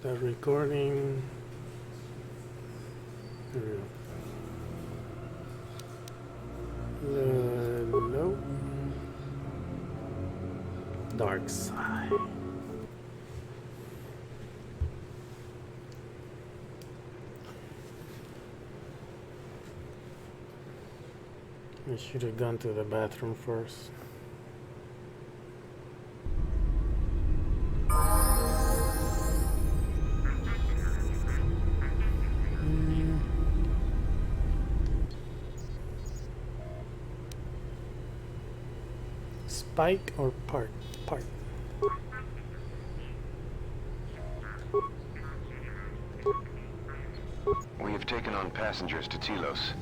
That recording. There we go. Hello. Darkside. I should have gone to the bathroom first. Spike or part? Part. We have taken on passengers to Telos.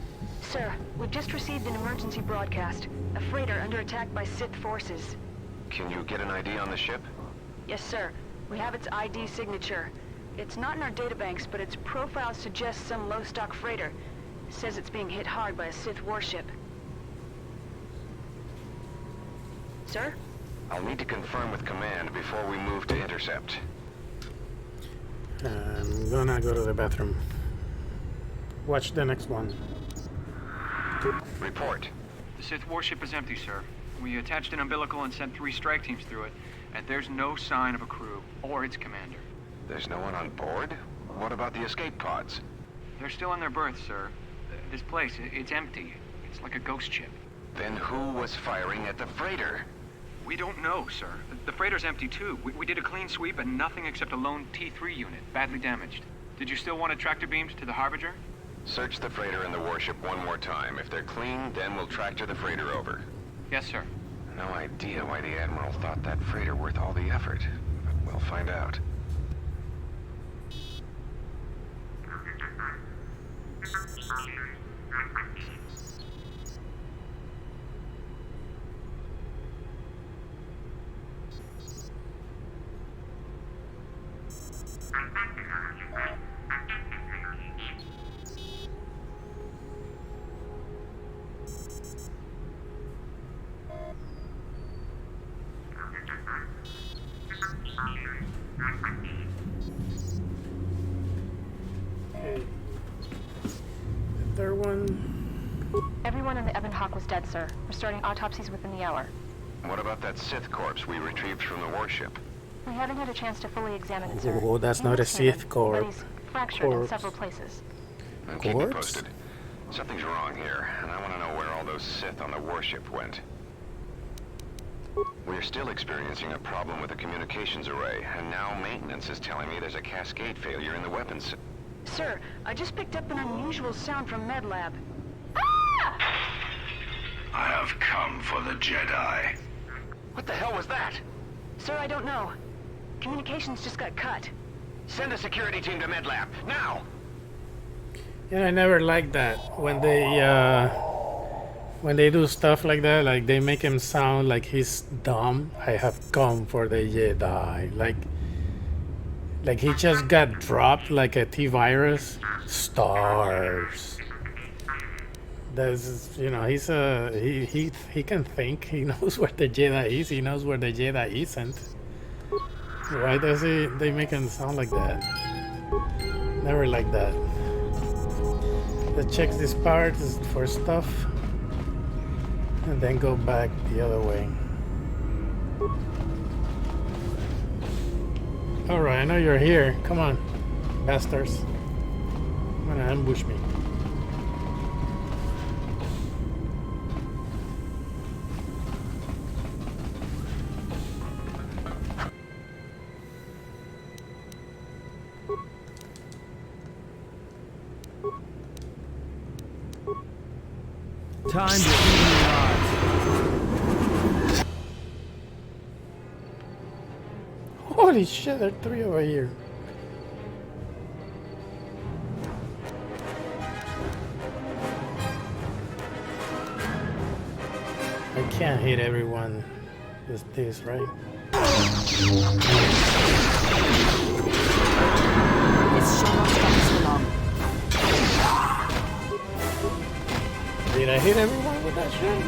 Sir, we've just received an emergency broadcast. A freighter under attack by Sith forces. Can you get an ID on the ship? Yes, sir. We have its ID signature. It's not in our databanks, but its profile suggests some low-stock freighter. It says it's being hit hard by a Sith warship. Sir? I'll need to confirm with command before we move to intercept. I'm gonna go to the bathroom. Watch the next one. Report. The Sith warship is empty, sir. We attached an umbilical and sent 3 strike teams through it, and there's no sign of a crew or its commander. There's no one on board? What about the escape pods? They're still in their berths, sir. This place, it's empty. It's like a ghost ship. Then who was firing at the freighter? We don't know, sir. The freighter's empty, too. We did a clean sweep and nothing except a lone T3 unit, badly damaged. Did you still want tractor beams to the Harbinger? Search the freighter and the warship one more time. If they're clean, then we'll tractor the freighter over. Yes, sir. No idea why the Admiral thought that freighter worth all the effort, but we'll find out. Okay. The third one. Everyone in the Ebon Hawk was dead, sir. We're starting autopsies within the hour. What about that Sith corpse we retrieved from the warship? We haven't had a chance to fully examine it, sir. Oh, that's He not a looks human, Sith but corpse. he's fractured in Corpse. several places. And keep me Corpse? posted. Something's wrong here, and I want to know where all those Sith on the warship went. We're still experiencing a problem with the communications array, and now maintenance is telling me there's a cascade failure in the weapons. Sir, I just picked up an unusual sound from MedLab. I have come for the Jedi. What the hell was that? Sir, I don't know. Communications just got cut. Send a security team to MedLab, now! Yeah, I never liked that when they do stuff like that. Like they make him sound like he's dumb. I have come for the Jedi. Like he just got dropped like a T-virus. Stars. There's, you know, he's he can think. He knows where the Jedi is. He knows where the Jedi isn't. Why does they make him sound like that? Never like that. Let's check this part for stuff, and then go back the other way. All right, I know you're here. Come on, bastards! I'm gonna ambush me. Time to even the odds. Holy shit, there are 3 over here. I can't hit everyone with this, right? This shall not last for long. Did I hit everyone with that shit?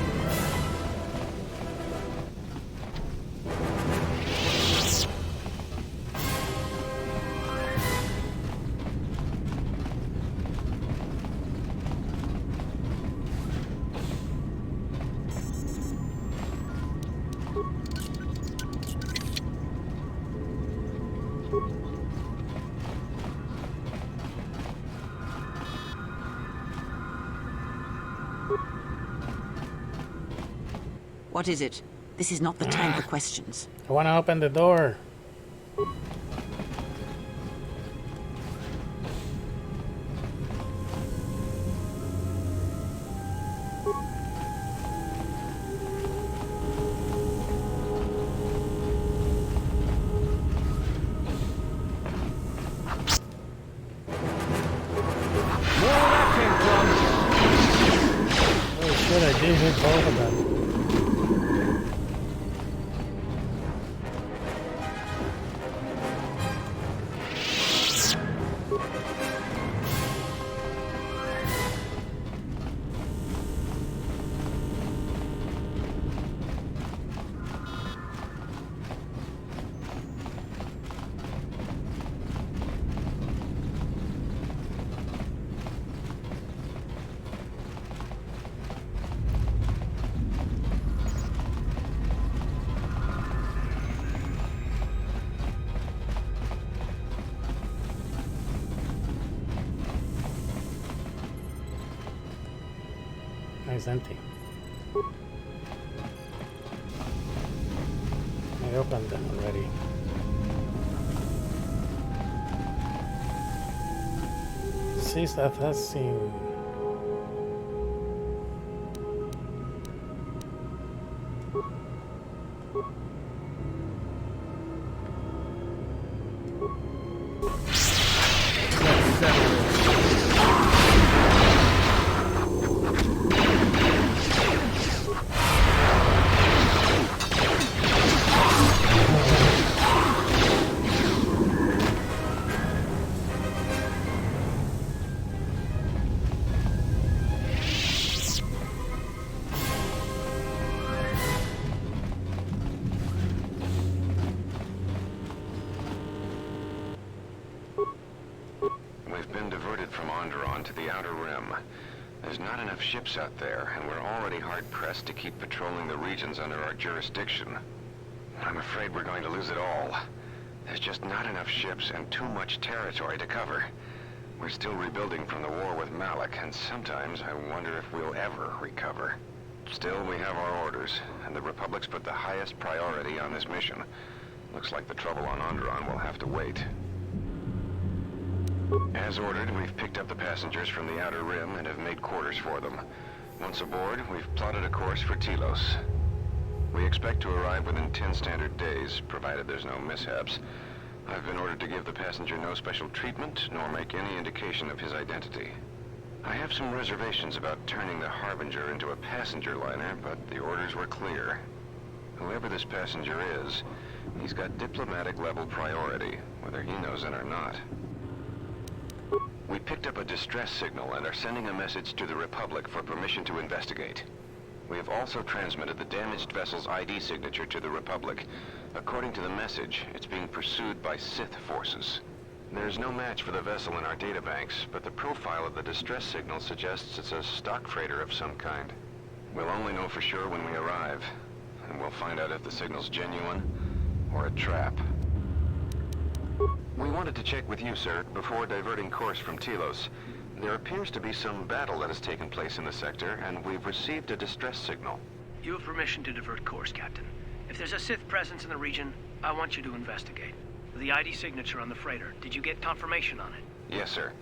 What is it? This is not the time for questions. I want to open the door. Where that came from? Oh shit, I did hit both of them. It's empty. I opened them already. See, that has seen. Let's settle this. We've been diverted from Onderon to the Outer Rim. There's not enough ships out there, and we're already hard-pressed to keep patrolling the regions under our jurisdiction. I'm afraid we're going to lose it all. There's just not enough ships and too much territory to cover. We're still rebuilding from the war with Malik, and sometimes I wonder if we'll ever recover. Still, we have our orders, and the Republic's put the highest priority on this mission. Looks like the trouble on Onderon will have to wait. As ordered, we've picked up the passengers from the Outer Rim and have made quarters for them. Once aboard, we've plotted a course for Telos. We expect to arrive within 10 standard days, provided there's no mishaps. I've been ordered to give the passenger no special treatment, nor make any indication of his identity. I have some reservations about turning the Harbinger into a passenger liner, but the orders were clear. Whoever this passenger is, he's got diplomatic level priority, whether he knows it or not. We picked up a distress signal and are sending a message to the Republic for permission to investigate. We have also transmitted the damaged vessel's ID signature to the Republic. According to the message, it's being pursued by Sith forces. There's no match for the vessel in our databanks, but the profile of the distress signal suggests it's a stock freighter of some kind. We'll only know for sure when we arrive, and we'll find out if the signal's genuine or a trap. We wanted to check with you, sir, before diverting course from Telos. There appears to be some battle that has taken place in the sector, and we've received a distress signal. You have permission to divert course, Captain. If there's a Sith presence in the region, I want you to investigate. The ID signature on the freighter, did you get confirmation on it? Yes, sir.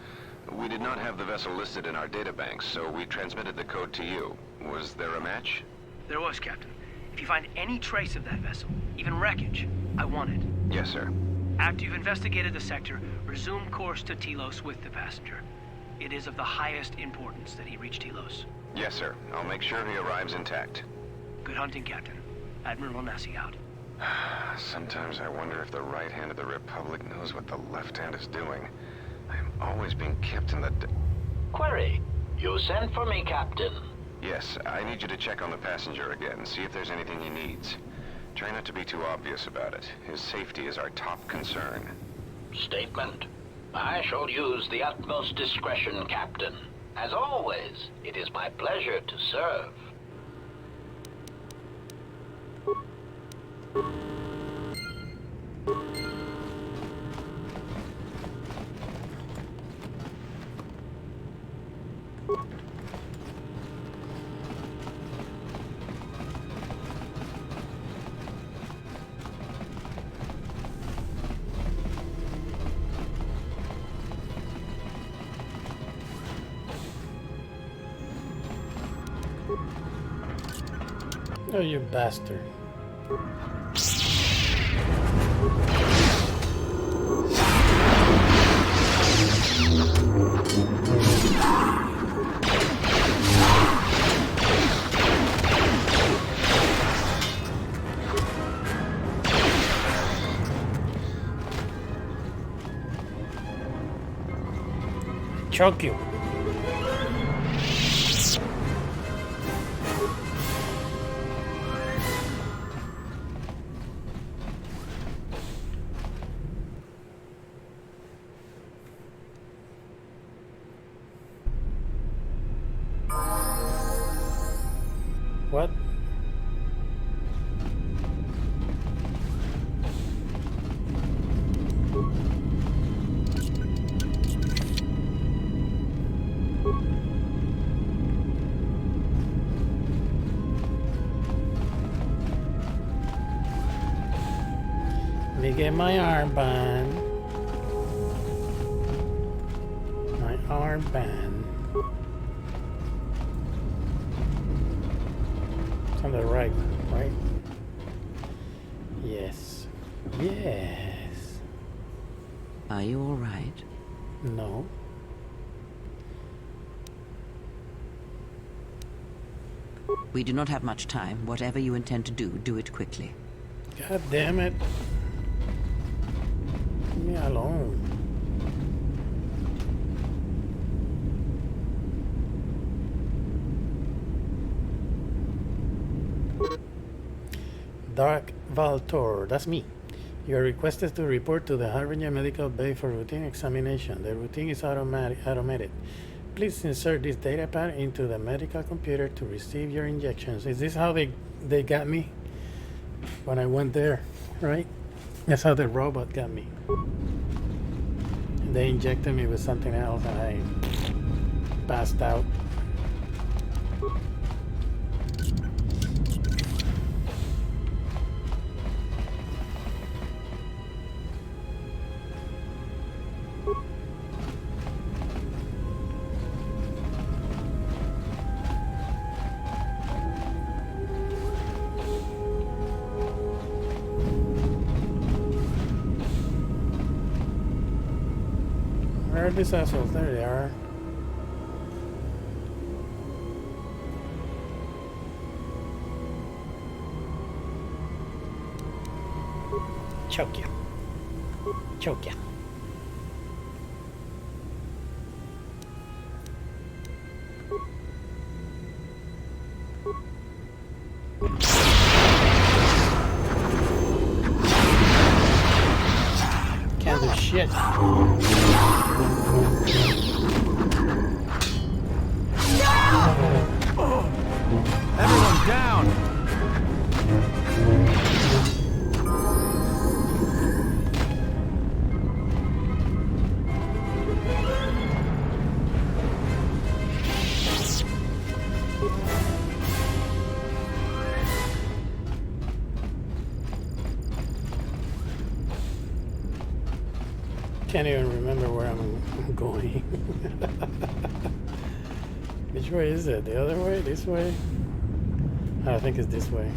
We did not have the vessel listed in our databanks, so we transmitted the code to you. Was there a match? There was, Captain. If you find any trace of that vessel, even wreckage, I want it. Yes, sir. After you've investigated the sector, resume course to Telos with the passenger. It is of the highest importance that he reach Telos. Yes, sir. I'll make sure he arrives intact. Good hunting, Captain. Admiral Onasi out. Sometimes I wonder if the right hand of the Republic knows what the left hand is doing. I'm always being kept in the... Query. You sent for me, Captain. Yes, I need you to check on the passenger again, see if there's anything he needs. Try not to be too obvious about it. His safety is our top concern. Statement. I shall use the utmost discretion, Captain. As always, it is my pleasure to serve. Oh, you bastard. Choke you. What? Let me get my armband. My armband. It's on the right, right? Yes. Yes. Are you all right? No. We do not have much time. Whatever you intend to do, do it quickly. God damn it. Leave me alone. Dark Valtor, that's me. You are requested to report to the Harbinger Medical Bay for routine examination. The routine is automated. Please insert this data pad into the medical computer to receive your injections. Is this how they got me when I went there, right? That's how the robot got me. They injected me with something else and I passed out. Where are these assholes? There they are. Choke you. Choke you. Can't do shit. Everyone down! Can't even remember where I'm going. Which way is it? The other way? This way? I think it's this way.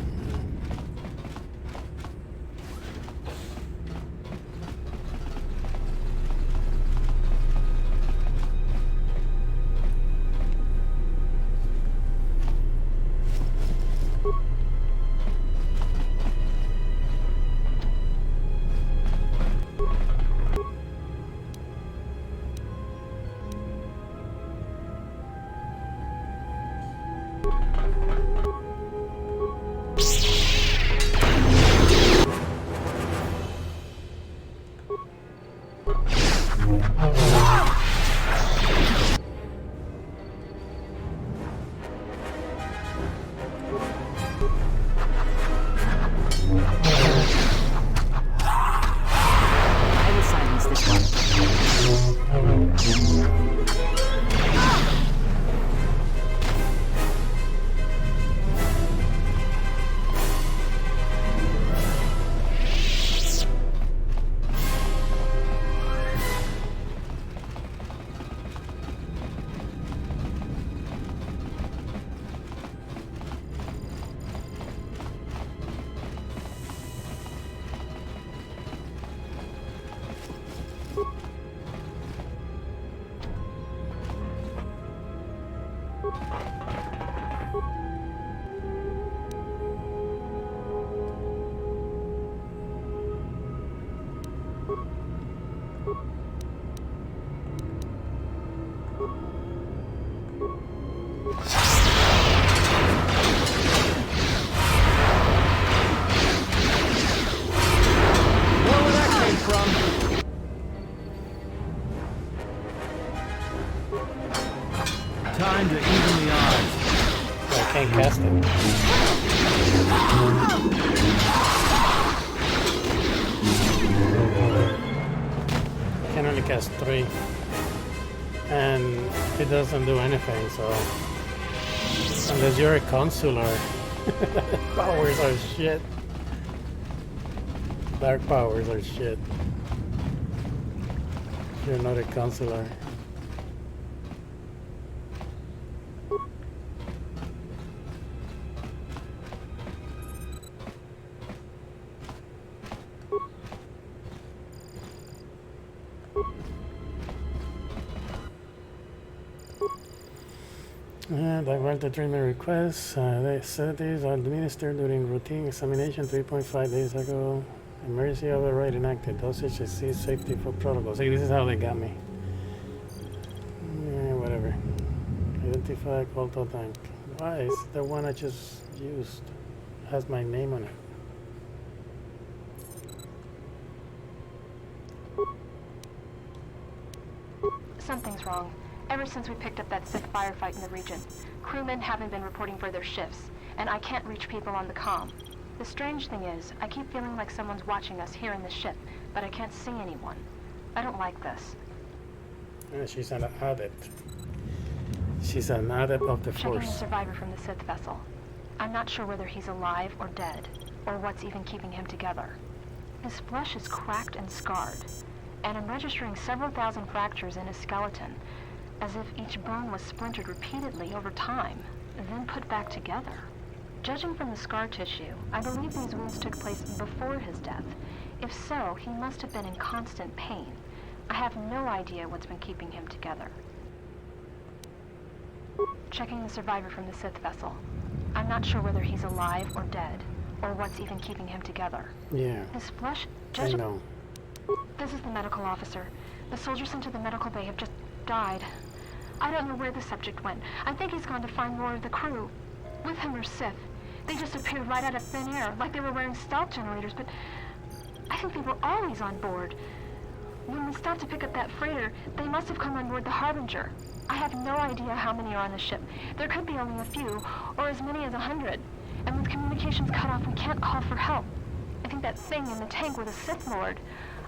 like as 3. And it doesn't do anything, so unless you're a consular, powers are shit. Dark powers are shit. You're not a consular. Diverted treatment requests. The sedatives are administered during routine examination 3.5 days ago. Emergency override enacted. Dosage exceeds safety for protocol. See, this is how they got me. Yeah, whatever. Identify Colto tank. Why is the one I just used has my name on it? Something's wrong. Ever since we picked up that Sith firefight in the region, crewmen haven't been reporting for their shifts, and I can't reach people on the comm. The strange thing is, I keep feeling like someone's watching us here in the ship, but I can't see anyone. I don't like this. She's an adept. She's an adept of the Checking the Force. survivor from the Sith vessel. I'm not sure whether he's alive or dead, or what's even keeping him together. His flesh is cracked and scarred, and I'm registering several thousand fractures in his skeleton, as if each bone was splintered repeatedly over time, then put back together. Judging from the scar tissue, I believe these wounds took place before his death. If so, he must have been in constant pain. I have no idea what's been keeping him together. Checking the survivor from the Sith vessel. I'm not sure whether he's alive or dead, or what's even keeping him together. Yeah, His flesh... I know. This is the medical officer. The soldiers sent to the medical bay have just died. I don't know where the subject went. I think he's gone to find more of the crew. With him or Sith. They just appeared right out of thin air, like they were wearing stealth generators, but I think they were always on board. When we stopped to pick up that freighter, they must have come on board the Harbinger. I have no idea how many are on the ship. There could be only a few, or as many as 100. And with communications cut off, we can't call for help. I think that thing in the tank was a Sith Lord,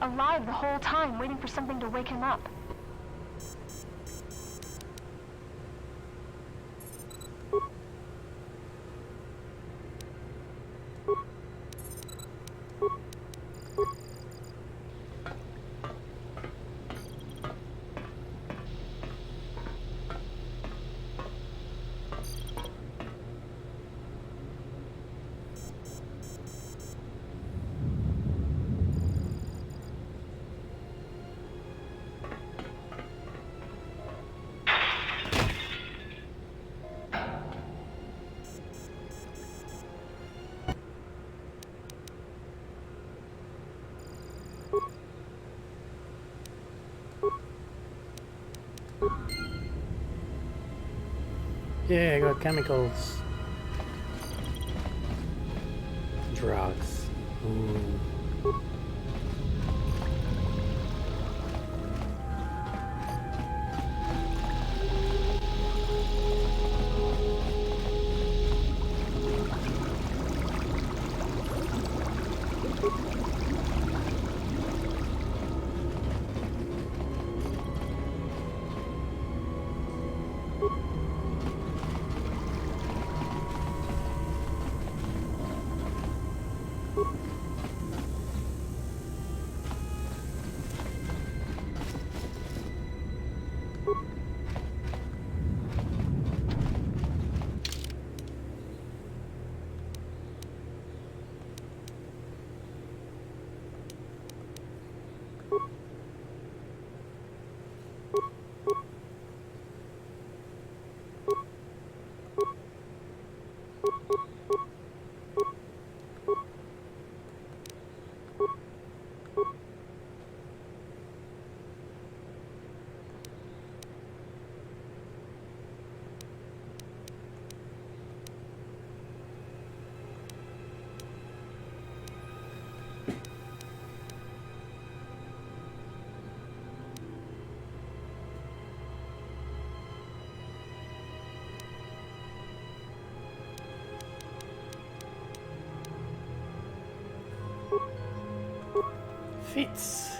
alive the whole time, waiting for something to wake him up. Yeah, I got chemicals. Drugs. Ooh. Fits.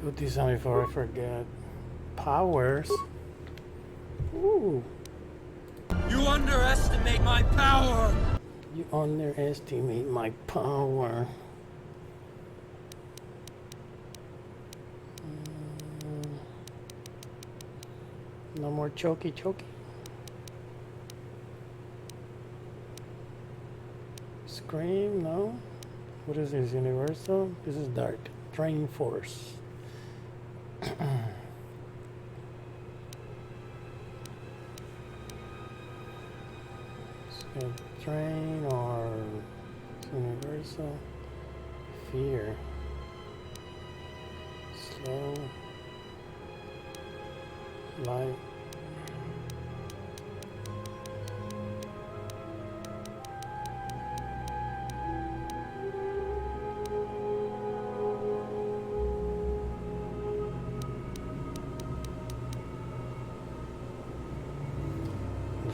Put this on before I forget. Powers. Ooh. You underestimate my power! You underestimate my power. No more chokey. Scream, no. What is this, Universal? This is Dark. Train Force. Train or Universal. Fear. Slow. Light.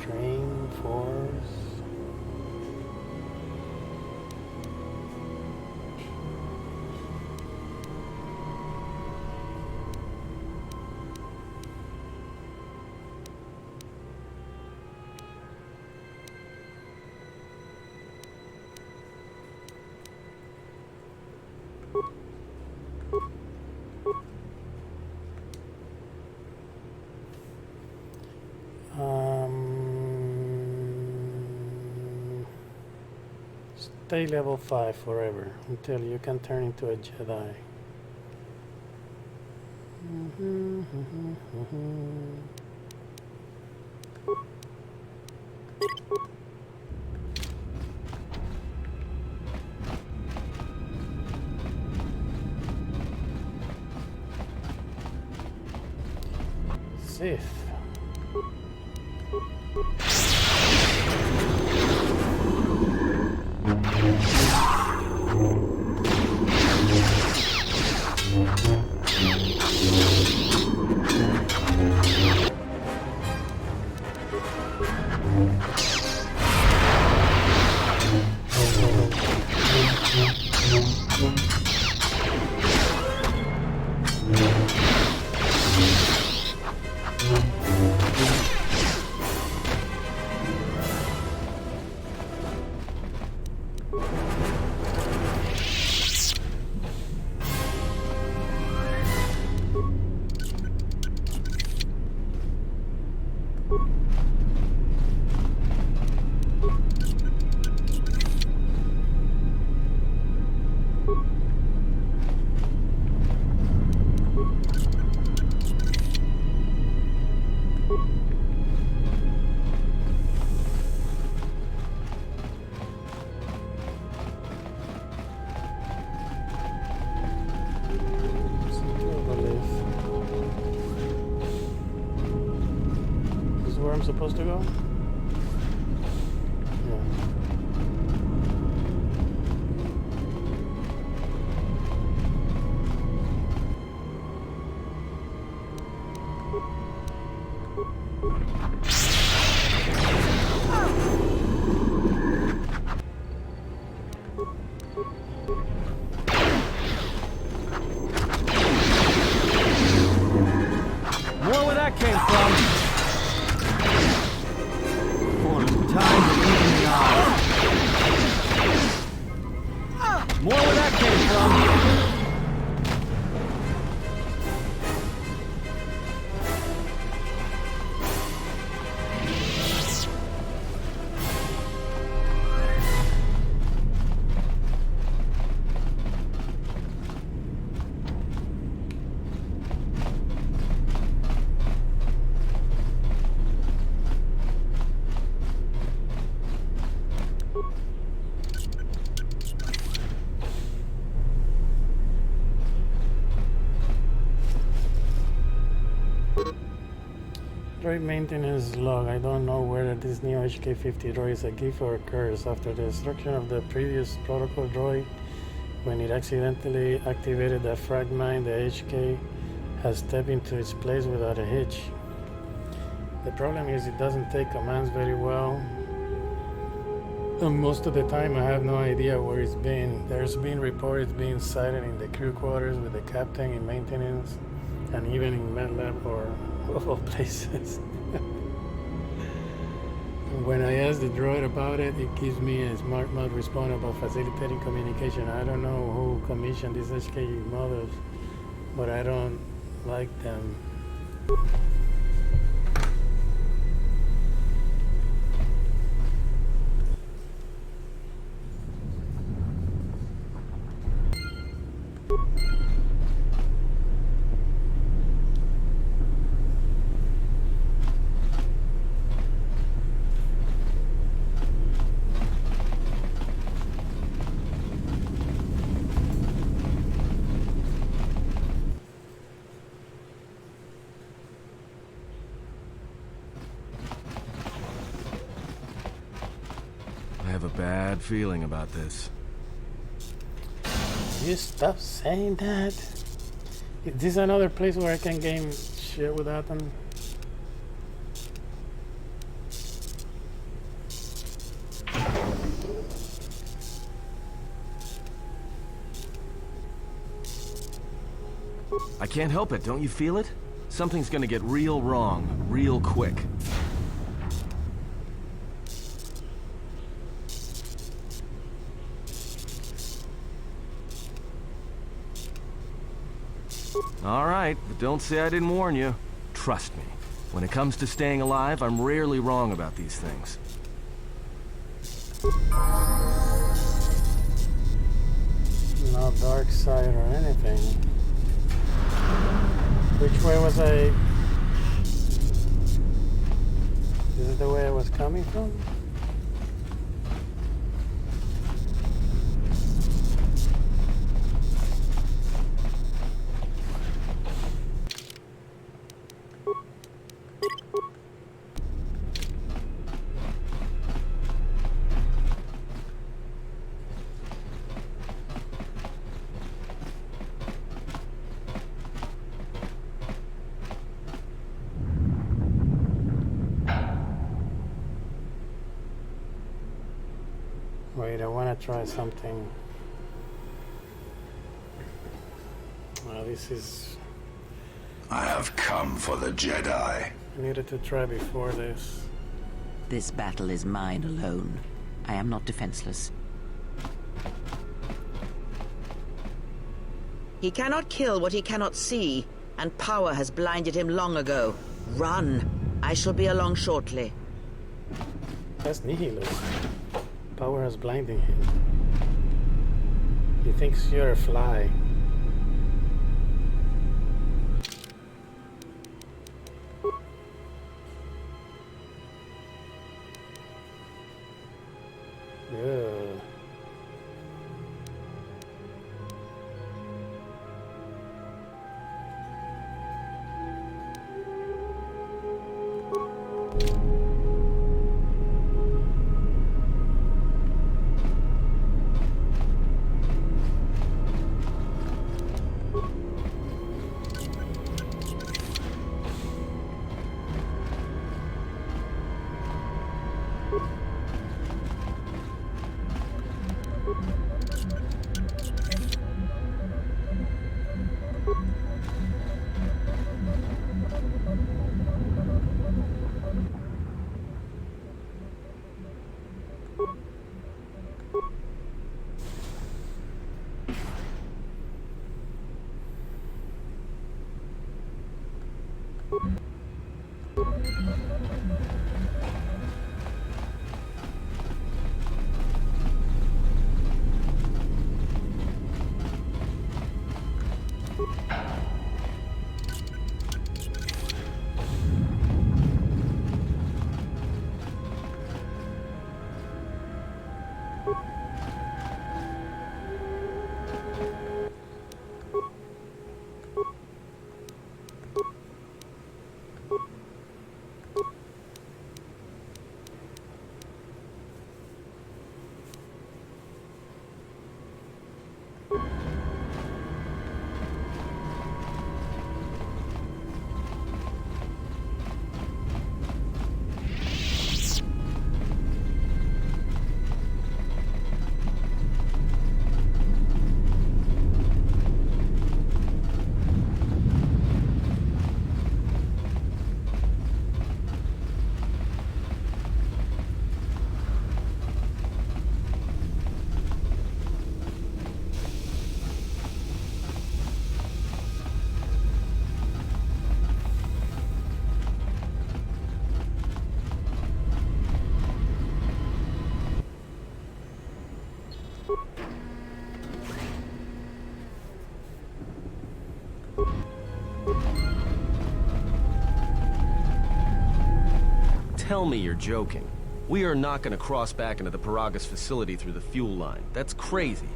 Train Force. Stay level 5 forever until you can turn into a Jedi. Sith. Supposed to go? More where that came from. Time to even the odds. More where that came from. Droid maintenance log. I don't know whether this new HK-50 droid is a gift or a curse. After the destruction of the previous protocol droid, when it accidentally activated the frag mine, the HK has stepped into its place without a hitch. The problem is it doesn't take commands very well. And most of the time, I have no idea where it's been. There's been reports being sighted in the crew quarters with the captain in maintenance, and even in MedLab or of all places. When I ask the droid about it, it gives me a smart mode response about facilitating communication. I don't know who commissioned these HK models, but I don't like them. I have a bad feeling about this. You stop saying that? Is this another place where I can game shit without them? I can't help it, don't you feel it? Something's gonna get real wrong, real quick. All right, but don't say I didn't warn you. Trust me, when it comes to staying alive, I'm rarely wrong about these things. No Darkside or anything. Which way was I? This is the way I was coming from? Wait, I want to try something. This is... I have come for the Jedi. I needed to try before this. This battle is mine alone. I am not defenseless. He cannot kill what he cannot see, and power has blinded him long ago. Run! I shall be along shortly. That's nihilist. Power is blinding him. He thinks you're a fly. Ugh. tell me you're joking. We are not going to cross back into the Paragas facility through the fuel line. That's crazy.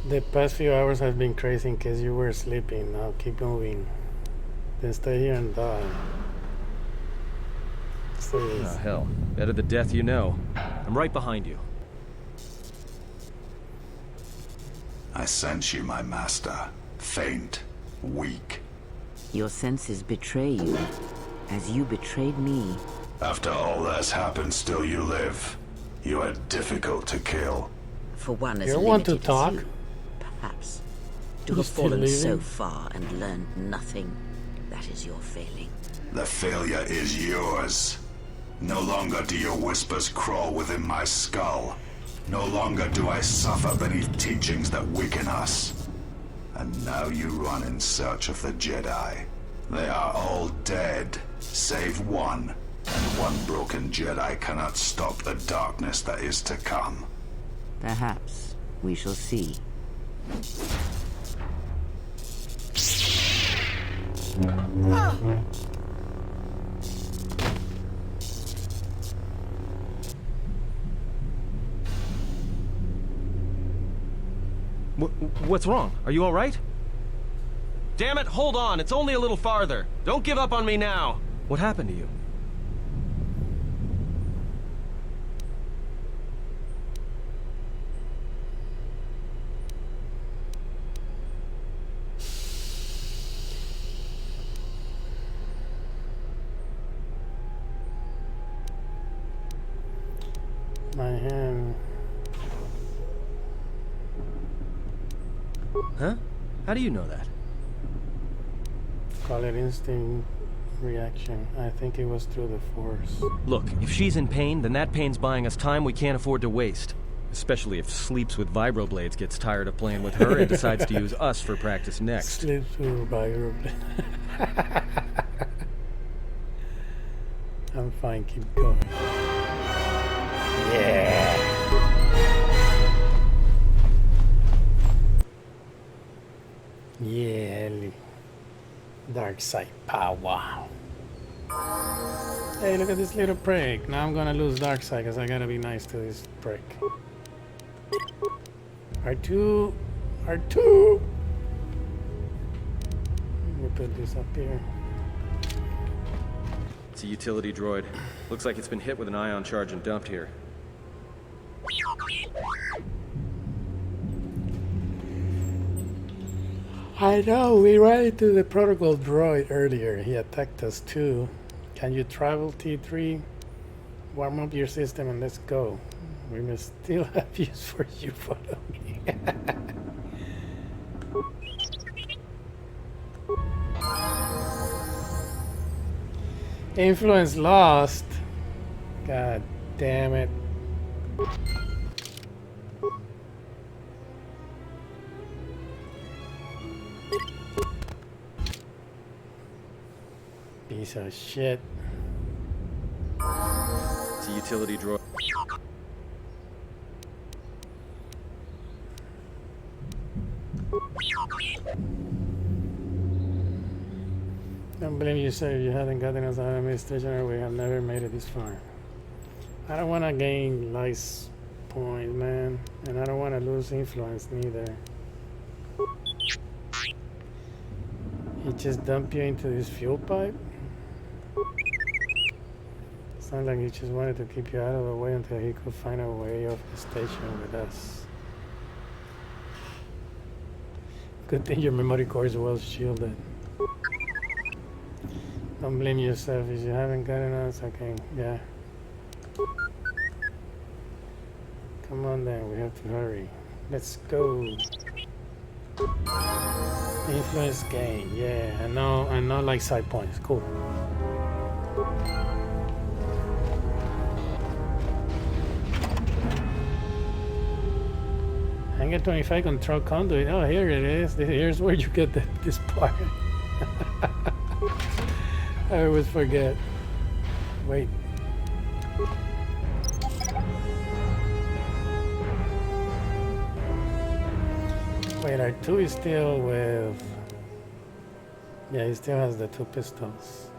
The past few hours have been crazy in case you were sleeping. Now keep moving. Then stay here and die. Oh, hell. Better the death you know. I'm right behind you. I sense you, my master. Faint. Weak. Your senses betray you, as you betrayed me. After all that's happened, still you live. You are difficult to kill. For one as You want to limited as talk? you, perhaps. To You have still fallen so leaving? far and learned nothing, that is your failing. The failure is yours. No longer do your whispers crawl within my skull. No longer do I suffer beneath teachings that weaken us. And now you run in search of the Jedi. They are all dead, save one. And one broken Jedi cannot stop the darkness that is to come. Perhaps we shall see. What's wrong? Are you all right? Damn it, hold on. It's only a little farther. Don't give up on me now. What happened to you? My hand. Huh? How do you know that? Call it instinct reaction. I think it was through the Force. Look, if she's in pain, then that pain's buying us time we can't afford to waste. Especially if Sleeps with Vibroblades gets tired of playing with her and decides to use us for practice next. Sleeps with Vibroblades. I'm fine, keep going. Yeah. Yeah, Ellie. Darkside power. Hey, look at this little prick. Now I'm gonna lose Darkside because I gotta be nice to this prick. R2. R2. Let me put this up here. It's a utility droid. Looks like it's been hit with an ion charge and dumped here. I know, we ran into the protocol droid earlier. He attacked us too. Can you travel T3? Warm up your system and let's go. We may still have use for you. Follow me. Influence lost. God damn it. Piece of shit. It's a utility droid. Don't blame you, sir. You haven't gotten us out of administration or we have never made it this far. I don't want to gain life points, man. And I don't want to lose influence neither. He just dumped you into this fuel pipe? Sounds like he just wanted to keep you out of the way until he could find a way off the station with us. Good thing your memory core is well shielded. Don't blame yourself if you haven't gotten us. Okay, yeah. Come on then, we have to hurry. Let's go. Influence gain, yeah. I know like side points. Cool. Hangar 25 control conduit. Oh, here it is. Here's where you get this part. I always forget. Wait. Wait, R2 is still with... Yeah, he still has the 2 pistols.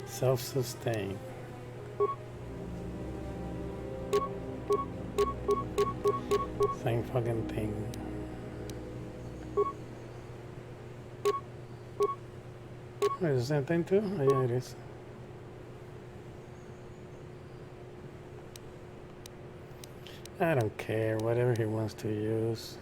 Self-sustain. Same fucking thing. Wait, is the same thing too? Oh, yeah, it is. I don't care, whatever he wants to use.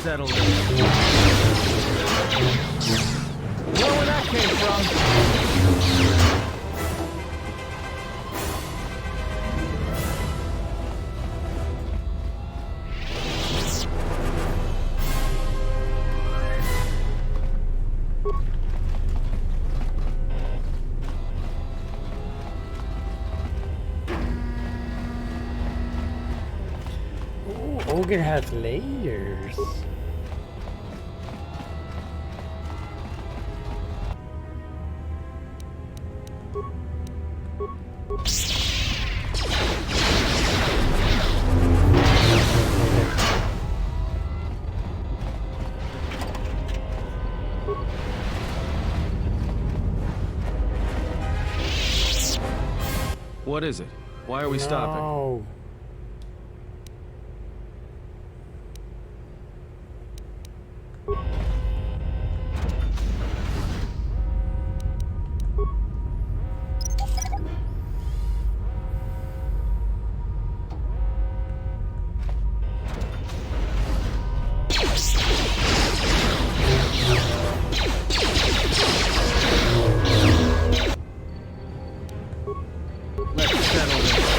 Settle it. Know where that came from? Ooh, Ogre has layers. What is it? Why are we stopping? No. Let's settle this.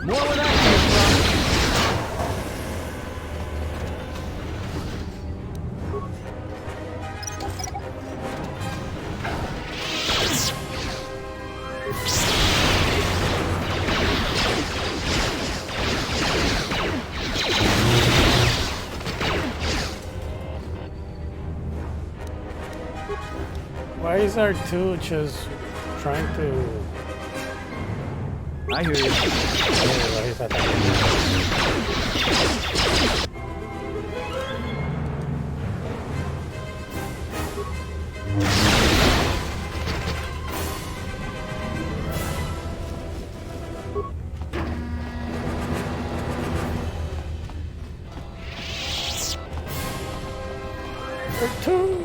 More where that came Why is R2 just trying to... I hear you. Why is that R2!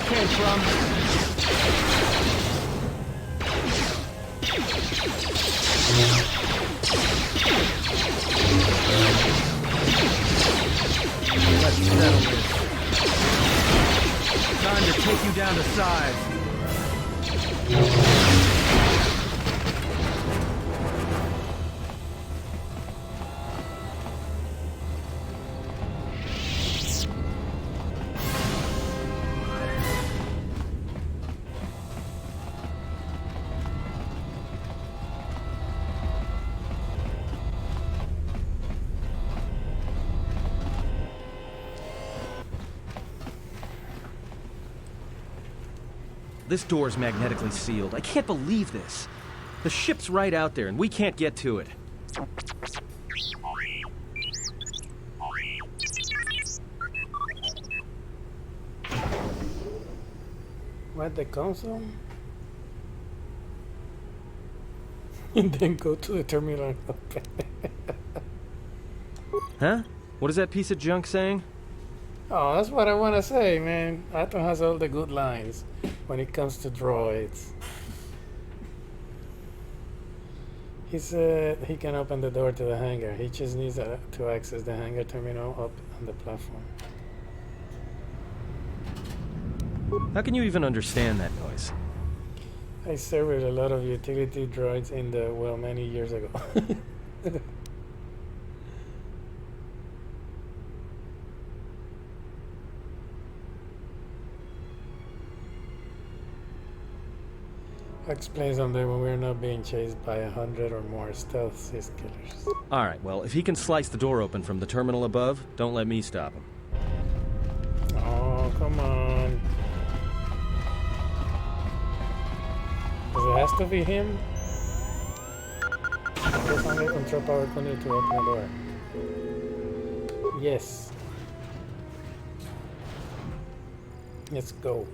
came from. Let's settle this. Time to take you down to size. This door's magnetically sealed. I can't believe this. The ship's right out there, and we can't get to it. What, the console? And then go to the terminal. Huh? What is that piece of junk saying? Oh, that's what I want to say, man. Atom has all the good lines when it comes to droids. He said he can open the door to the hangar. He just needs to access the hangar terminal up on the platform. How can you even understand that noise? I served a lot of utility droids in the, well, many years ago. Explain someday when we're not being chased by 100 or more stealth Sith killers. Alright, well, if he can slice the door open from the terminal above, don't let me stop him. Oh, come on. Does it have to be him? Press only control power corner to open the door. Yes. Let's go.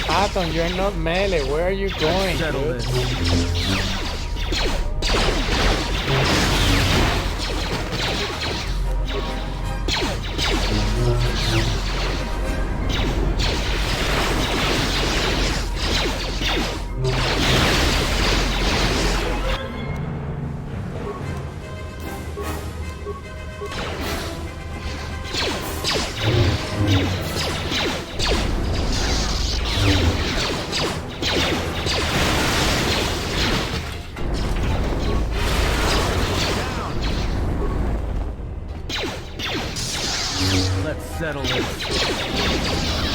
Atom, you're not melee. Where are you going, dude? Settle this.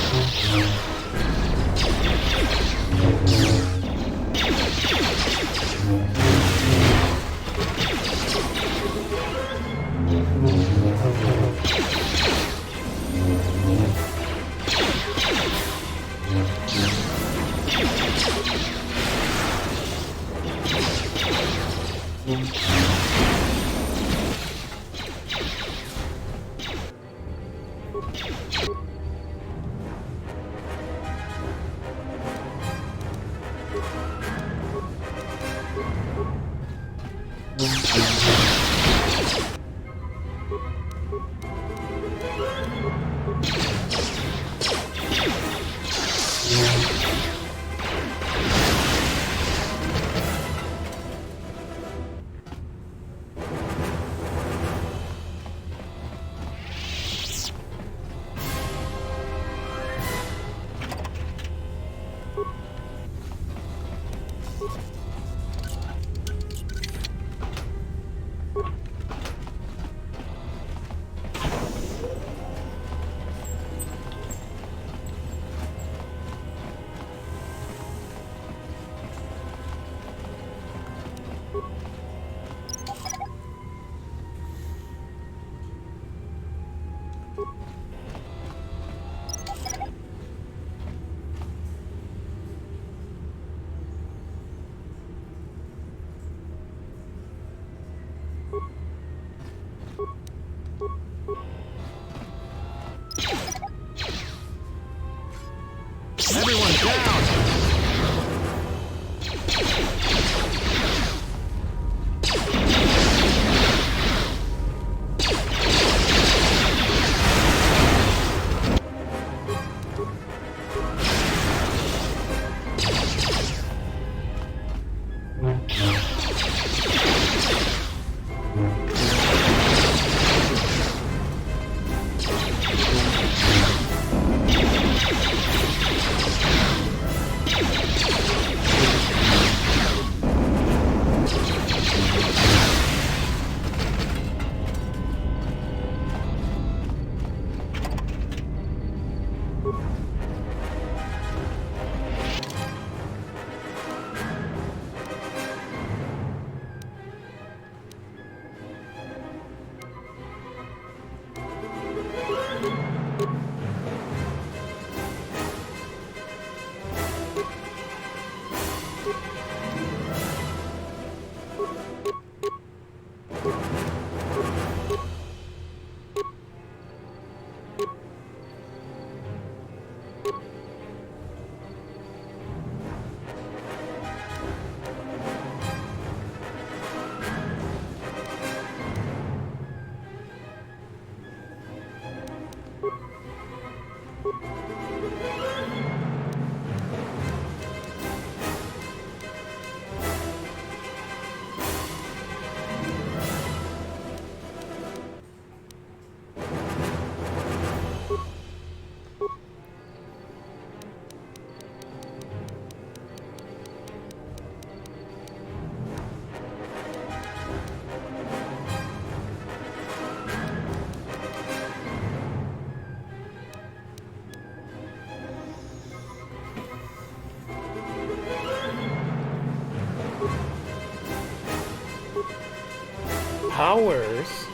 Powers?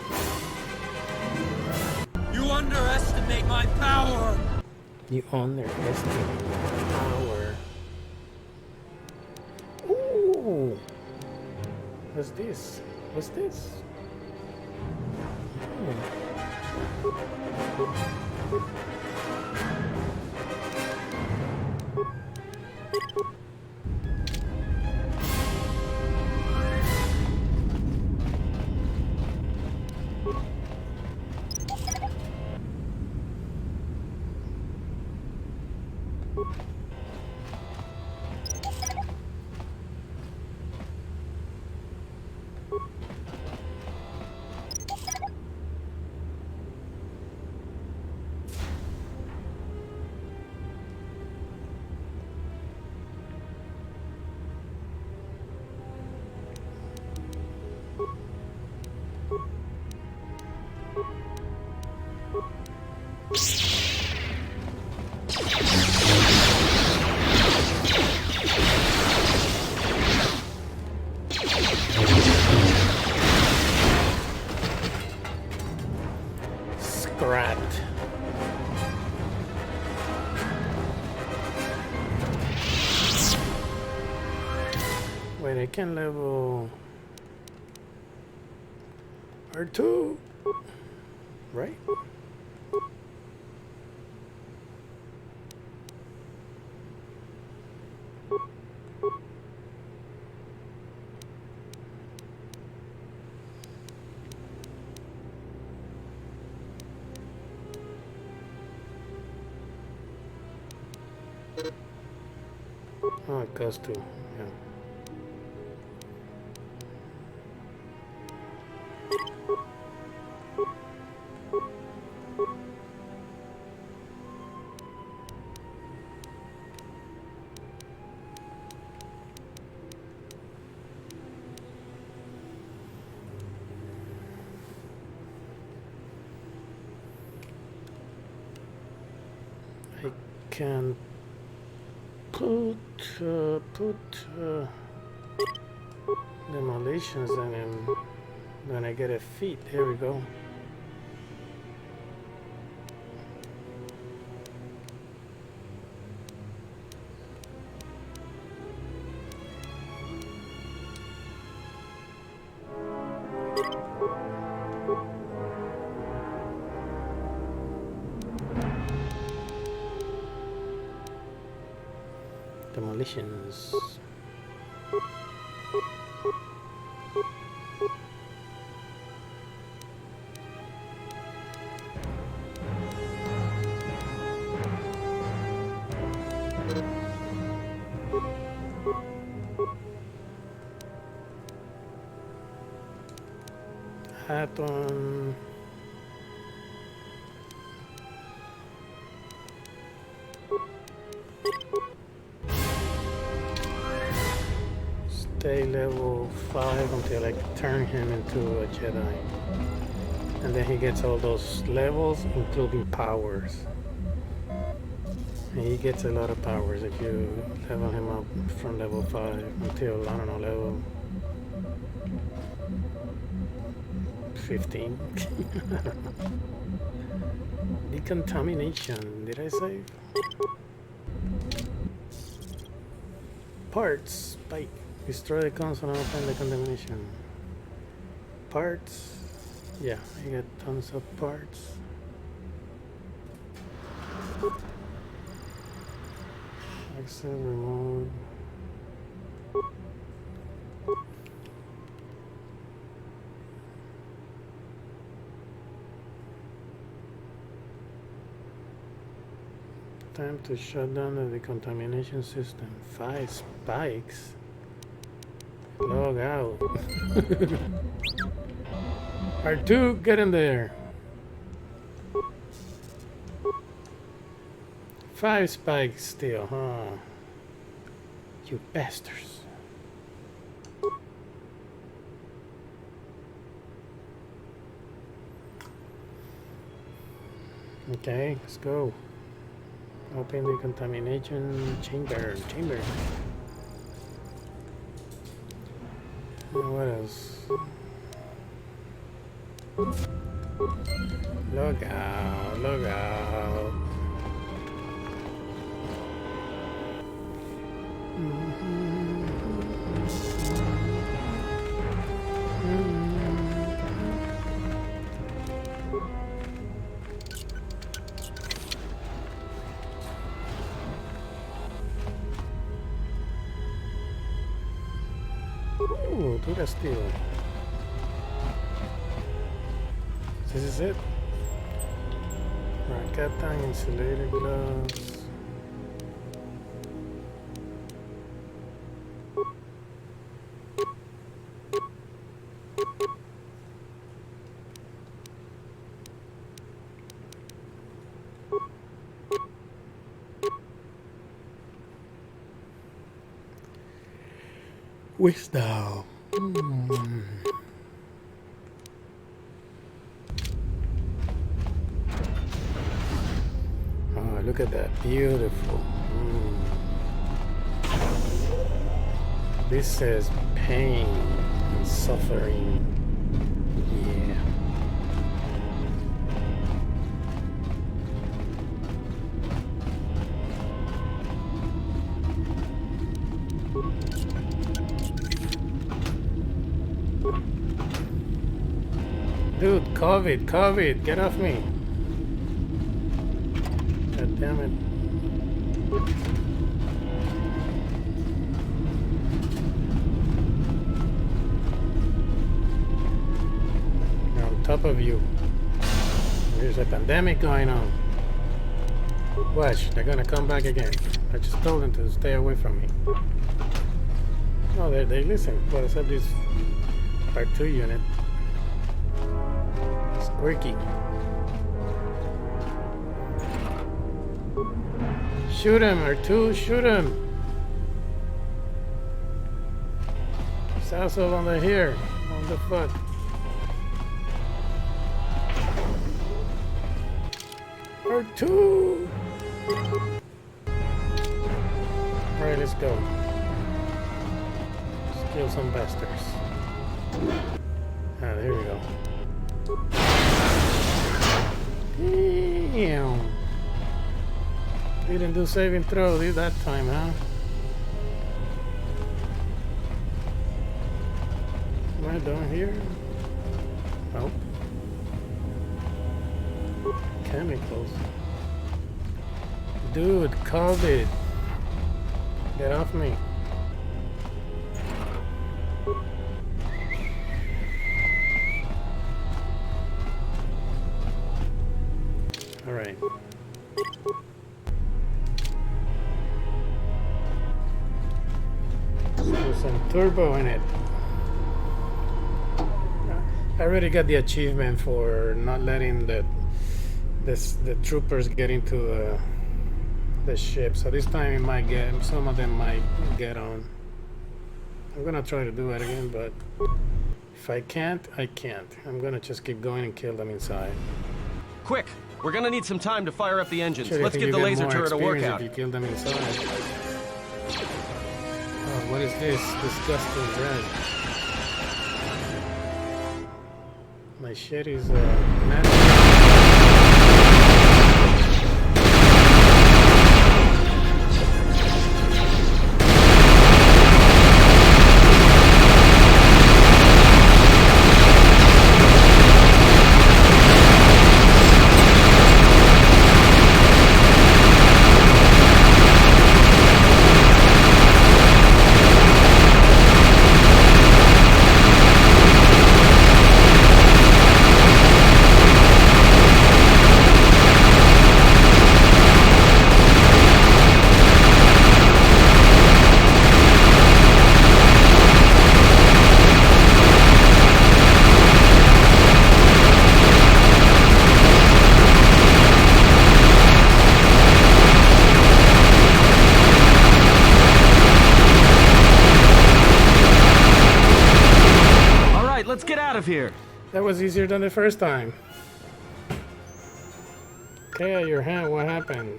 You underestimate my power! You underestimate my power. Ooh! What's this? What's this? Scrapped. Wait, I can level R2, right? Oh, it goes to, yeah. I can put demolitions in him when I get a feat. Here we go. Demolitions. Atom. Stay level 5 until I turn him into a Jedi. And then he gets all those levels, including powers. And he gets a lot of powers if you level him up from level 5 until, I don't know, level 15. I don't know. Decontamination, did I save? Parts, spike. Destroy the console and open the contamination. Parts. Yeah, I got tons of parts. Exit, remove. Time to shut down the decontamination system. 5 spikes. Log out. R2, get in there. 5 spikes still, huh? You bastards. Okay, let's go. Open the contamination chamber. What else? Look out, look out. Ooh, dura steel. This is it. Rakatan insulated gloves. Wisdom. Oh, look at that. Beautiful. This says pain and suffering. Yeah. Dude, COVID, get off me. God damn it. They're on top of you. There's a pandemic going on. Watch, they're gonna come back again. I just told them to stay away from me. Oh, they listen. Well, except this part 2 unit. Squirky. Shoot him, R2, shoot him. This asshole on the here. What the fuck? R2. Alright, let's go. Let's kill some bastards. Ah, there we go. Damn. Didn't do saving throw that time, huh? Am I down here? Oh. Chemicals. Dude, COVID. Get off me. Alright. There's some turbo in it. I already got the achievement for not letting the troopers get into the ship, so this time it might get, some of them might get on. I'm gonna try to do it again, but if I can't, I can't. I'm gonna just keep going and kill them inside. Quick! We're gonna need some time to fire up the engines. Actually, Let's give the laser turret a workout. If you kill them inside. Oh, what is this? Disgusting red. My shit is That was easier than the first time. Okay, your hand, what happened?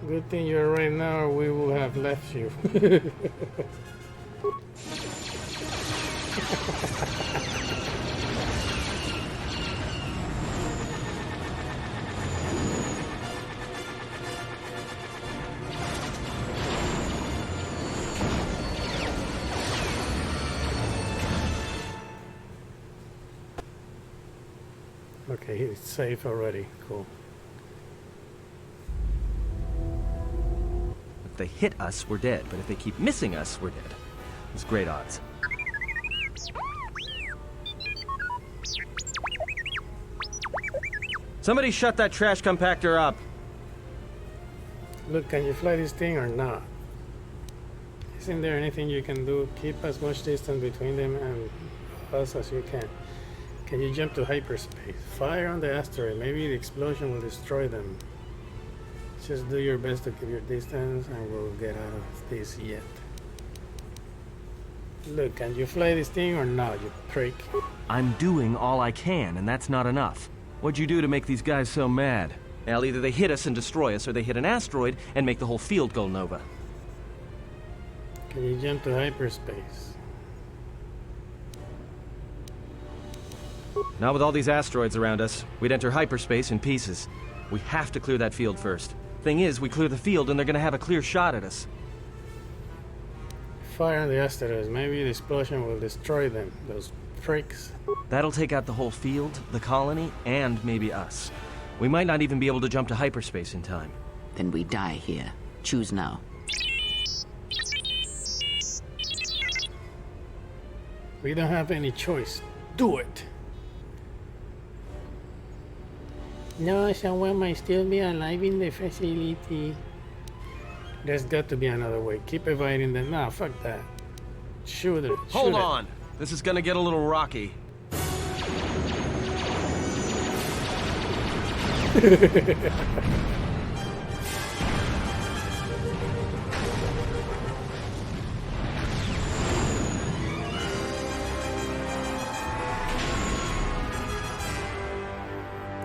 Good thing you're right now, or we will have left you. Okay, he's safe already. Cool. If they hit us, we're dead. But if they keep missing us, we're dead. It's great odds. Somebody shut that trash compactor up. Look, can you fly this thing or not? Isn't there anything you can do? Keep as much distance between them and us as you can. Can you jump to hyperspace? Fire on the asteroid. Maybe the explosion will destroy them. Just do your best to keep your distance and we'll get out of this yet. Look, can you fly this thing or not, you prick? I'm doing all I can, and that's not enough. What'd you do to make these guys so mad? Well, either they hit us and destroy us, or they hit an asteroid and make the whole field go nova. Can you jump to hyperspace? Not with all these asteroids around us. We'd enter hyperspace in pieces. We have to clear that field first. Thing is, we clear the field and they're gonna have a clear shot at us. Fire on the asteroids. Maybe the explosion will destroy them, those pricks. That'll take out the whole field, the colony, and maybe us. We might not even be able to jump to hyperspace in time. Then we die here. Choose now. We don't have any choice. Do it! No, someone might still be alive in the facility. There's got to be another way. Keep evading them. Nah, fuck that. Shoot it. Hold on! This is gonna get a little rocky.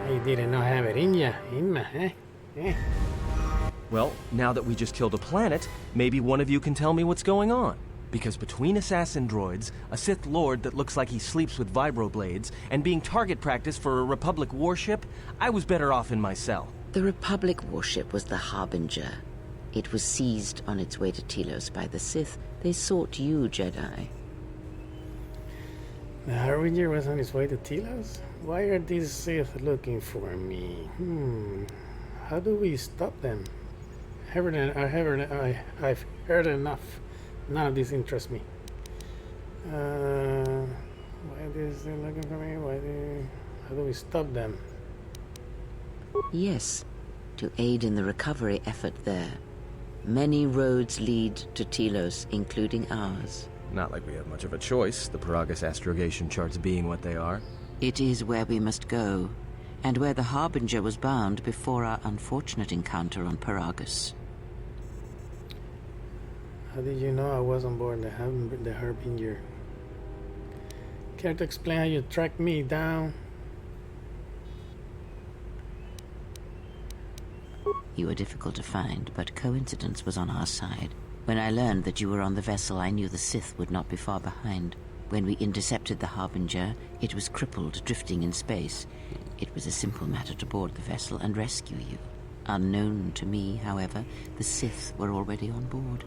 You didn't know have it in ya, Well, now that we just killed a planet, maybe one of you can tell me what's going on. Because between assassin droids, a Sith Lord that looks like he sleeps with vibroblades, and being target practice for a Republic warship, I was better off in my cell. The Republic warship was the Harbinger. It was seized on its way to Telos by the Sith. They sought you, Jedi. The Harbinger was on his way to Telos? Why are these Sith looking for me? How do we stop them? I've heard enough. None of this interests me. Why are they looking for me? How do we stop them? Yes, to aid in the recovery effort there. Many roads lead to Telos, including ours. Not like we have much of a choice, the Paragus astrogation charts being what they are. It is where we must go, and where the Harbinger was bound before our unfortunate encounter on Paragus. How did you know I was on board the Harbinger? Care to explain how you tracked me down? You were difficult to find, but coincidence was on our side. When I learned that you were on the vessel, I knew the Sith would not be far behind. When we intercepted the Harbinger, it was crippled, drifting in space. It was a simple matter to board the vessel and rescue you. Unknown to me, however, the Sith were already on board.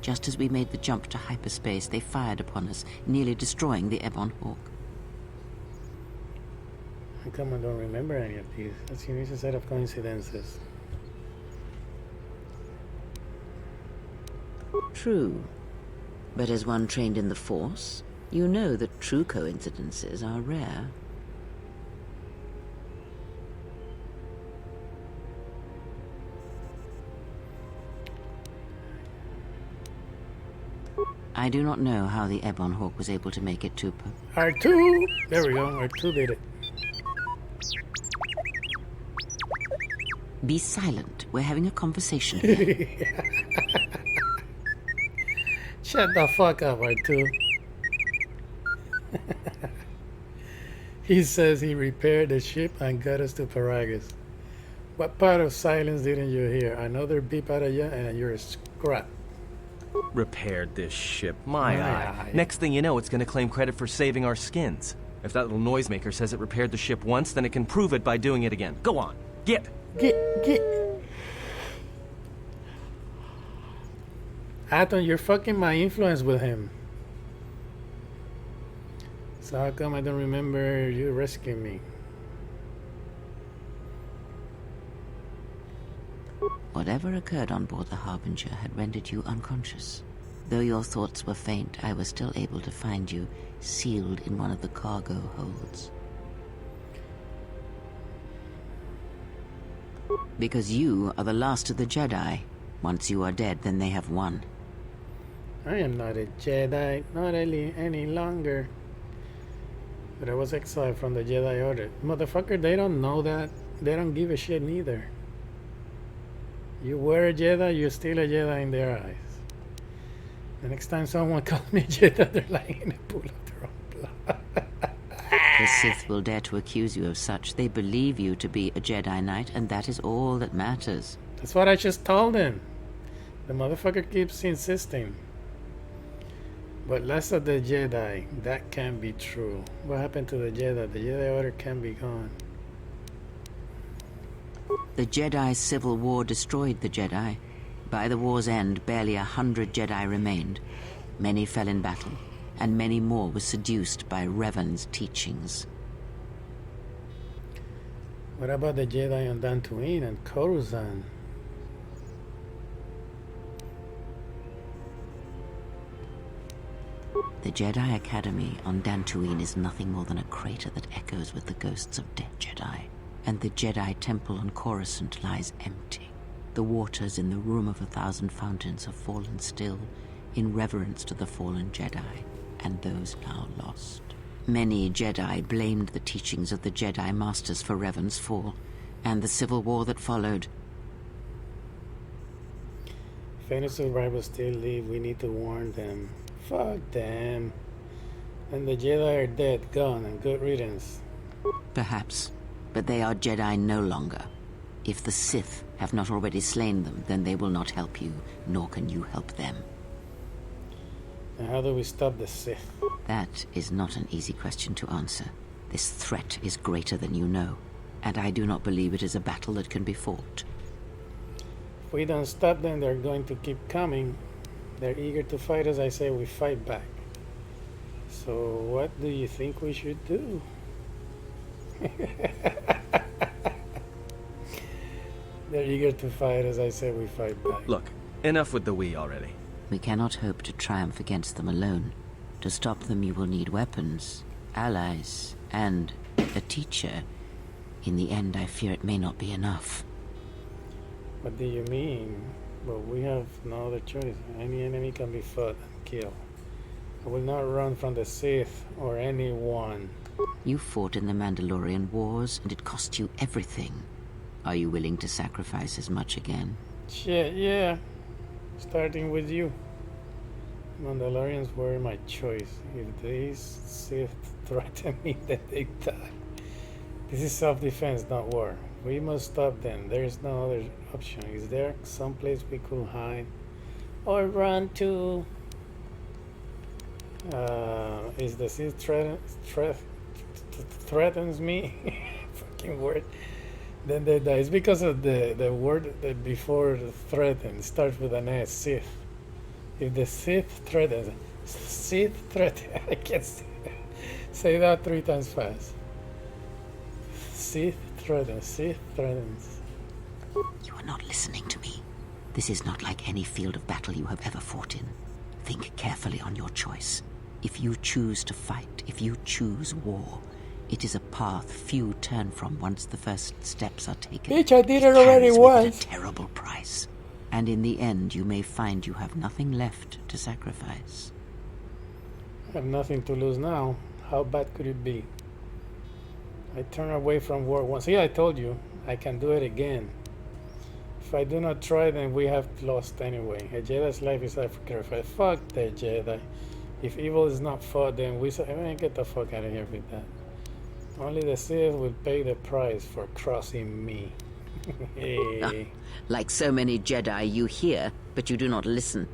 Just as we made the jump to hyperspace, they fired upon us, nearly destroying the Ebon Hawk. How come I don't remember any of these? That seems a set of coincidences. True. But as one trained in the Force, you know that true coincidences are rare. I do not know how the Ebon Hawk was able to make it to R2! There we go, R2 did it. Be silent. We're having a conversation here. Shut the fuck up, R2. He says he repaired the ship and got us to Paragus. What part of silence didn't you hear? Another beep out of you and you're a scrap. Repaired this ship. My eye. eye. Next thing you know, it's gonna claim credit for saving our skins. If that little noisemaker says it repaired the ship once, then it can prove it by doing it again. Go on. Get. Atom, you're fucking my influence with him. So how come I don't remember you rescuing me? Whatever occurred on board the Harbinger had rendered you unconscious. Though your thoughts were faint, I was still able to find you sealed in one of the cargo holds. Because you are the last of the Jedi. Once you are dead, then they have won. I am not a Jedi, not any longer. But I was exiled from the Jedi Order. Motherfucker, they don't know that. They don't give a shit neither. You were a Jedi, you're still a Jedi in their eyes. The next time someone calls me a Jedi, they're lying in a pool of their own blood. The Sith will dare to accuse you of such. They believe you to be a Jedi Knight, and that is all that matters. That's what I just told him. The motherfucker keeps insisting. But less of the Jedi, that can't be true. What happened to the Jedi? The Jedi Order can be gone. The Jedi Civil War destroyed the Jedi. By the war's end, barely 100 Jedi remained. Many fell in battle, and many more were seduced by Revan's teachings. What about the Jedi on Dantooine and Coruscant? The Jedi Academy on Dantooine is nothing more than a crater that echoes with the ghosts of dead Jedi. And the Jedi Temple on Coruscant lies empty. The waters in the Room of 1,000 Fountains have fallen still, in reverence to the fallen Jedi, and those now lost. Many Jedi blamed the teachings of the Jedi Masters for Revan's fall, and the civil war that followed. If any survivors still live, we need to warn them. Fuck them. And the Jedi are dead, gone, and good riddance. Perhaps, but they are Jedi no longer. If the Sith have not already slain them, then they will not help you, nor can you help them. And how do we stop the Sith? That is not an easy question to answer. This threat is greater than you know, and I do not believe it is a battle that can be fought. If we don't stop them, they're going to keep coming. They're eager to fight us. I say we fight back. So what do you think we should do? They're eager to fight us. I say we fight back. Look, enough with the we already. We cannot hope to triumph against them alone. To stop them, you will need weapons, allies, and a teacher. In the end, I fear it may not be enough. What do you mean? Well, we have no other choice. Any enemy can be fought and killed. I will not run from the Sith or anyone. You fought in the Mandalorian Wars, and it cost you everything. Are you willing to sacrifice as much again? Shit, yeah. Starting with you. Mandalorians were my choice. If these Sith threaten me, then they die. This is self-defense, not war. We must stop them. There is no other option. Is there some place we could hide or run to? Is the Sith threatens me? Fucking word. Then they die. It's because of the word that before the threaten starts with an S. Sith. If the Sith threatens, I can't say that 3 times fast. Sith threatens. You are not listening to me. This is not like any field of battle you have ever fought in. Think carefully on your choice. If you choose to fight, if you choose war, it is a path few turn from once the first steps are taken. Bitch, I did it already once. A terrible price. And in the end, you may find you have nothing left to sacrifice. I have nothing to lose now. How bad could it be? I turned away from war once. See, I told you, I can do it again. If I do not try, then we have lost anyway. A Jedi's life is sacrifice. Fuck the Jedi. If evil is not fought, then we say, man, get the fuck out of here with that. Only the Sith will pay the price for crossing me. Hey. Like so many Jedi, you hear, but you do not listen.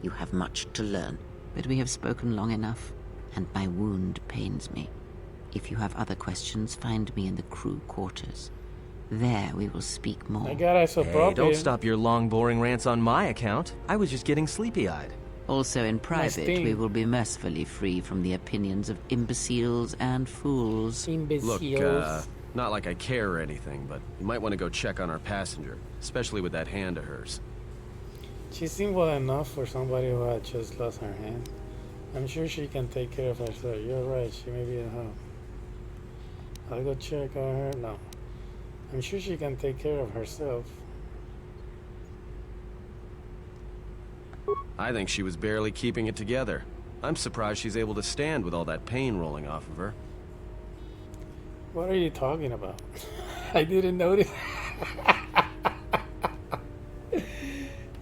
You have much to learn, but we have spoken long enough, and my wound pains me. If you have other questions, find me in the crew quarters. There we will speak more. I got Hey, don't stop your long, boring rants on my account. I was just getting sleepy-eyed. Also in private, we will be mercifully free from the opinions of imbeciles and fools. Look, not like I care or anything, but you might want to go check on our passenger, especially with that hand of hers. She seemed well enough for somebody who had just lost her hand. I'm sure she can take care of herself. You're right, she may be at home. I'll go check on her. No. I'm sure she can take care of herself. I think she was barely keeping it together. I'm surprised she's able to stand with all that pain rolling off of her. What are you talking about? I didn't notice.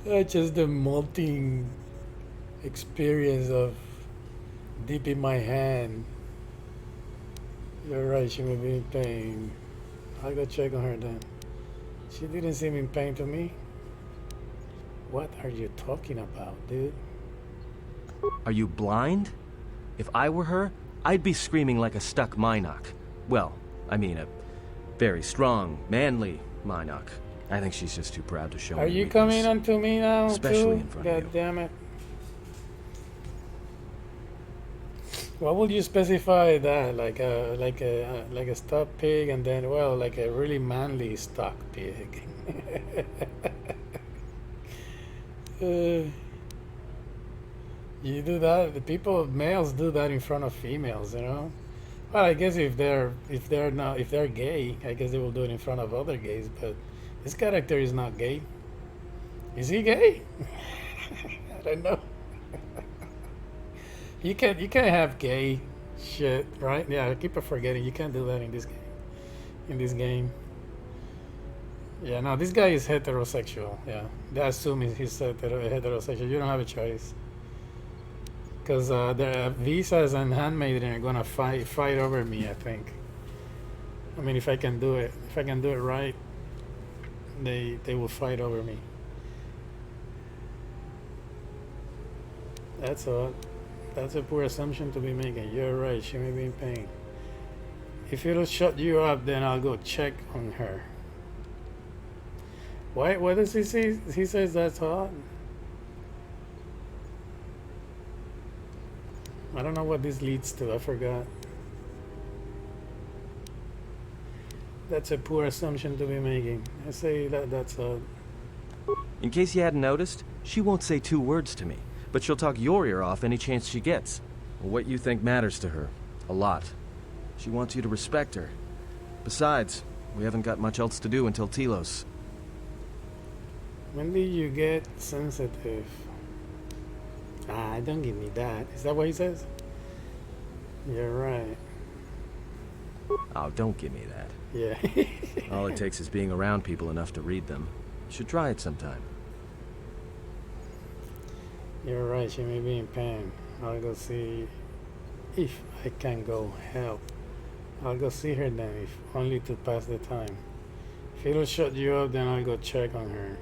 Just the molting experience of dipping my hand. You're right, she may be in pain. I'll go check on her then. She didn't seem in pain to me. What are you talking about, dude? Are you blind? If I were her, I'd be screaming like a stuck Minoc. Well, I mean a very strong, manly Minoc. I think she's just too proud to show me. Are you coming onto me now, especially too? in front God of you. damn it. What would you specify that? Like a stock pig, and then, well, like a really manly stock pig. You do that. The people, males, do that in front of females. You know. Well, I guess if they're gay, I guess they will do it in front of other gays. But this character is not gay. Is he gay? I don't know. You can't have gay shit, right? Yeah, I keep forgetting. You can't do that in this game. In this game. Yeah, no, this guy is heterosexual. Yeah, they assume he's heterosexual. You don't have a choice. Because the visas and handmaiden are gonna fight over me, I think. I mean, if I can do it right, they will fight over me. That's all. That's a poor assumption to be making. You're right, she may be in pain. If it'll shut you up, then I'll go check on her. Why? What does he say? He says that's hot. I don't know what this leads to. I forgot. That's a poor assumption to be making. I say that's hot. In case you hadn't noticed, she won't say 2 words to me, but she'll talk your ear off any chance she gets. What you think matters to her. A lot. She wants you to respect her. Besides, we haven't got much else to do until Telos. When did you get sensitive? Don't give me that. Is that what he says? You're right. Oh, don't give me that. Yeah. All it takes is being around people enough to read them. You should try it sometime. You're right, she may be in pain. I'll go see if I can go help. I'll go see her then, if only to pass the time. If it'll shut you up, then I'll go check on her.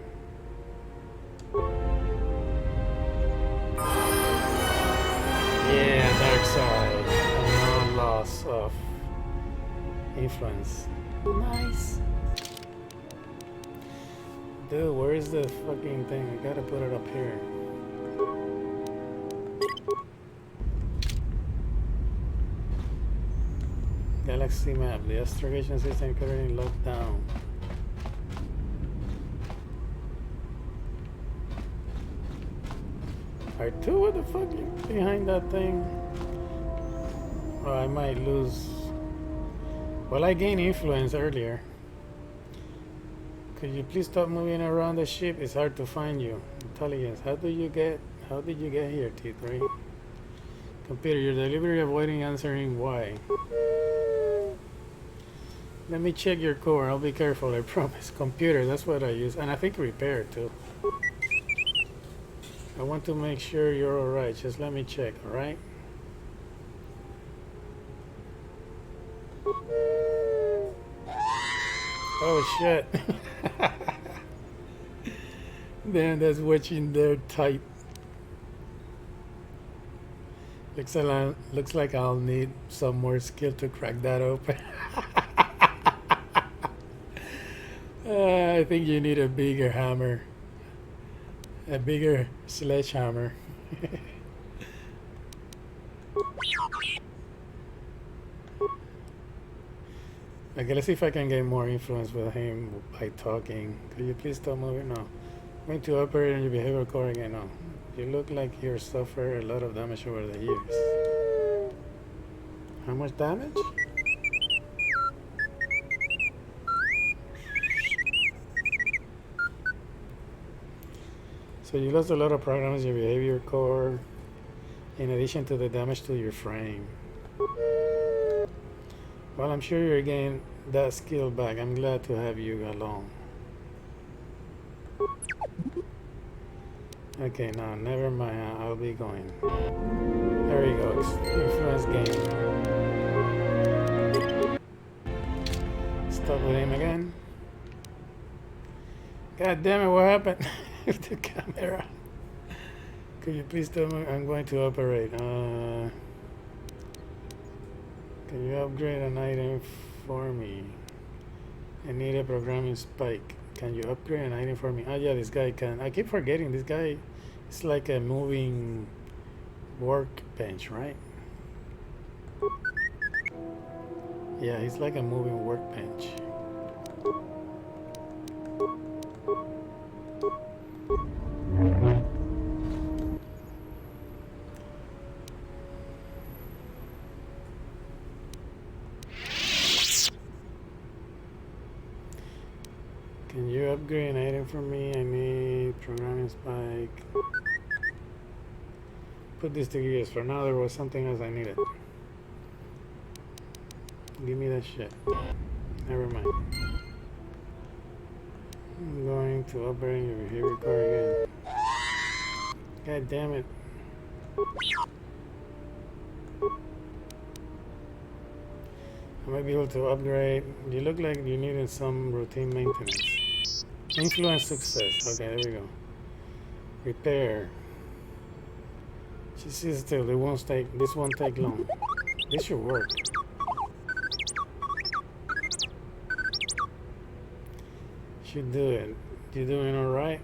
Yeah, Darkside. And no loss of influence. Nice. Dude, where is the fucking thing? I gotta put it up here. Galaxy map. The astrogation system currently locked down. R2, what the fuck is behind that thing? Oh, I might lose. Well, I gained influence earlier. Could you please stop moving around the ship? It's hard to find you. Intelligence. How did you get here, T3? Computer, you're deliberately avoiding answering why. Let me check your core. I'll be careful, I promise. Computer, that's what I use. And I think repair too. I want to make sure you're alright. Just let me check, alright? Oh shit. Damn, that's wedging there tight. Looks like I'll need some more skill to crack that open. I think you need a bigger hammer. A bigger sledgehammer. Okay, let's see if I can get more influence with him by talking. Could you please stop moving? No. Going to operate on your behavioral core again? No. You look like you suffered a lot of damage over the years. How much damage? So you lost a lot of programs in your behavior core, in addition to the damage to your frame. Well, I'm sure you're getting that skill back. I'm glad to have you along. Okay, no, never mind. I'll be going. There he goes. Influence game. Stop with him again. God damn it, what happened with the camera? Could you please tell me I'm going to operate? Can you upgrade an item for me? I need a programming spike. Can you upgrade an item for me? Oh yeah, this guy can. I keep forgetting this guy is like a moving workbench, right? Yeah, he's like a moving workbench. Can you upgrade an item for me? I need programming spike. Put this to use. For now there was something else I needed. Give me that shit. Never mind. I'm going to operate your behavior core again. God damn it. I might be able to upgrade. You look like you needed some routine maintenance. Influence success. Okay, there we go. Repair. Just sit still. It won't take. This won't take long. This should work. Should do it. You doing all right?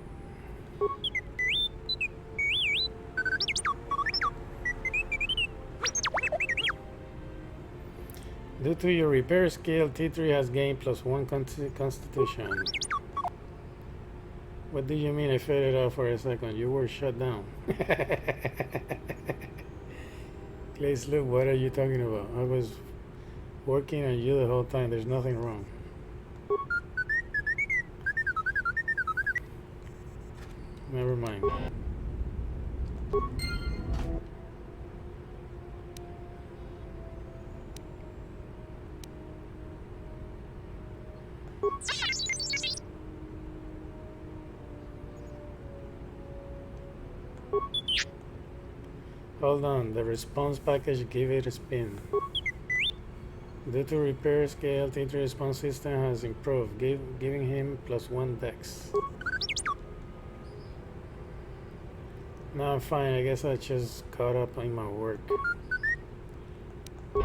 Due to your repair skill, T3 has gained +1 constitution. What do you mean I faded out for a second? You were shut down. Please look, what are you talking about? I was working on you the whole time. There's nothing wrong. Never mind. Hold on, the response package, give it a spin. Due to repair scale, T3 response system has improved, giving him +1 dex. No, I'm fine. I guess I just caught up in my work. Could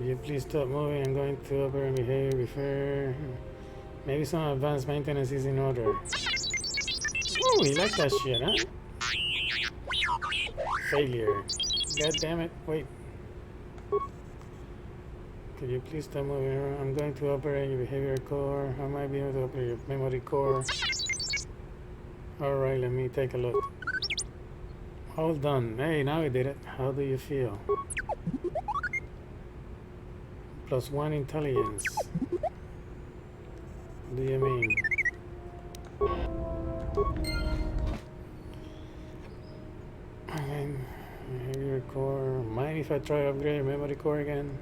you please stop moving? I'm going to operate behavior before. Maybe some advanced maintenance is in order. Ooh, he likes that shit, huh? Failure. God damn it. Wait. Could you please stop moving around? I'm going to operate your behavior core. I might be able to operate your memory core. Alright, let me take a look. Hold on. Hey, now I did it. How do you feel? +1 intelligence. What do you mean? Behavior core. Mind if I try to upgrade memory core again?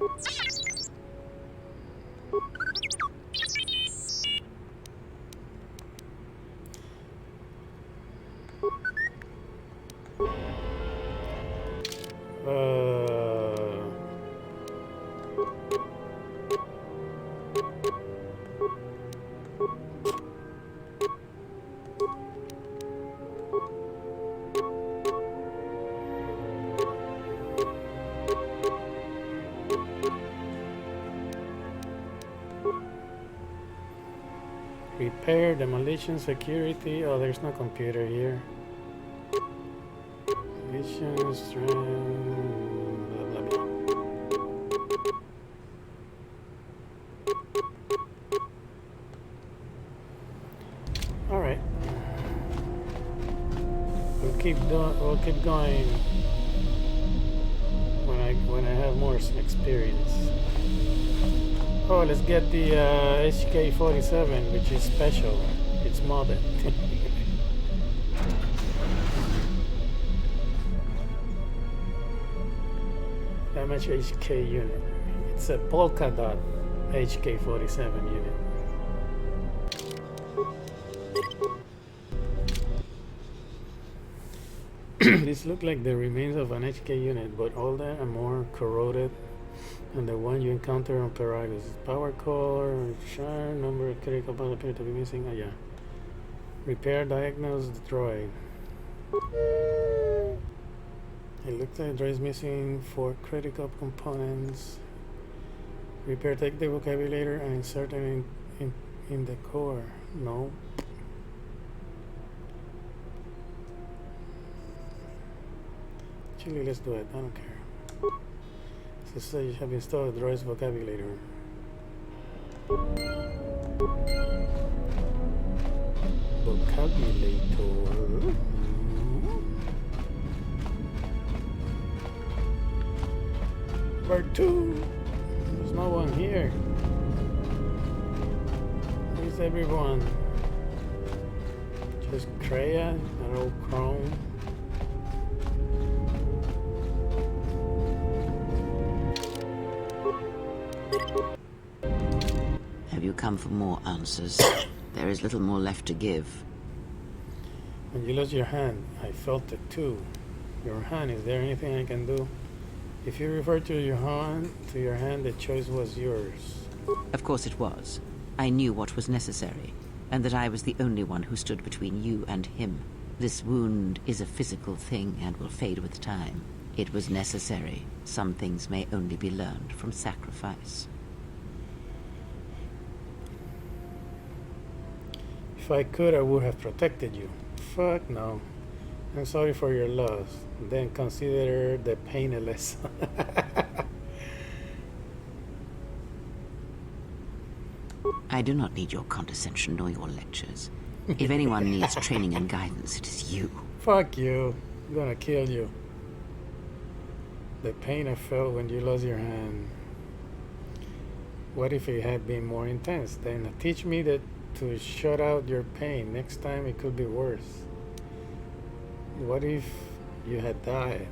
Repair, demolition, security. Oh, there's no computer here. Demolition, strength, blah blah blah. All right. We'll keep going when I have more experience. Oh, let's get the HK-47, which is special. It's modded. Damage HK unit. It's a polka dot HK-47 unit. These look like the remains of an HK unit, but older and more corroded than the one you encounter on Peragus. Power core, share, number of critical parts appear to be missing. Oh yeah. Repair, diagnose the droid. It looks like the droid is missing 4 critical components. Repair, take the vocabulator and insert it in the core. No. Actually, let's do it. I don't care. So you have installed the droid's vocabulator. Vocabulator. Number 2. There's no one here. Where's everyone? Just Kreia and old Chrome. Have you come for more answers? There is little more left to give. When you lost your hand, I felt it too. Your hand, is there anything I can do? If you refer to your hand, the choice was yours. Of course it was. I knew what was necessary, and that I was the only one who stood between you and him. This wound is a physical thing and will fade with time. It was necessary. Some things may only be learned from sacrifice. If I could, I would have protected you. Fuck no. I'm sorry for your loss. Then consider the pain a lesson. I do not need your condescension nor your lectures. If anyone needs training and guidance, it is you. Fuck you. I'm gonna kill you. The pain I felt when you lost your hand. What if it had been more intense? Then teach me that to shut out your pain. Next time it could be worse. What if you had died?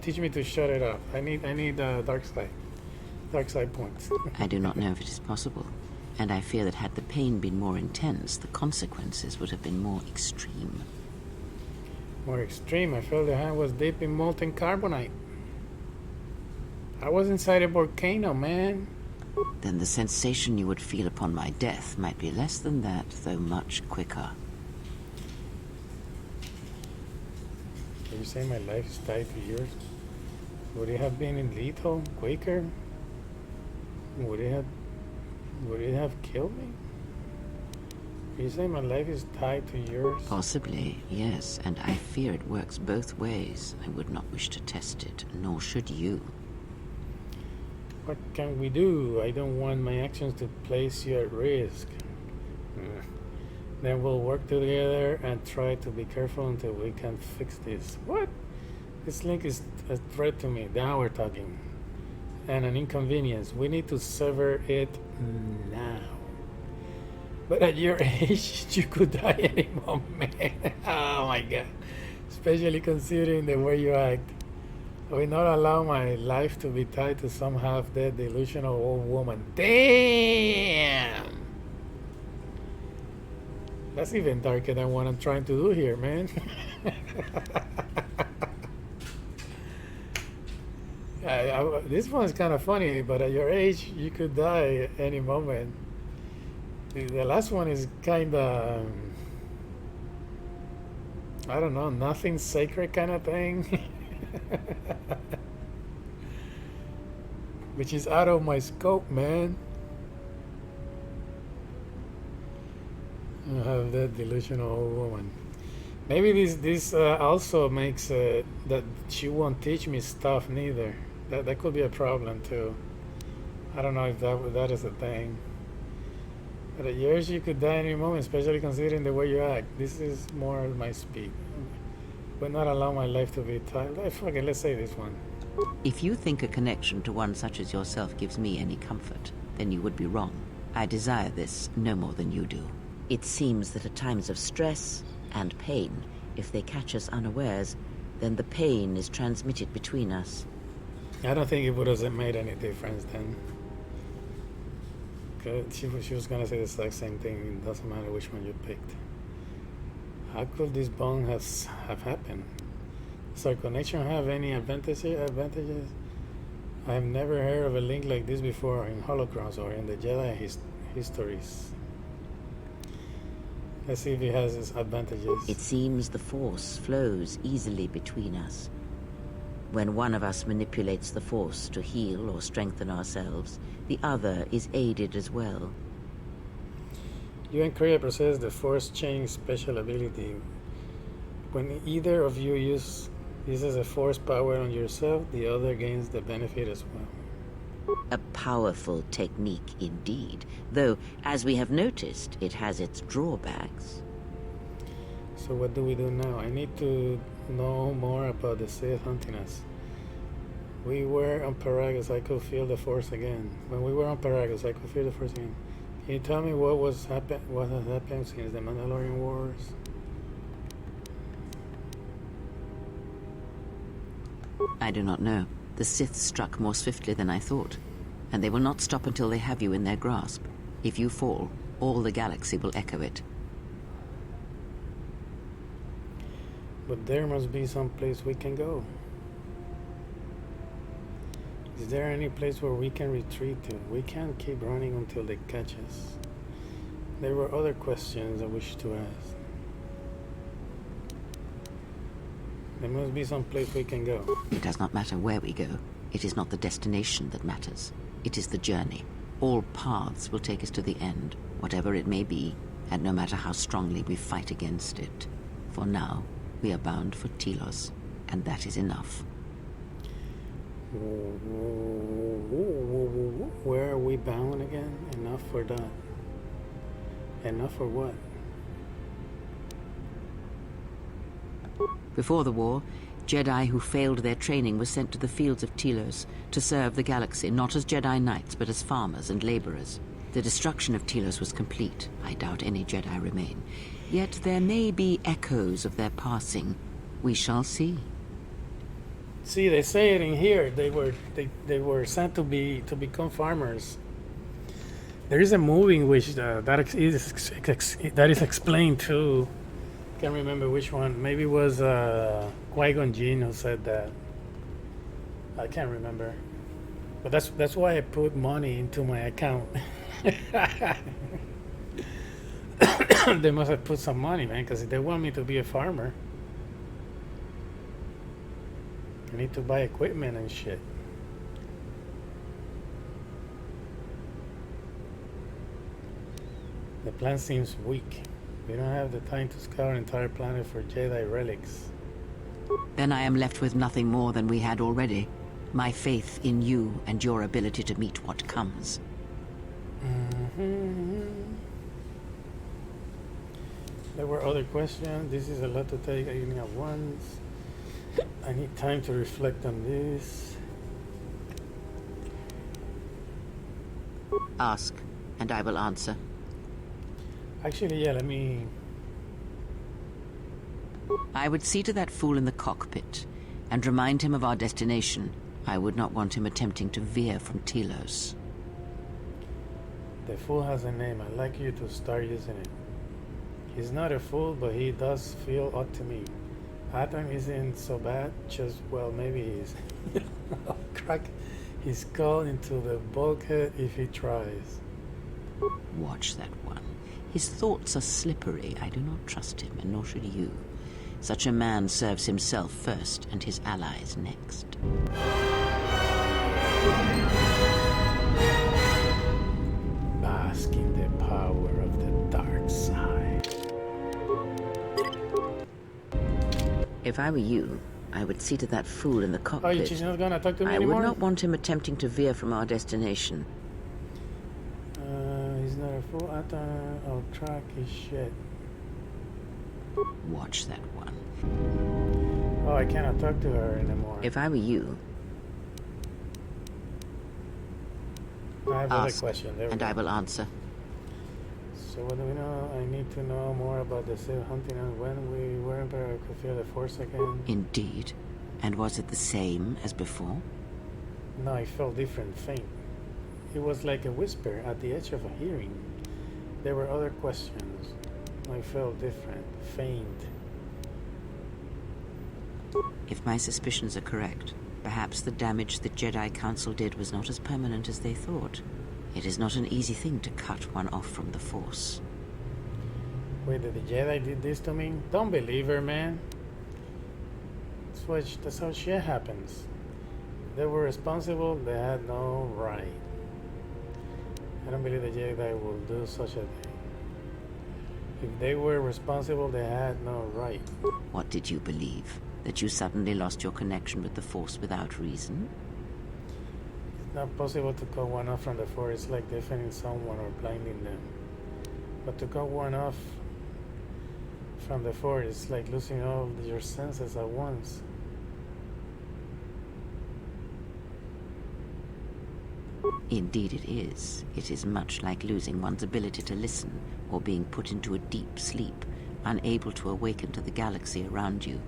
Teach me to shut it up. I need Darkside points. I do not know if it is possible, and I fear that had the pain been more intense, the consequences would have been more extreme. More extreme? I felt the hand was deep in molten carbonite. I was inside a volcano, man. Then the sensation you would feel upon my death might be less than that, though much quicker. Can you say my life is tied to yours? Would it have been in lethal, Quaker? Would it have killed me? Can you say my life is tied to yours? Possibly, yes, and I fear it works both ways. I would not wish to test it, nor should you. What can we do? I don't want my actions to place you at risk. Then we'll work together and try to be careful until we can fix this. What? This link is a threat to me. Now we're talking. And an inconvenience. We need to sever it now. But at your age, you could die any moment. Oh my god. Especially considering the way you act. I will not allow my life to be tied to some half-dead, delusional old woman. Damn! That's even darker than what I'm trying to do here, man. This one's kind of funny, but at your age, you could die any moment. The last one is kind of, I don't know, nothing sacred kind of thing. Which is out of my scope, man. I have that delusional old woman. Maybe this also makes that she won't teach me stuff neither. That could be a problem too. I don't know if that is a thing. But at yours you could die any moment, especially considering the way you act. This is more my speed. But not allow my life to be tied. Fuck it, let's say this one. If you think a connection to one such as yourself gives me any comfort, then you would be wrong. I desire this no more than you do. It seems that at times of stress and pain, if they catch us unawares, then the pain is transmitted between us. I don't think it would have made any difference then. She was gonna say the exact same thing. It doesn't matter which one you picked. How could this bond have happened? Does our connection have any advantages? I have never heard of a link like this before in Holocrons or in the Jedi histories. Let's see if it has its advantages. It seems the Force flows easily between us. When one of us manipulates the Force to heal or strengthen ourselves, the other is aided as well. You and Kriya possess the Force Chain special ability. When either of you uses a Force power on yourself, the other gains the benefit as well. A powerful technique indeed, though, as we have noticed, it has its drawbacks. So what do we do now? I need to know more about the Sith hunting us. We were on Paragus, I could feel the Force again. When we were on Paragus, I could feel the Force again. Can you tell me what has happened since the Mandalorian Wars? I do not know. The Sith struck more swiftly than I thought, and they will not stop until they have you in their grasp. If you fall, all the galaxy will echo it. But there must be some place we can go. Is there any place where we can retreat to? We can't keep running until they catch us. There were other questions I wish to ask. There must be some place we can go. It does not matter where we go. It is not the destination that matters. It is the journey. All paths will take us to the end, whatever it may be, and no matter how strongly we fight against it. For now, we are bound for Telos, and that is enough. Where are we bound again? Enough for that. Enough for what? Before the war, Jedi who failed their training were sent to the fields of Telos to serve the galaxy, not as Jedi Knights, but as farmers and laborers. The destruction of Telos was complete. I doubt any Jedi remain. Yet there may be echoes of their passing. We shall see. See, they say it in here. They were sent to become farmers. There is a movie in which that is explained too. Can't remember which one. Maybe it was Qui-Gon Jinn who said that. I can't remember. But that's why I put money into my account. They must have put some money, man, because they want me to be a farmer. I need to buy equipment and shit. The plan seems weak. We don't have the time to scour an entire planet for Jedi relics. Then I am left with nothing more than we had already. My faith in you and your ability to meet what comes. There were other questions. This is a lot to take in at once. I need time to reflect on this. Ask, and I will answer. Actually, yeah, let me... I would see to that fool in the cockpit and remind him of our destination. I would not want him attempting to veer from Telos. The fool has a name. I'd like you to start using it. He's not a fool, but he does feel odd to me. Atom isn't so bad, just, well, maybe he's I'll crack his skull into the bulkhead if he tries. Watch that one. His thoughts are slippery. I do not trust him, and nor should you. Such a man serves himself first and his allies next. Bask in the power of the dark side. If I were you, I would see to that fool in the Oh, cockpit. she's not gonna talk to me I anymore? would not want him attempting to veer from our destination. He's not a fool. I'll track his shit. Watch that one. Oh, I cannot talk to her anymore. If I were you, I have another ask, question. There we and go. I will answer. So what do we know? I need to know more about the Sith hunting and when we were Emperor I could feel the Force again. Indeed. And was it the same as before? No, it felt different, faint. It was like a whisper at the edge of a hearing. There were other questions. I felt different, faint. If my suspicions are correct, perhaps the damage the Jedi Council did was not as permanent as they thought. It is not an easy thing to cut one off from the Force. Wait, did the Jedi did this to me? Don't believe her, man. That's how shit happens. They were responsible, they had no right. I don't believe the Jedi will do such a thing. If they were responsible, they had no right. What did you believe? That you suddenly lost your connection with the Force without reason? It's not possible to cut one off from the Force. It's like deafening someone or blinding them. But to cut one off from the Force is like losing all your senses at once. Indeed it is. It is much like losing one's ability to listen, or being put into a deep sleep, unable to awaken to the galaxy around you.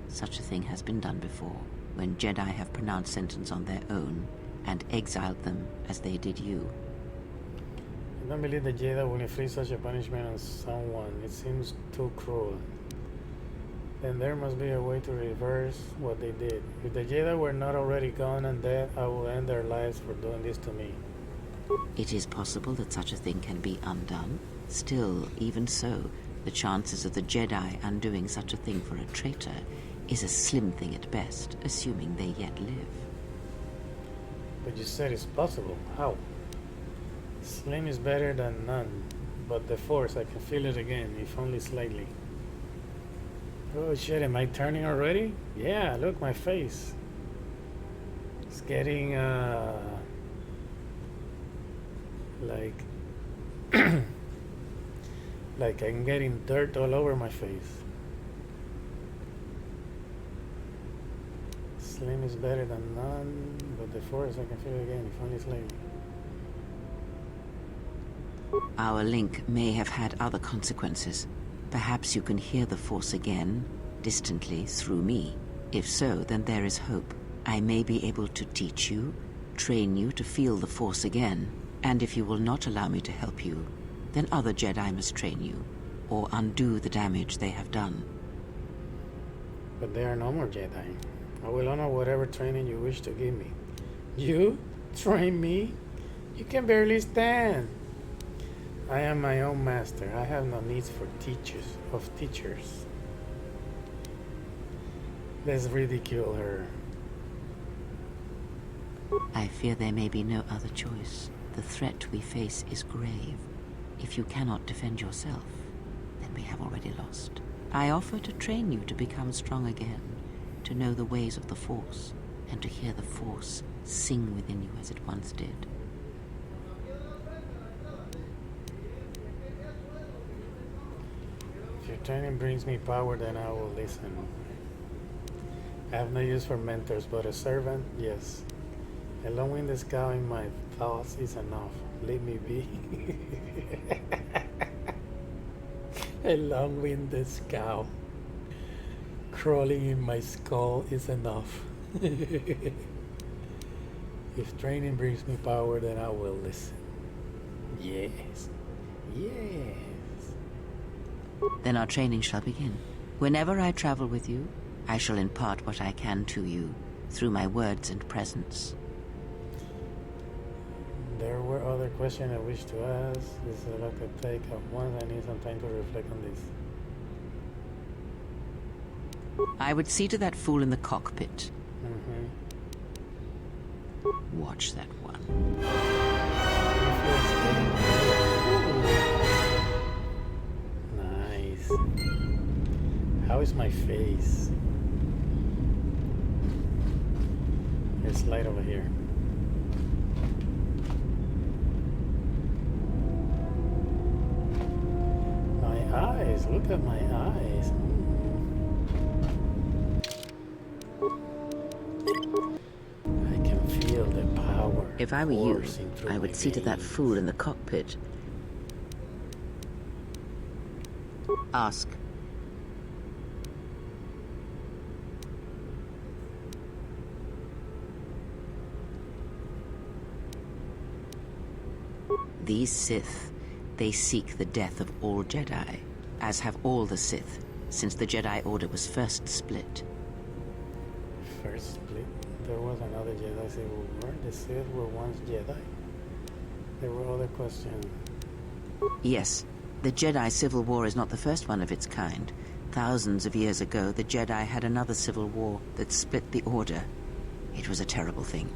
Such a thing has been done before, when Jedi have pronounced sentence on their own, and exiled them as they did you. I don't believe the Jedi will inflict such a punishment on someone. It seems too cruel. Then there must be a way to reverse what they did. If the Jedi were not already gone and dead, I will end their lives for doing this to me. It is possible that such a thing can be undone. Still, even so, the chances of the Jedi undoing such a thing for a traitor is a slim thing at best, assuming they yet live. But you said it's possible. How? Slim is better than none. But the Force, I can feel it again, if only slightly. Oh shit, am I turning already? Yeah, look, my face. It's getting, like, like I'm getting dirt all over my face. Slim is better than none, but the Force, I can feel it again, if only slightly. Our link may have had other consequences. Perhaps you can hear the Force again, distantly, through me. If so, then there is hope. I may be able to teach you, train you to feel the Force again. And if you will not allow me to help you, then other Jedi must train you, or undo the damage they have done. But there are no more Jedi. I will honor whatever training you wish to give me. You? Train me? You can barely stand. I am my own master. I have no needs for teachers. Let's ridicule her. I fear there may be no other choice. The threat we face is grave. If you cannot defend yourself, then we have already lost. I offer to train you to become strong again, to know the ways of the Force, and to hear the Force sing within you as it once did. If your training brings me power, then I will listen. I have no use for mentors, but a servant, yes. A long-winded scowl in my thoughts is enough. Leave me be. A long-winded scowl crawling in my skull is enough. If training brings me power, then I will listen. Yes. Yes. Then our training shall begin. Whenever I travel with you, I shall impart what I can to you through my words and presence. There were other questions I wish to ask. This is a lot to take at once. I need some time to reflect on this. I would see to that fool in the cockpit. Mm-hmm. Watch that one. Nice. How is my face? Let's slide over here. My eyes. Look at my eyes. I can feel the power. If I were you, coursing through I my would see to that veins. fool in the cockpit. Ask. These Sith, they seek the death of all Jedi, as have all the Sith, since the Jedi Order was first split. First split. There was another Jedi Civil War. The Sith were once Jedi. There were other questions. Yes, the Jedi Civil War is not the first one of its kind. Thousands of years ago, the Jedi had another civil war that split the Order. It was a terrible thing.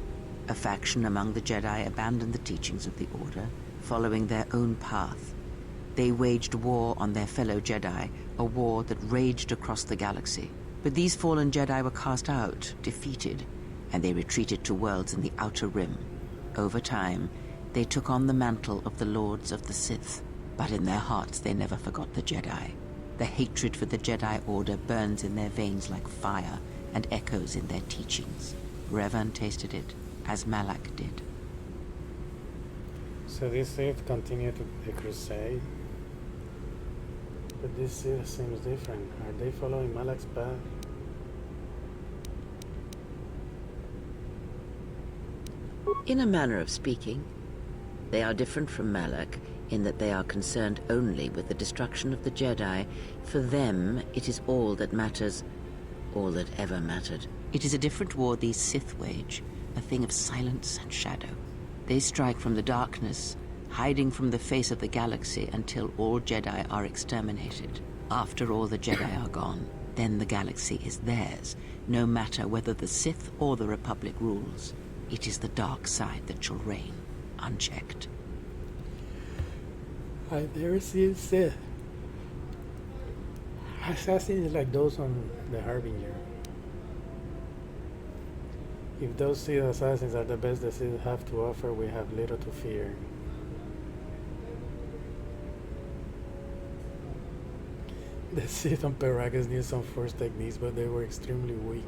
A faction among the Jedi abandoned the teachings of the Order, following their own path. They waged war on their fellow Jedi, a war that raged across the galaxy. But these fallen Jedi were cast out, defeated, and they retreated to worlds in the Outer Rim. Over time, they took on the mantle of the Lords of the Sith, but in their hearts they never forgot the Jedi. The hatred for the Jedi Order burns in their veins like fire and echoes in their teachings. Revan tasted it, as Malak did. So this Sith continued the crusade. But this Sith seems different. Are they following Malak's path? In a manner of speaking, they are different from Malak in that they are concerned only with the destruction of the Jedi. For them, it is all that matters, all that ever mattered. It is a different war these Sith wage, a thing of silence and shadow. They strike from the darkness, hiding from the face of the galaxy until all Jedi are exterminated. After all the Jedi are gone, then the galaxy is theirs, no matter whether the Sith or the Republic rules. It is the dark side that shall reign, unchecked. I've never seen Sith. Assassins like those on the Harbinger. If those Sith assassins are the best the Sith have to offer, we have little to fear. The Sith on Peragus knew some force techniques, but they were extremely weak.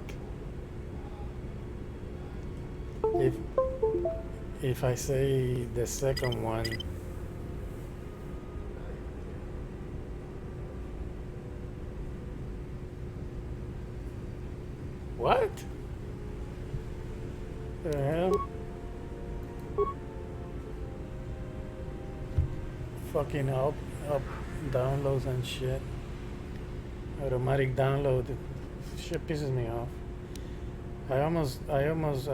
If I say the second one, what the hell? Fucking up downloads and shit. Automatic download. Shit pisses me off. I almost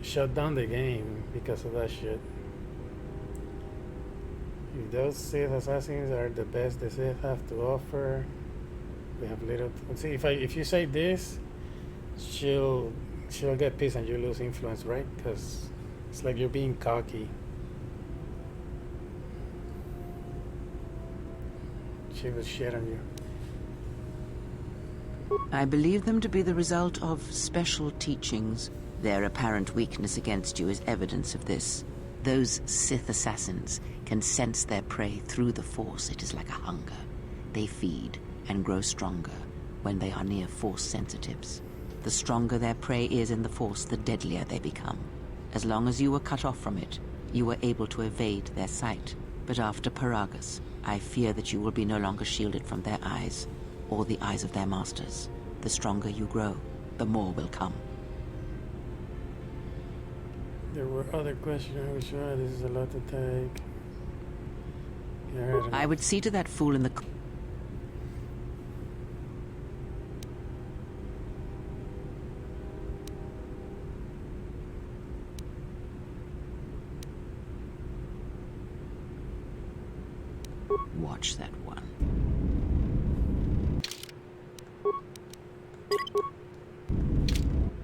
shut down the game because of that shit. If those Sith assassins are the best the Sith have to offer, we have little. See, if you say this, she'll get pissed and you lose influence, right? Because it's like you're being cocky. She will shit on you. I believe them to be the result of special teachings. Their apparent weakness against you is evidence of this. Those Sith assassins can sense their prey through the Force. It is like a hunger. They feed and grow stronger when they are near Force sensitives. The stronger their prey is in the Force, the deadlier they become. As long as you were cut off from it, you were able to evade their sight. But after Peragus, I fear that you will be no longer shielded from their eyes, or the eyes of their masters. The stronger you grow, the more will come. There were other questions. I'm sure this is a lot to take. I would see to that fool in the... watch that one.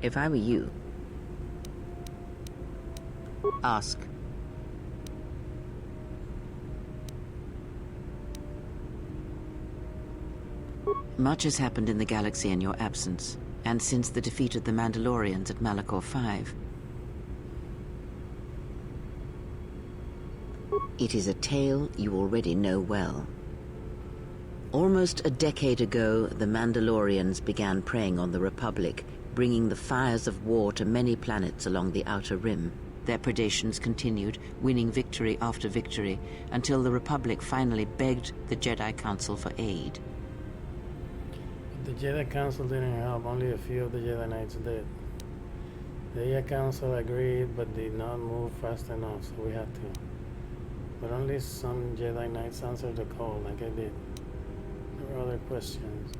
If I were you, ask. Much has happened in the galaxy in your absence, and since the defeat of the Mandalorians at Malachor 5. It is a tale you already know well. Almost a decade ago, the Mandalorians began preying on the Republic, bringing the fires of war to many planets along the Outer Rim. Their predations continued, winning victory after victory, until the Republic finally begged the Jedi Council for aid. The Jedi Council didn't help, only a few of the Jedi Knights did. The Jedi Council agreed, but did not move fast enough, so we had to. But only some Jedi Knights answered the call, like I did. There were other questions.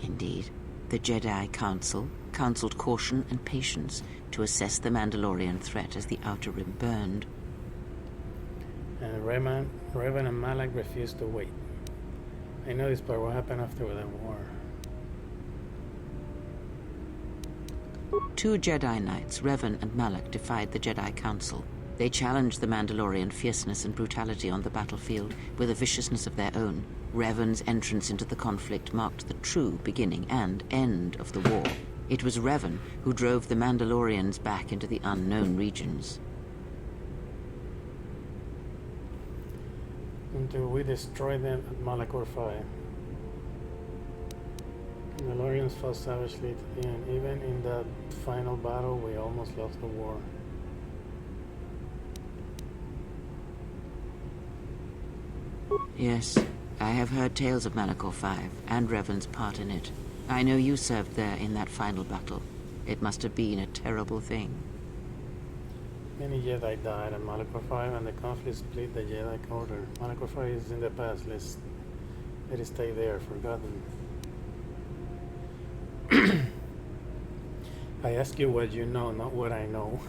Indeed, the Jedi Council counseled caution and patience to assess the Mandalorian threat as the Outer Rim burned. And Revan and Malak refused to wait. I know this part. What happened after the war? Two Jedi Knights, Revan and Malak, defied the Jedi Council. They challenged the Mandalorian fierceness and brutality on the battlefield with a viciousness of their own. Revan's entrance into the conflict marked the true beginning and end of the war. It was Revan who drove the Mandalorians back into the unknown regions. Until we destroyed them at Malachor 5. The Mandalorians fought savagely to the end. Even in that final battle, we almost lost the war. Yes, I have heard tales of Malachor 5 and Revan's part in it. I know you served there in that final battle. It must have been a terrible thing. Many Jedi died at Malachor 5, and the conflict split the Jedi Order. Malachor 5 is in the past. Let it stay there, forgotten. I ask you what you know, not what I know.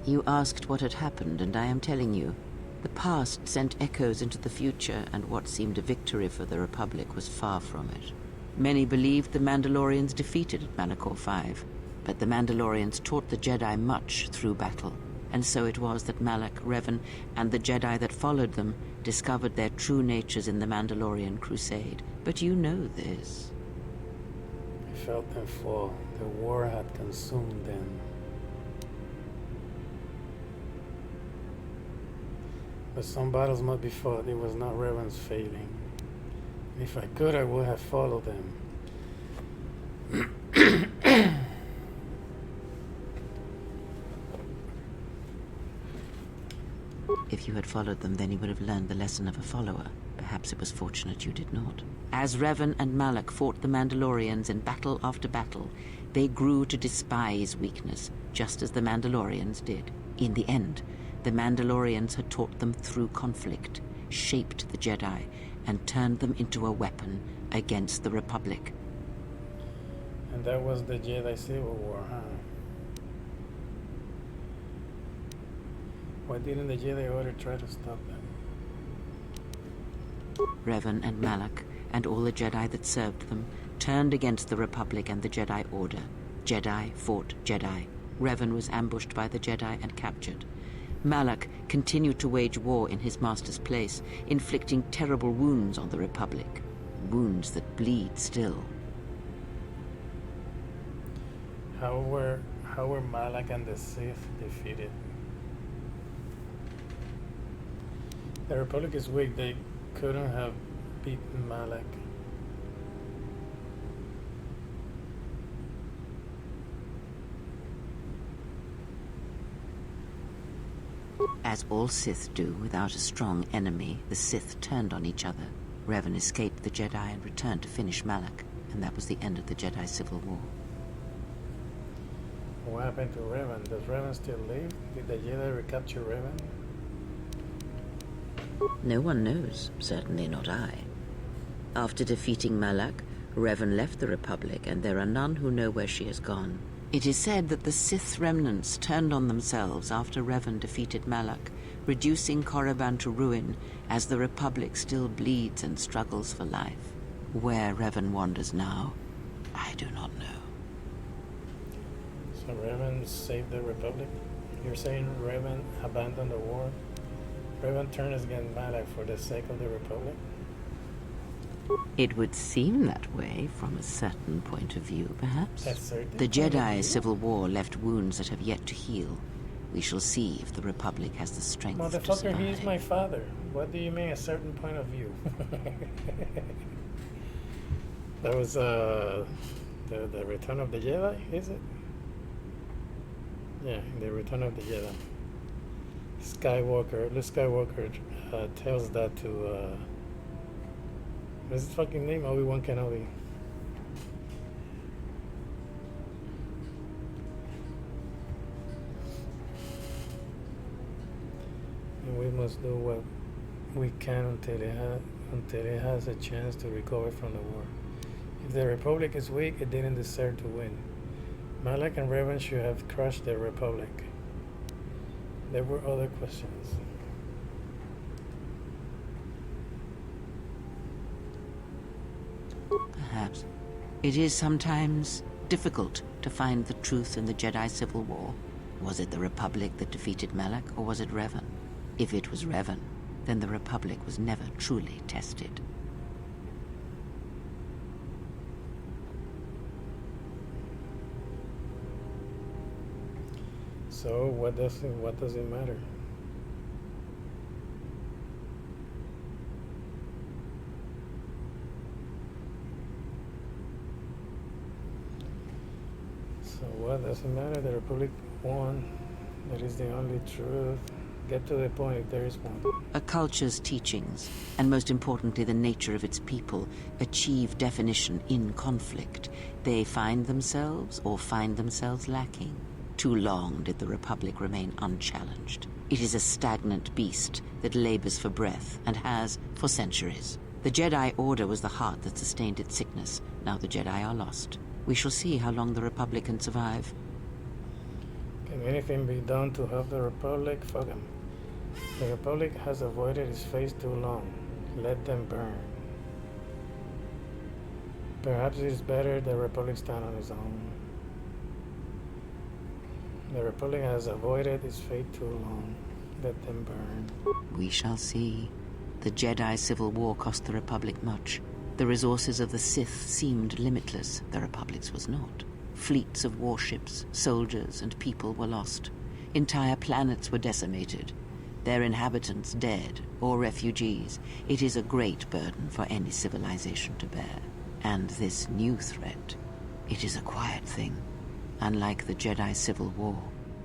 You asked what had happened, and I am telling you. The past sent echoes into the future, and what seemed a victory for the Republic was far from it. Many believed the Mandalorians defeated at Malachor 5, but the Mandalorians taught the Jedi much through battle, and so it was that Malak, Revan, and the Jedi that followed them discovered their true natures in the Mandalorian crusade. But you know this. I felt them fall. The war had consumed them. But some battles must be fought. It was not Revan's failing. If I could, I would have followed them. If you had followed them, then you would have learned the lesson of a follower. Perhaps it was fortunate you did not. As Revan and Malak fought the Mandalorians in battle after battle, they grew to despise weakness, just as the Mandalorians did. In the end, the Mandalorians had taught them through conflict, shaped the Jedi, and turned them into a weapon against the Republic. And that was the Jedi Civil War, huh? Why didn't the Jedi Order try to stop them? Revan and Malak, and all the Jedi that served them, turned against the Republic and the Jedi Order. Jedi fought Jedi. Revan was ambushed by the Jedi and captured. Malak continued to wage war in his master's place, inflicting terrible wounds on the Republic. Wounds that bleed still. How were Malak and the Sith defeated? The Republic is weak. They couldn't have beaten Malak. As all Sith do, without a strong enemy, the Sith turned on each other. Revan escaped the Jedi and returned to finish Malak, and that was the end of the Jedi Civil War. What happened to Revan? Does Revan still live? Did the Jedi recapture Revan? No one knows, certainly not I. After defeating Malak, Revan left the Republic, and there are none who know where she has gone. It is said that the Sith remnants turned on themselves after Revan defeated Malak, reducing Korriban to ruin as the Republic still bleeds and struggles for life. Where Revan wanders now, I do not know. So Revan saved the Republic? You're saying Revan abandoned the war? Revan turned against Malak for the sake of the Republic? It would seem that way from a certain point of view, perhaps. The Jedi Civil War left wounds that have yet to heal. We shall see if the Republic has the strength to Motherfucker, survive. he's my father. What do you mean a certain point of view? That was the Return of the Jedi, is it? Yeah, the Return of the Jedi. Luke Skywalker tells that to what's his fucking name? Obi-Wan Kenobi. And we must do what we can until it has a chance to recover from the war. If the Republic is weak, it didn't deserve to win. Malak and Revan should have crushed the Republic. There were other questions. Perhaps. It is sometimes difficult to find the truth in the Jedi Civil War. Was it the Republic that defeated Malak, or was it Revan? If it was Revan, then the Republic was never truly tested. So what does it matter? So what does it matter? The Republic won. That is the only truth. Get to the point if there is one. A culture's teachings, and most importantly the nature of its people, achieve definition in conflict. They find themselves or find themselves lacking. Too long did the Republic remain unchallenged. It is a stagnant beast that labors for breath and has for centuries. The Jedi Order was the heart that sustained its sickness. Now the Jedi are lost. We shall see how long the Republic can survive. Can anything be done to help the Republic? Fuck 'em. The Republic has avoided its fate too long. Let them burn. Perhaps it is better the Republic stand on its own. The Republic has avoided its fate too long. Let them burn. We shall see. The Jedi Civil War cost the Republic much. The resources of the Sith seemed limitless. The Republic's was not. Fleets of warships, soldiers, and people were lost. Entire planets were decimated. Their inhabitants dead or refugees. It is a great burden for any civilization to bear. And this new threat, it is a quiet thing. Unlike the Jedi Civil War,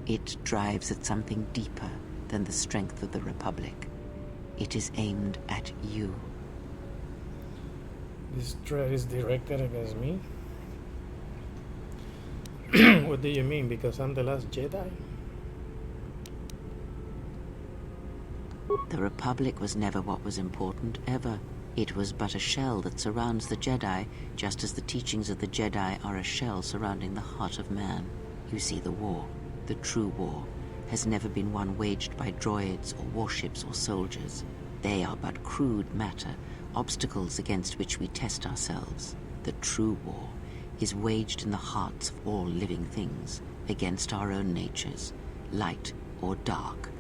it drives at something deeper than the strength of the Republic. It is aimed at you. This threat is directed against me? What do you mean? Because I'm the last Jedi? The Republic was never what was important, ever. It was but a shell that surrounds the Jedi, just as the teachings of the Jedi are a shell surrounding the heart of man. You see, the war, the true war, has never been one waged by droids or warships or soldiers. They are but crude matter, obstacles against which we test ourselves. The true war is waged in the hearts of all living things, against our own natures, light or dark.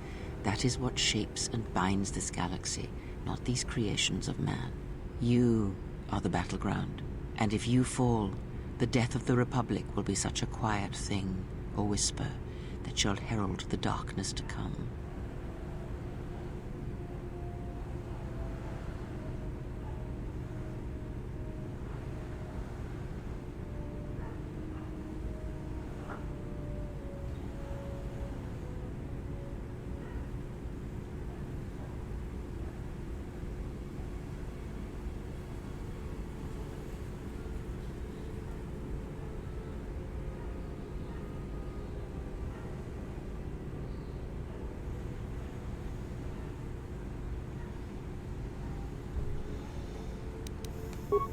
That is what shapes and binds this galaxy, not these creations of man. You are the battleground, and if you fall, the death of the Republic will be such a quiet thing, a whisper, that shall herald the darkness to come.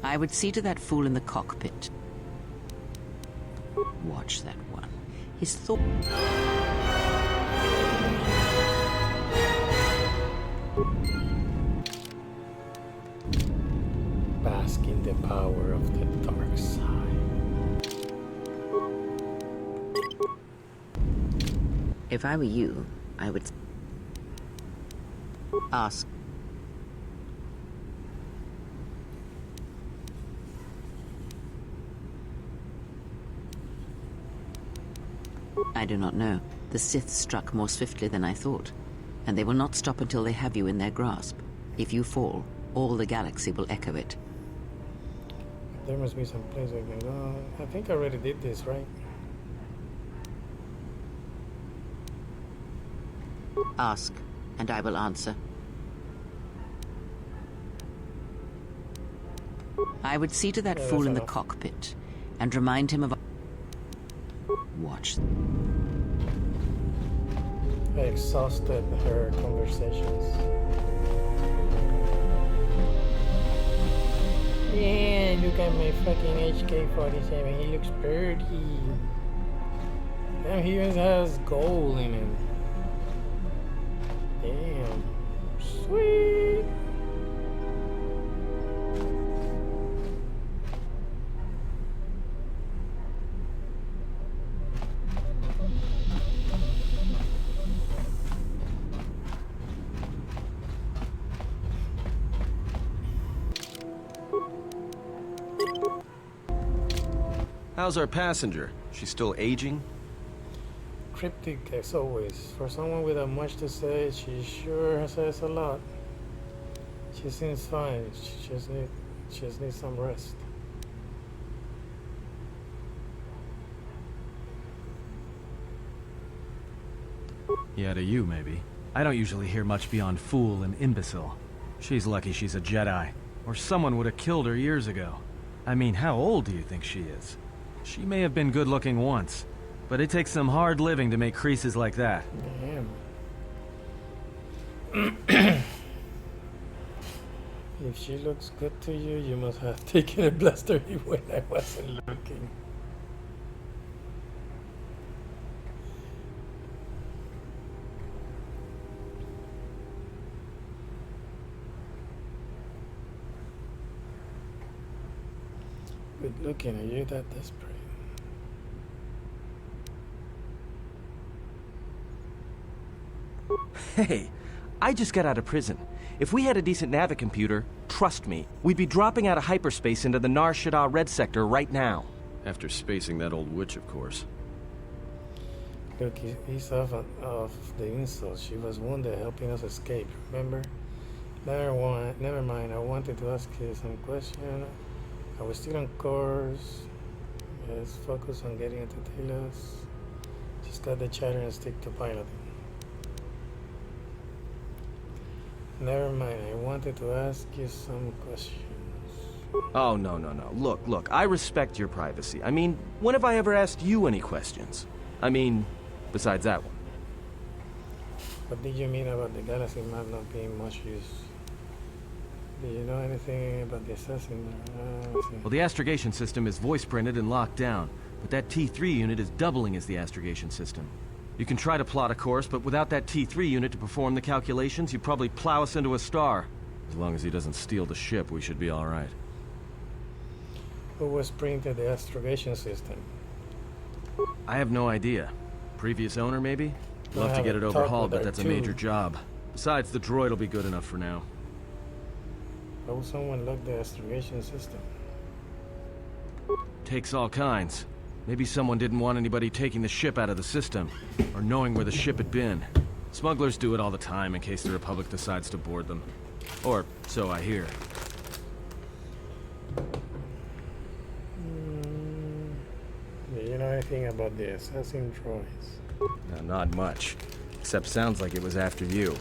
I would see to that fool in the cockpit. Watch that one. His thought... Bask in the power of the dark side. If I were you, I would... ask. I do not know. The Sith struck more swiftly than I thought, and they will not stop until they have you in their grasp. If you fall, all the galaxy will echo it. There must be some place I can go. I think I already did this, right? Ask, and I will answer. I would see to that fool in the cockpit, and remind him of... Watch. I exhausted her conversations. Yeah, look at my fucking HK-47. He looks pretty. Damn, he even has gold in it. Damn. Sweet. How's our passenger? She's still aging? Cryptic as always. For someone with that much to say, she sure says a lot. She seems fine. She just needs some rest. Yeah, to you, maybe. I don't usually hear much beyond fool and imbecile. She's lucky she's a Jedi, or someone would have killed her years ago. I mean, how old do you think she is? She may have been good-looking once, but it takes some hard living to make creases like that. Damn. If she looks good to you, you must have taken a blaster when I wasn't looking. Good looking, are you that desperate? Hey, I just got out of prison. If we had a decent navicomputer, trust me, we'd be dropping out of hyperspace into the Nar Shaddaa Red Sector right now. After spacing that old witch, of course. Look, he's off the insult. She was wounded helping us escape, remember? Never mind, I wanted to ask you some question. Are we still on course? Let's focus on getting into Telos. Just cut the chatter and stick to piloting. Never mind, I wanted to ask you some questions. Oh, no. Look, I respect your privacy. I mean, when have I ever asked you any questions? I mean, besides that one. What did you mean about the galaxy map not being much use? Do you know anything about the assassin? Well, the astrogation system is voice printed and locked down, but that T3 unit is doubling as the astrogation system. You can try to plot a course, but without that T3 unit to perform the calculations, you'd probably plow us into a star. As long as he doesn't steal the ship, we should be all right. Who was printed the astrogation system? I have no idea. Previous owner, maybe? Love to get it overhauled, but that's a major job. Besides, the droid will be good enough for now. How would someone lock the astrogation system? Takes all kinds. Maybe someone didn't want anybody taking the ship out of the system, or knowing where the ship had been. Smugglers do it all the time in case the Republic decides to board them. Or so I hear. Do you know anything about the assassin droids? No, not much. Except sounds like it was after you.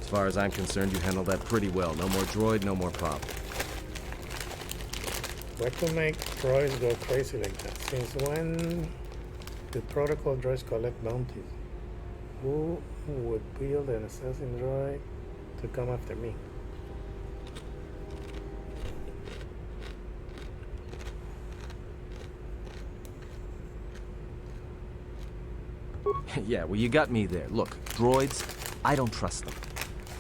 As far as I'm concerned, you handled that pretty well. No more droid, no more problem. What could make droids go crazy like that? Since when do protocol droids collect bounties? Who would build an assassin droid to come after me? Yeah, well, you got me there. Look, droids, I don't trust them.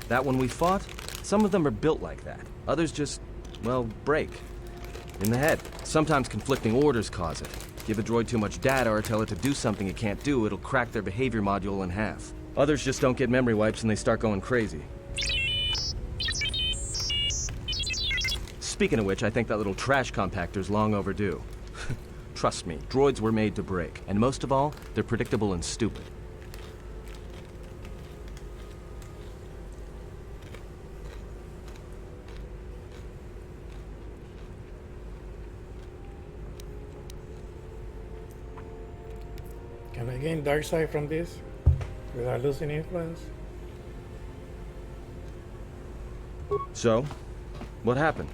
That one we fought, some of them are built like that. Others just, well, break. In the head. Sometimes conflicting orders cause it. Give a droid too much data or tell it to do something it can't do, it'll crack their behavior module in half. Others just don't get memory wipes and they start going crazy. Speaking of which, I think that little trash compactor's long overdue. Trust me, droids were made to break. And most of all, they're predictable and stupid. Can I gain Darkside from this without losing influence? So, what happened?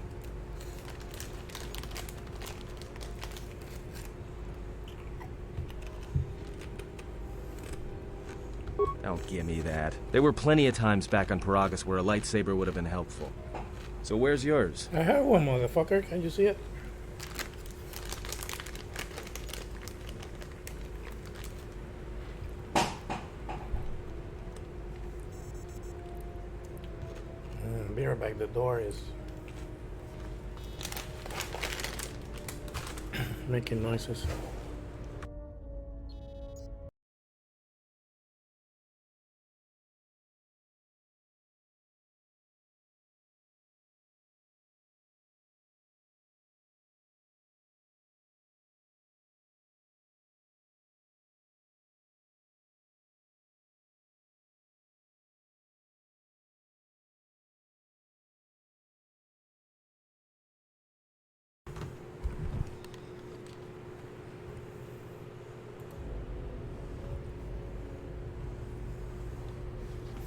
Don't give me that. There were plenty of times back on Paragus where a lightsaber would have been helpful. So where's yours? I have one, motherfucker. Can you see it? Be right back. The door is making noises.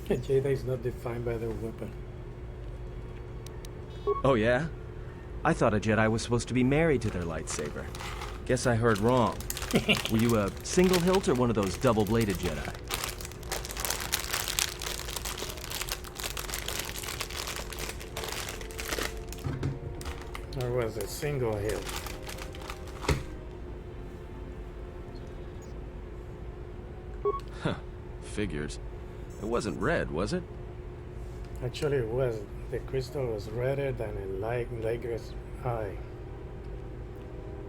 Jedi is not defined by their weapon. Oh yeah? I thought a Jedi was supposed to be married to their lightsaber. Guess I heard wrong. Were you a single hilt or one of those double-bladed Jedi? Or was it single hilt? Huh. Figures. It wasn't red, was it? Actually, it was. The crystal was redder than a Liger's eye.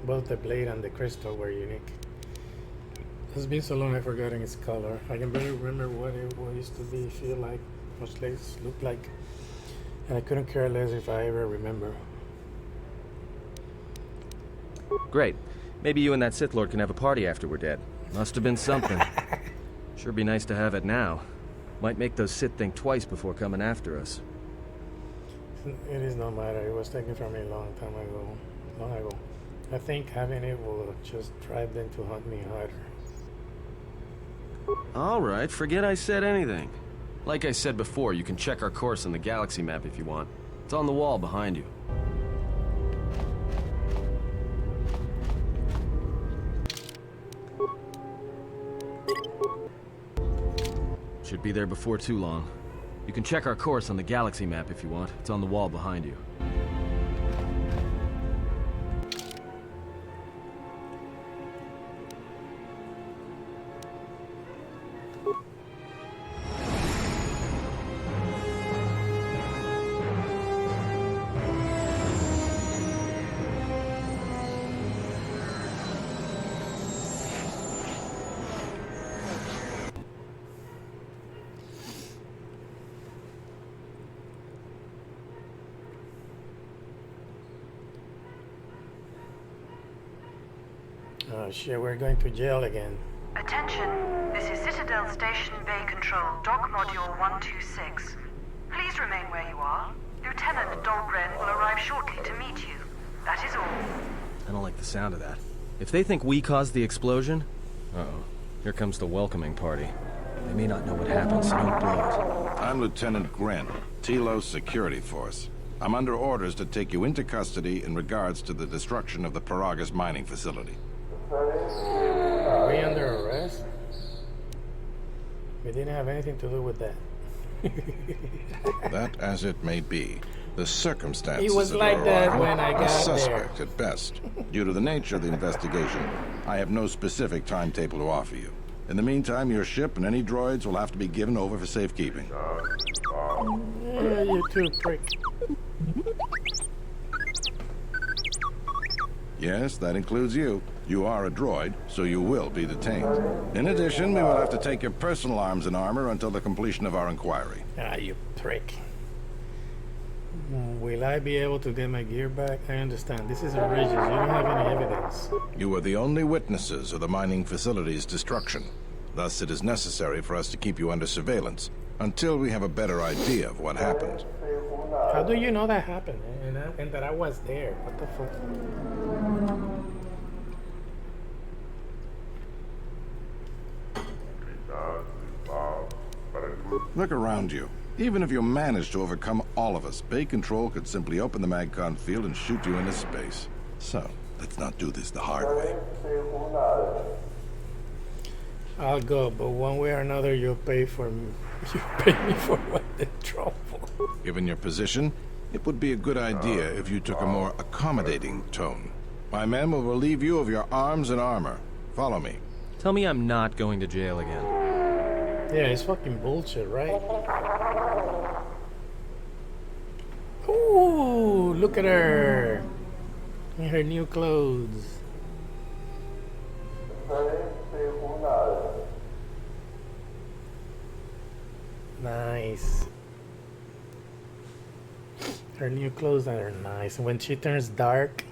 Both the blade and the crystal were unique. It's been so long I've forgotten its color. I can barely remember what it used to be, feel like, what legs looked like. And I couldn't care less if I ever remember. Great. Maybe you and that Sith Lord can have a party after we're dead. Must have been something. Sure be nice to have it now. Might make those Sith think twice before coming after us. It is no matter. It was taken from me a long time ago. Long ago. I think having it will just drive them to hunt me harder. Alright, forget I said anything. Like I said before, you can check our course on the galaxy map if you want. It's on the wall behind you. Should be there before too long. You can check our course on the galaxy map if you want. It's on the wall behind you. Oh shit, we're going to jail again. Attention, this is Citadel Station Bay Control, Dock Module 126. Please remain where you are. Lieutenant Dahlgren will arrive shortly to meet you. That is all. I don't like the sound of that. If they think we caused the explosion... Uh-oh. Here comes the welcoming party. They may not know what happened, so don't blow it. I'm Lieutenant Gren, Telos Security Force. I'm under orders to take you into custody in regards to the destruction of the Paragus mining facility. Are we under arrest? We didn't have anything to do with that. That as it may be. The circumstances It was of like your that arrival when I are got suspect there. at best. Due to the nature of the investigation, I have no specific timetable to offer you. In the meantime, your ship and any droids will have to be given over for safekeeping. Yeah, you too, prick. Yes, that includes you. You are a droid, so you will be detained. In addition, we will have to take your personal arms and armor until the completion of our inquiry. Ah, you prick. Will I be able to get my gear back? I understand. This is outrageous. You don't have any evidence. You are the only witnesses of the mining facility's destruction. Thus, it is necessary for us to keep you under surveillance until we have a better idea of what happened. How do you know that happened? And that I was there? What the fuck? Look around you. Even if you managed to overcome all of us, Bay Control could simply open the MagCon field and shoot you into space. So, let's not do this the hard way. I'll go, but one way or another, you'll pay for me. You pay me for what the trouble. Given your position, it would be a good idea if you took a more accommodating tone. My men will relieve you of your arms and armor. Follow me. Tell me I'm not going to jail again. Yeah, it's fucking bullshit, right? Ooh, look at her. In her new clothes. Nice. Her new clothes are nice. When she turns dark,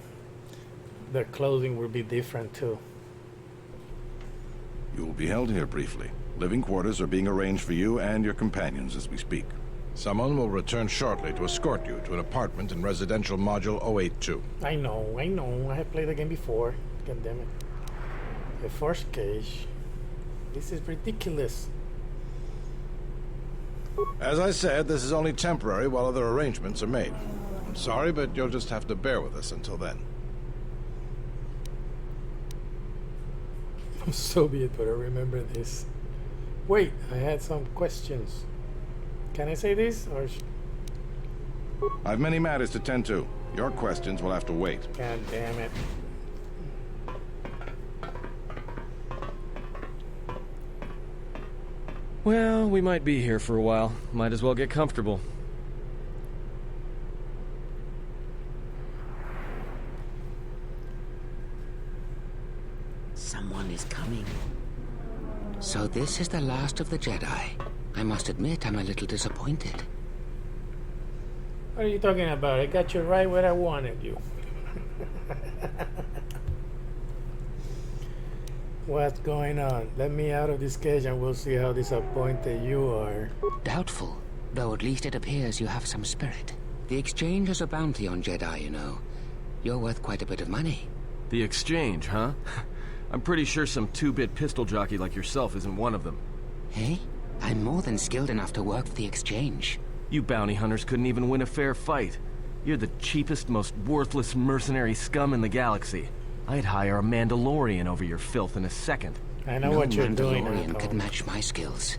their clothing will be different too. You will be held here briefly. Living quarters are being arranged for you and your companions as we speak. Someone will return shortly to escort you to an apartment in residential module 082. I know. I have played the game before. God damn it. The first cage. This is ridiculous. As I said, this is only temporary while other arrangements are made. I'm sorry, but you'll just have to bear with us until then. Soviet, but I remember this. Wait, I had some questions. Can I say this, or? I've many matters to tend to. Your questions will have to wait. God damn it. Well, we might be here for a while. Might as well get comfortable. Someone is coming. So this is the last of the Jedi. I must admit, I'm a little disappointed. What are you talking about? I got you right where I wanted you. What's going on? Let me out of this cage and we'll see how disappointed you are. Doubtful, though at least it appears you have some spirit. The exchange is a bounty on Jedi, you know. You're worth quite a bit of money. The exchange, huh? I'm pretty sure some two-bit pistol jockey like yourself isn't one of them. Hey? I'm more than skilled enough to work for the exchange. You bounty hunters couldn't even win a fair fight. You're the cheapest, most worthless mercenary scum in the galaxy. I'd hire a Mandalorian over your filth in a second. I know what you're doing. No Mandalorian could match my skills.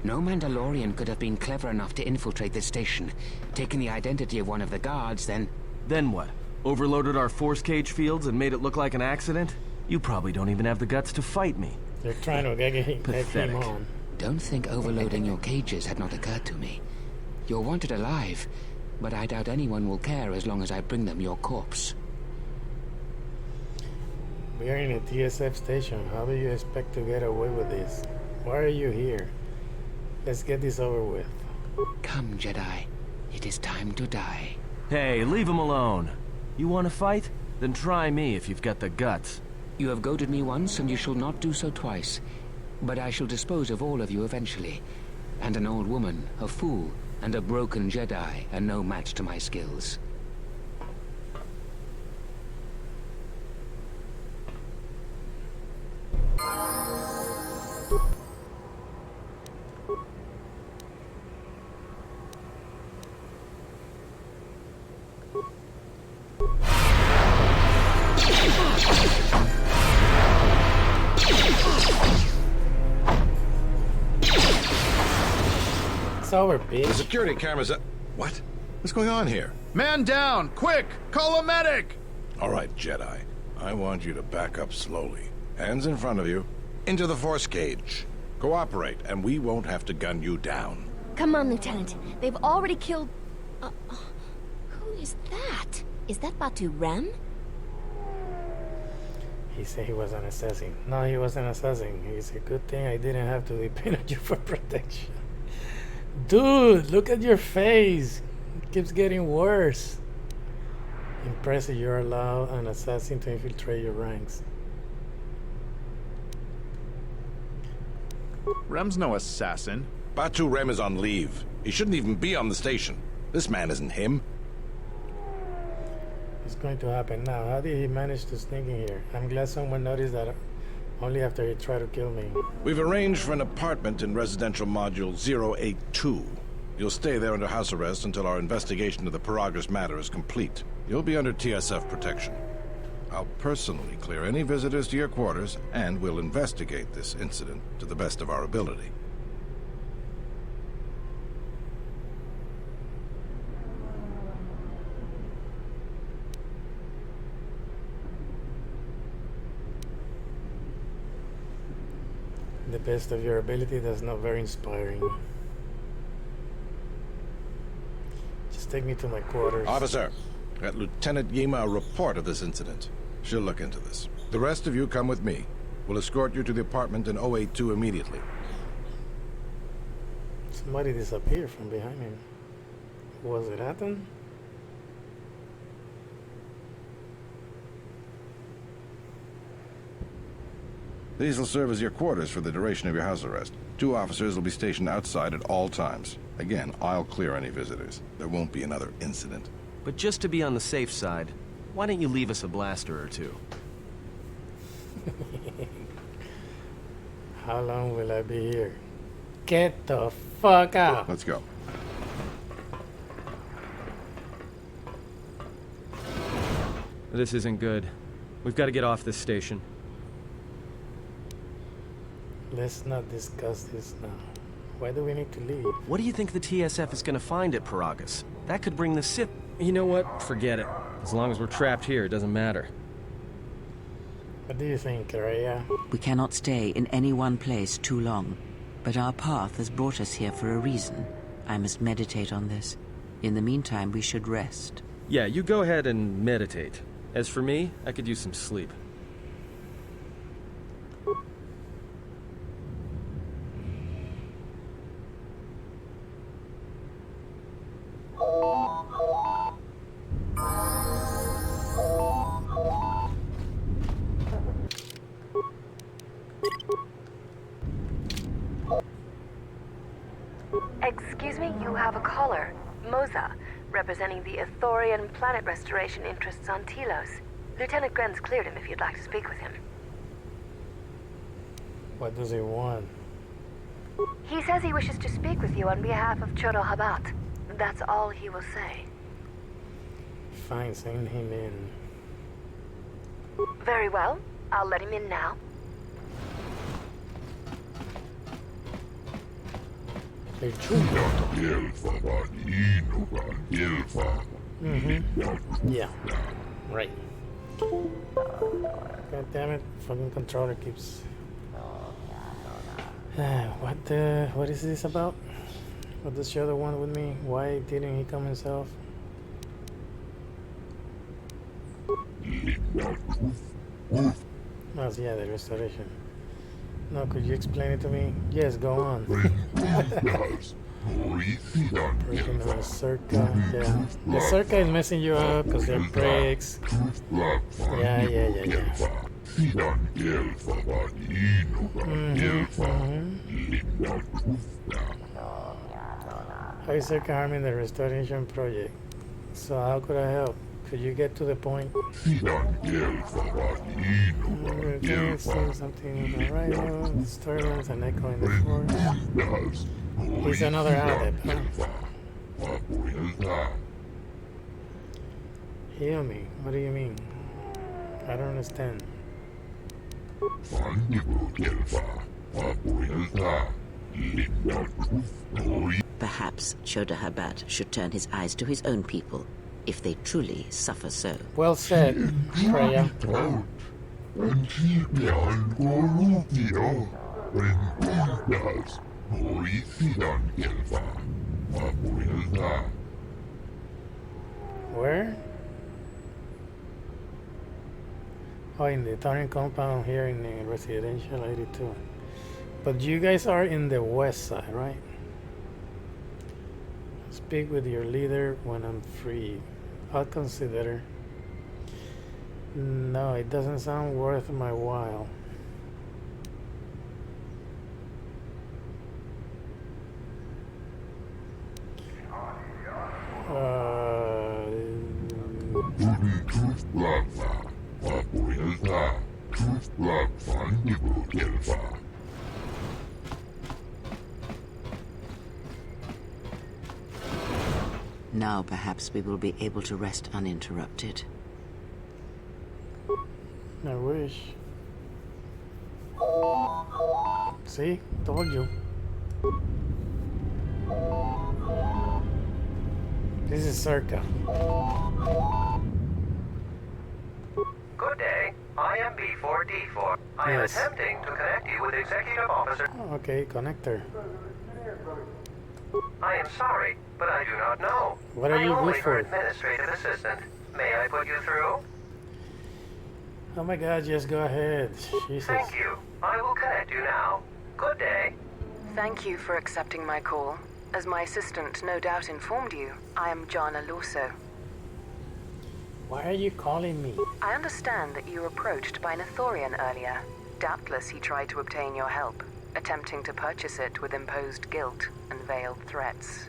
No Mandalorian could have been clever enough to infiltrate this station, taken the identity of one of the guards, then... Then what? Overloaded our force cage fields and made it look like an accident? You probably don't even have the guts to fight me. You're trying to get him on. Don't think overloading your cages had not occurred to me. You're wanted alive, but I doubt anyone will care as long as I bring them your corpse. We are in a TSF station. How do you expect to get away with this? Why are you here? Let's get this over with. Come, Jedi. It is time to die. Hey, leave him alone. You want to fight? Then try me if you've got the guts. You have goaded me once, and you shall not do so twice. But I shall dispose of all of you eventually. And an old woman, a fool, and a broken Jedi are no match to my skills. It's over, bitch. The security cameras are... What? What's going on here? Man down! Quick! Call a medic! All right, Jedi. I want you to back up slowly. Hands in front of you. Into the force cage. Cooperate, and we won't have to gun you down. Come on, Lieutenant. They've already killed... who is that? Is that Batu Rem? He said he was an assassin. No, he wasn't an assassin. It's a good thing I didn't have to depend on you for protection. Dude, look at your face. It keeps getting worse. Impressive, you're allowed an assassin to infiltrate your ranks. Rem's no assassin. Batu Rem is on leave. He shouldn't even be on the station. This man isn't him. It's going to happen now. How did he manage to sneak in here? I'm glad someone noticed that only after he tried to kill me. We've arranged for an apartment in residential module 082. You'll stay there under house arrest until our investigation of the Paragus matter is complete. You'll be under TSF protection. I'll personally clear any visitors to your quarters, and we'll investigate this incident to the best of our ability. The best of your ability, that's not very inspiring. Just take me to my quarters. Officer, get Lieutenant Yima a report of this incident. She'll look into this. The rest of you come with me. We'll escort you to the apartment in 082 immediately. Somebody disappeared from behind him. Was it Atom? These will serve as your quarters for the duration of your house arrest. 2 officers will be stationed outside at all times. Again, I'll clear any visitors. There won't be another incident. But just to be on the safe side, why don't you leave us a blaster or two? How long will I be here? Get the fuck out! Let's go. This isn't good. We've got to get off this station. Let's not discuss this now. Why do we need to leave? What do you think the TSF is going to find at Paragus? That could bring the Sith... You know what? Forget it. As long as we're trapped here, it doesn't matter. What do you think, Raya? We cannot stay in any one place too long. But our path has brought us here for a reason. I must meditate on this. In the meantime, we should rest. Yeah, you go ahead and meditate. As for me, I could use some sleep. Excuse me, you have a caller. Moza, representing the Ithorian planet restoration interests on Telos. Lieutenant Grenz cleared him if you'd like to speak with him. What does he want? He says he wishes to speak with you on behalf of Chodo Habat. That's all he will say. Fine, send him in. Very well. I'll let him in now. Yeah. Right. God damn it. Fucking controller keeps... what is this about? What does the other one with me? Why didn't he come himself? Oh, yeah, the restoration. No, could you explain it to me? Yes, go on. Original Circa, yeah. The Circa is messing you up because they're bricks. Yeah. How is Circa harming the restoration project? So how could I help? Could you get to the point? Something about rhino, disturbance, and echo in the forest. He's another outlet, huh? Heal me. What do you mean? I don't understand. Perhaps Chodo Habat should turn his eyes to his own people, if they truly suffer so. Well said, Freya. principial corruptio, rentundas, moicidan kelfa, mapuelta. Where? Oh, in the Italian compound here in the residential 82. But you guys are in the west side, right? Speak with your leader when I'm free. I'll consider. No, it doesn't sound worth my while. Now perhaps we will be able to rest uninterrupted. I wish. See? Told you. This is Circa. Good day. I am B4D4. I am Yes. attempting to connect you with Executive Officer. Oh, okay, connector. I am sorry, but I do not know. What are you I'm only good her for? administrative assistant. May I put you through? Oh my god, just go ahead. Jesus. Thank you. I will connect you now. Good day. Thank you for accepting my call. As my assistant no doubt informed you, I am Jana Lorso. Why are you calling me? I understand that you were approached by an Ithorian earlier. Doubtless he tried to obtain your help, attempting to purchase it with imposed guilt and veiled threats.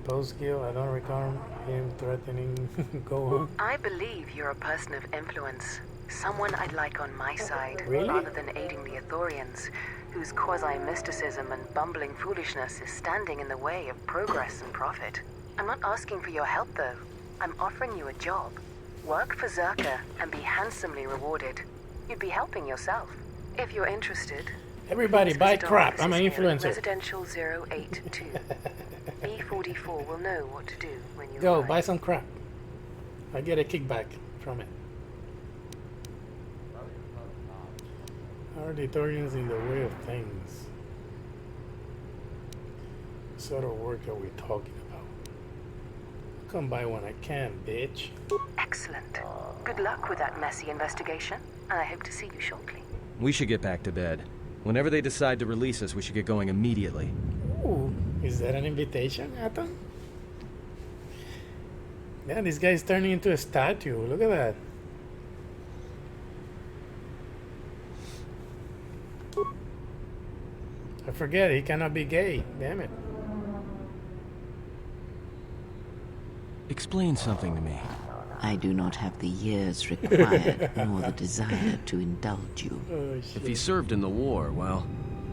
Post-kill, I don't recall him threatening. Go on. I believe you're a person of influence. Someone I'd like on my side, Really? rather than aiding the Ithorians, whose quasi-mysticism and bumbling foolishness is standing in the way of progress and profit. I'm not asking for your help, though. I'm offering you a job. Work for Zerka and be handsomely rewarded. You'd be helping yourself. If you're interested... Everybody buy visit our crap. I'm an offices here at influencer. Residential 082. B44 will know what to do when you Go, arrive. buy some crap. I get a kickback from it. Are the Ithorians in the way of things? What sort of work are we talking about? I'll come by when I can, bitch. Excellent. Good luck with that messy investigation, and I hope to see you shortly. We should get back to bed. Whenever they decide to release us, we should get going immediately. Ooh, is that an invitation, Atom? Yeah, this guy's turning into a statue. Look at that. I forget, he cannot be gay. Damn it. Explain something to me. I do not have the years required, nor the desire to indulge you. Oh, If he served in the war, well,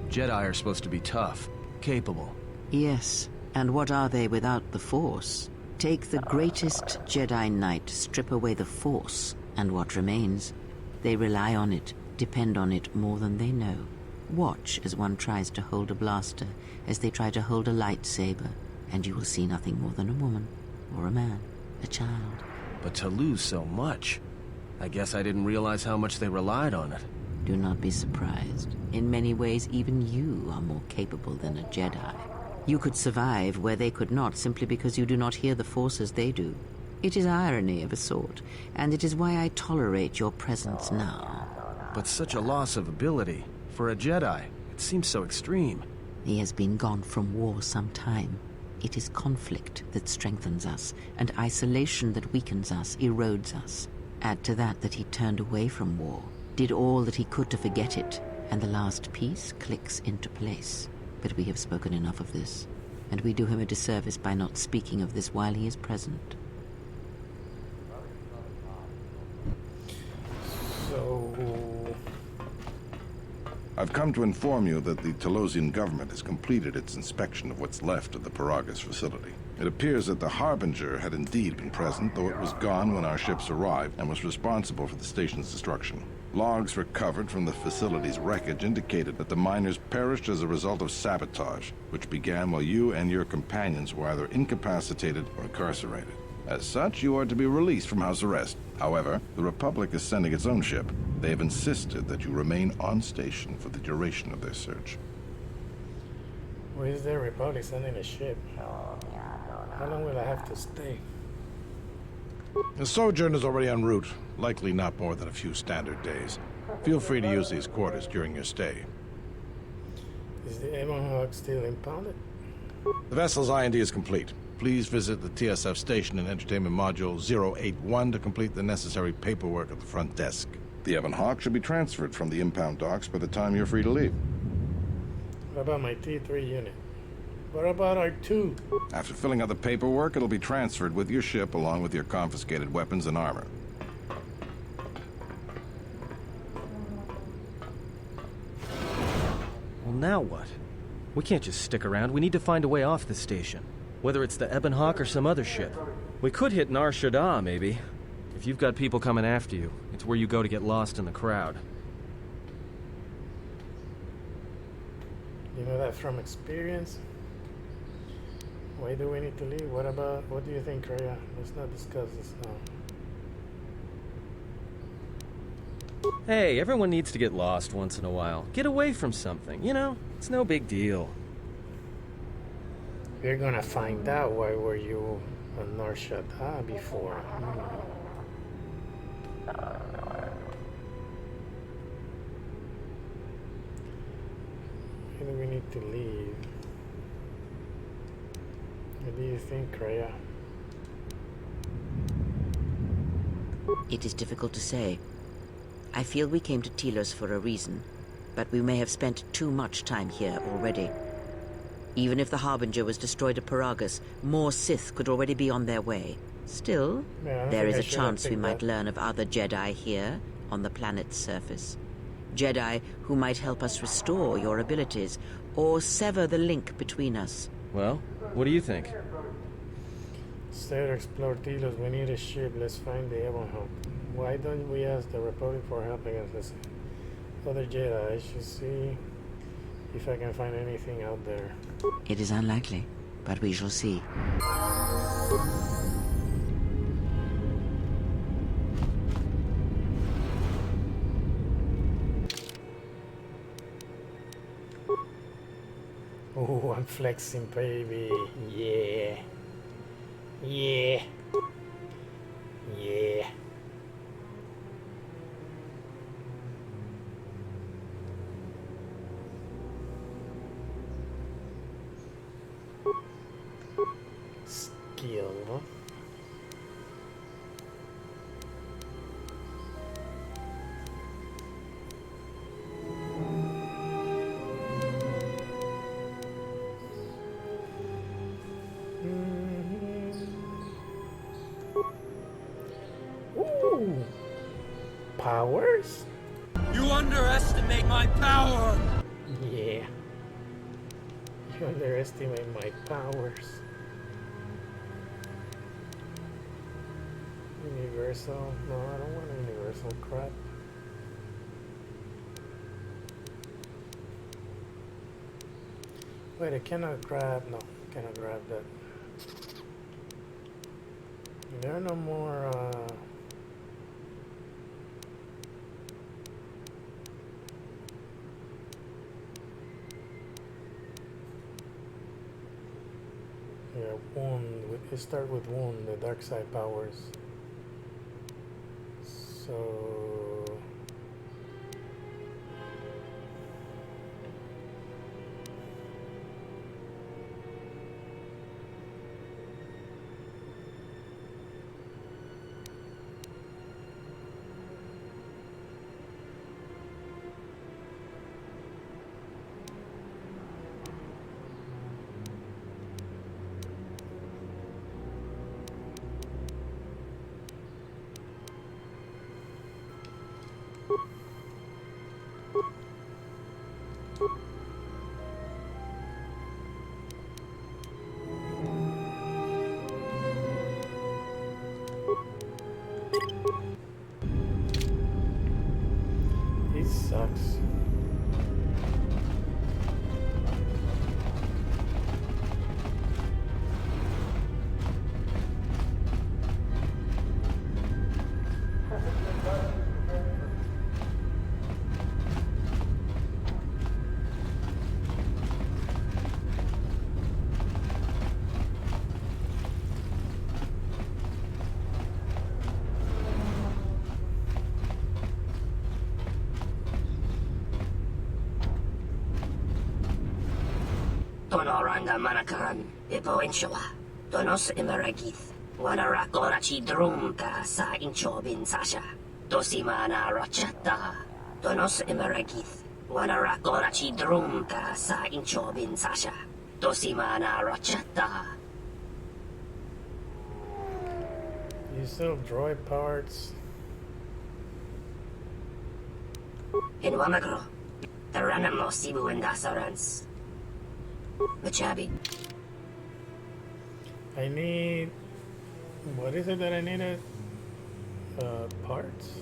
Jedi are supposed to be tough, capable. Yes, and what are they without the Force? Take the greatest Jedi Knight, strip away the Force, and what remains? They rely on it, depend on it more than they know. Watch as one tries to hold a blaster, as they try to hold a lightsaber, and you will see nothing more than a woman, or a man, a child. But to lose so much, I guess I didn't realize how much they relied on it. Do not be surprised. In many ways, even you are more capable than a Jedi. You could survive where they could not simply because you do not hear the Force as they do. It is irony of a sort, and it is why I tolerate your presence now. But such a loss of ability, for a Jedi, it seems so extreme. He has been gone from war some time. It is conflict that strengthens us, and isolation that weakens us, erodes us. Add to that he turned away from war, did all that he could to forget it, and the last piece clicks into place. But we have spoken enough of this, and we do him a disservice by not speaking of this while he is present. So... I've come to inform you that the Telosian government has completed its inspection of what's left of the Paragus facility. It appears that the Harbinger had indeed been present, though it was gone when our ships arrived and was responsible for the station's destruction. Logs recovered from the facility's wreckage indicated that the miners perished as a result of sabotage, which began while you and your companions were either incapacitated or incarcerated. As such, you are to be released from house arrest. However, the Republic is sending its own ship. They have insisted that you remain on station for the duration of their search. Where is the Republic sending a ship? How long will I have to stay? The sojourn is already en route, likely not more than a few standard days. Feel free to use these quarters during your stay. Is the Avon Hawk still impounded? The vessel's IND is complete. Please visit the TSF station in Entertainment Module 081 to complete the necessary paperwork at the front desk. The Ebon Hawk should be transferred from the impound docks by the time you're free to leave. What about my T3 unit? What about our 2? After filling out the paperwork, it'll be transferred with your ship along with your confiscated weapons and armor. Well, now what? We can't just stick around. We need to find a way off the station. Whether it's the Ebon Hawk or some other ship. We could hit Nar Shaddaa, maybe. If you've got people coming after you, it's where you go to get lost in the crowd. You know that from experience? Why do we need to leave? What do you think, Rhea? Let's not discuss this now. Hey, everyone needs to get lost once in a while. Get away from something, you know? It's no big deal. We're gonna find out why were you on Nar Shaddaa before. Why do we need to leave? What do you think, Rhea? It is difficult to say. I feel we came to Telos for a reason, but we may have spent too much time here already. Even if the Harbinger was destroyed at Paragus, more Sith could already be on their way. Still, there is a chance we might learn of other Jedi here, on the planet's surface. Jedi who might help us restore your abilities, or sever the link between us. Well, what do you think? Instead of explore Telos, we need a ship. Let's find the Ebon Hawk. Why don't we ask the Republic for helping us? Let's other Jedi. I should see if I can find anything out there. It is unlikely, but we shall see. Oh, I'm flexing, baby. Yeah. Yeah. Yeah. Skill. Ooh. Powers? You underestimate my power! Yeah. You underestimate my powers. Universal? No, I don't want universal crap. Wait, I cannot grab. No, cannot grab that. There are no more. Yeah, wound. We start with wound, the Darkside powers. So. Ranga Manakaran, Ipo Inshawa, Donos Imaragith, Wanarakorachi Drumka sa Inchobin Sasha, Dosimana Rachata, Donos Imaragith, Wanarakorachi Drumka sa Inchobin Sasha, Dosimana Rachata. You sell droid parts. In Wamagro, the Ranamo Sibu and Dasarans. Machabi. I need... What is it that I needed? Parts?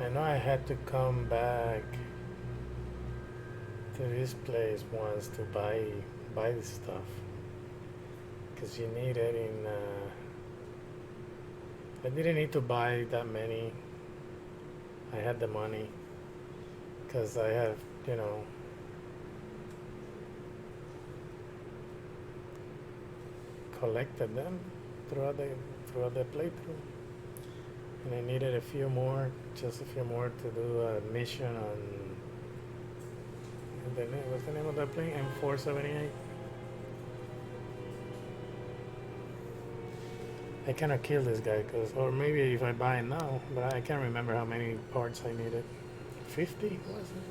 I know I had to come back to this place once to buy this stuff, because you need it in I didn't need to buy that many. I had the money because I have, you know, collected them throughout the playthrough. And I needed a few more, just a few more to do a mission on, what's the name of that plane? M478? I cannot kill this guy, or maybe if I buy it now, but I can't remember how many parts I needed. 50, was it?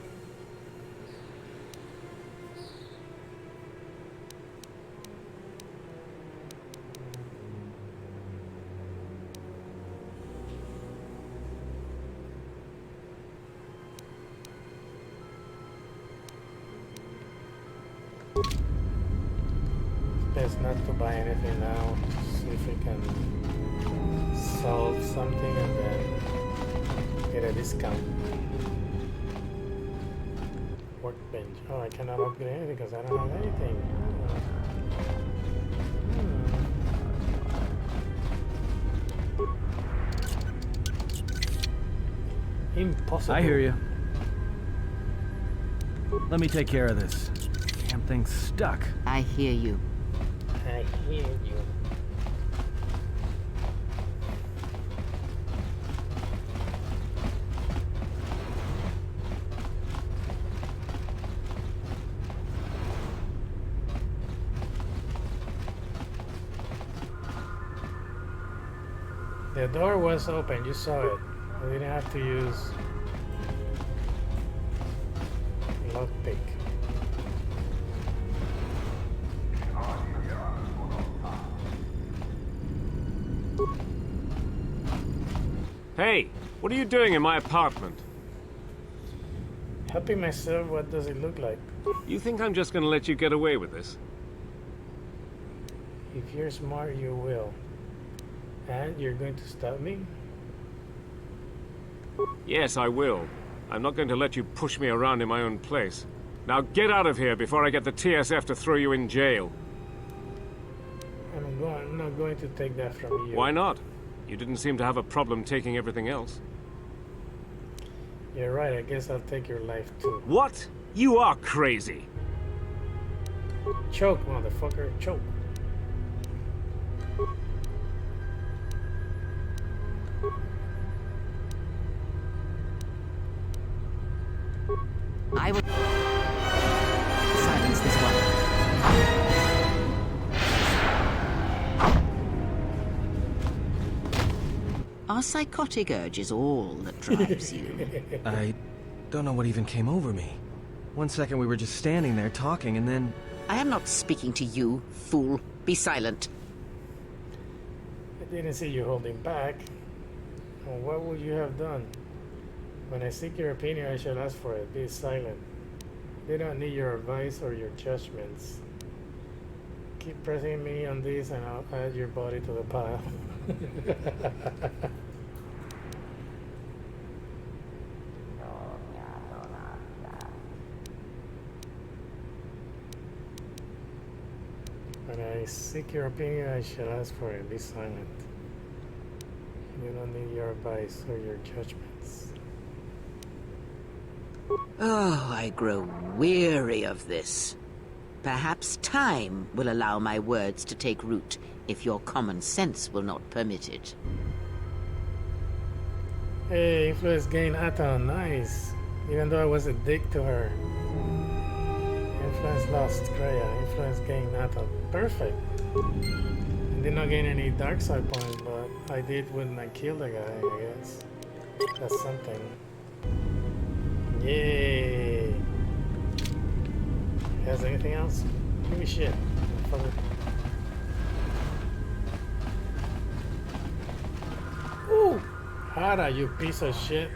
Best not to buy anything now. See if we can solve something and then get a discount. Workbench. Oh, I cannot upgrade anything because I don't have anything. Impossible. I hear you. Let me take care of this. Damn thing's stuck. I hear you. I hear you. The door was open, you saw it. I didn't have to use lockpick. Hey, what are you doing in my apartment? Helping myself, what does it look like? You think I'm just gonna let you get away with this? If you're smart, you will. And you're going to stop me? Yes, I will. I'm not going to let you push me around in my own place. Now get out of here before I get the TSF to throw you in jail. I'm not going to take that from you. Why not? You didn't seem to have a problem taking everything else. You're right, I guess I'll take your life too. What? You are crazy. Choke, motherfucker, choke. I will silence this one. Our psychotic urge is all that drives you. I don't know what even came over me. 1 second we were just standing there talking, and then... I am not speaking to you, fool. Be silent. I didn't see you holding back. Well, what would you have done? When I seek your opinion, I shall ask for it. Be silent. They don't need your advice or your judgments. Keep pressing me on this and I'll add your body to the pile. When I seek your opinion, I shall ask for it. Be silent. We don't need your advice or your judgments. Oh, I grow weary of this. Perhaps time will allow my words to take root if your common sense will not permit it. Hey, influence gain Aton, nice. Even though I was a dick to her. Influence lost Kreia, influence gain Aton. Perfect. I did not gain any Darkside points, but I did when I killed the guy, I guess. That's something. Yay! Has anything else? Give me shit. Ooh! Hara, you piece of shit.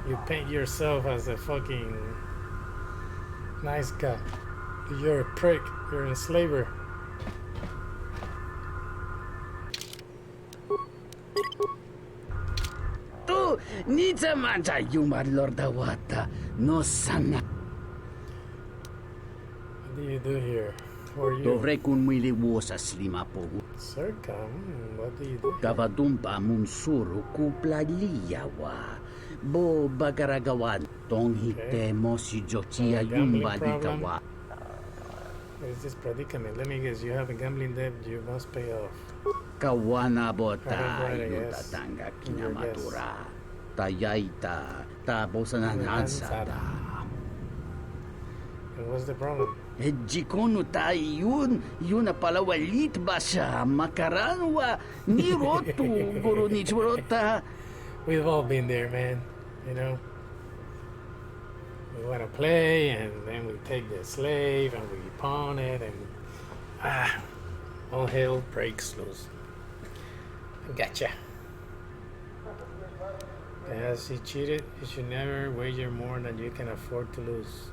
You paint yourself as a fucking nice guy. You're a prick. You're an enslaver. Tu niza manja yuma lordawata no sana. What do you do here? Who are you? Dovrei kun mwili wosa slima pogu. Circa, what do you do here? Kavadumpa munsuru kupla liyawa. Bo bagaragawan tong hite mo si jotia yumba dikawa. What is this predicament? Let me guess, you have a gambling debt you must pay off. Kawana bota yuta tanga kinamatura. Tayaita tabosananansada. And what's the problem? Jikono tayo yun na pala walit ba siya makaranwa ni roto guru ni churota. We've all been there, man. You know, we want to play, and then we take the slave and we pawn it, and all hell breaks loose. Gotcha. As he cheated, you should never wager more than you can afford to lose.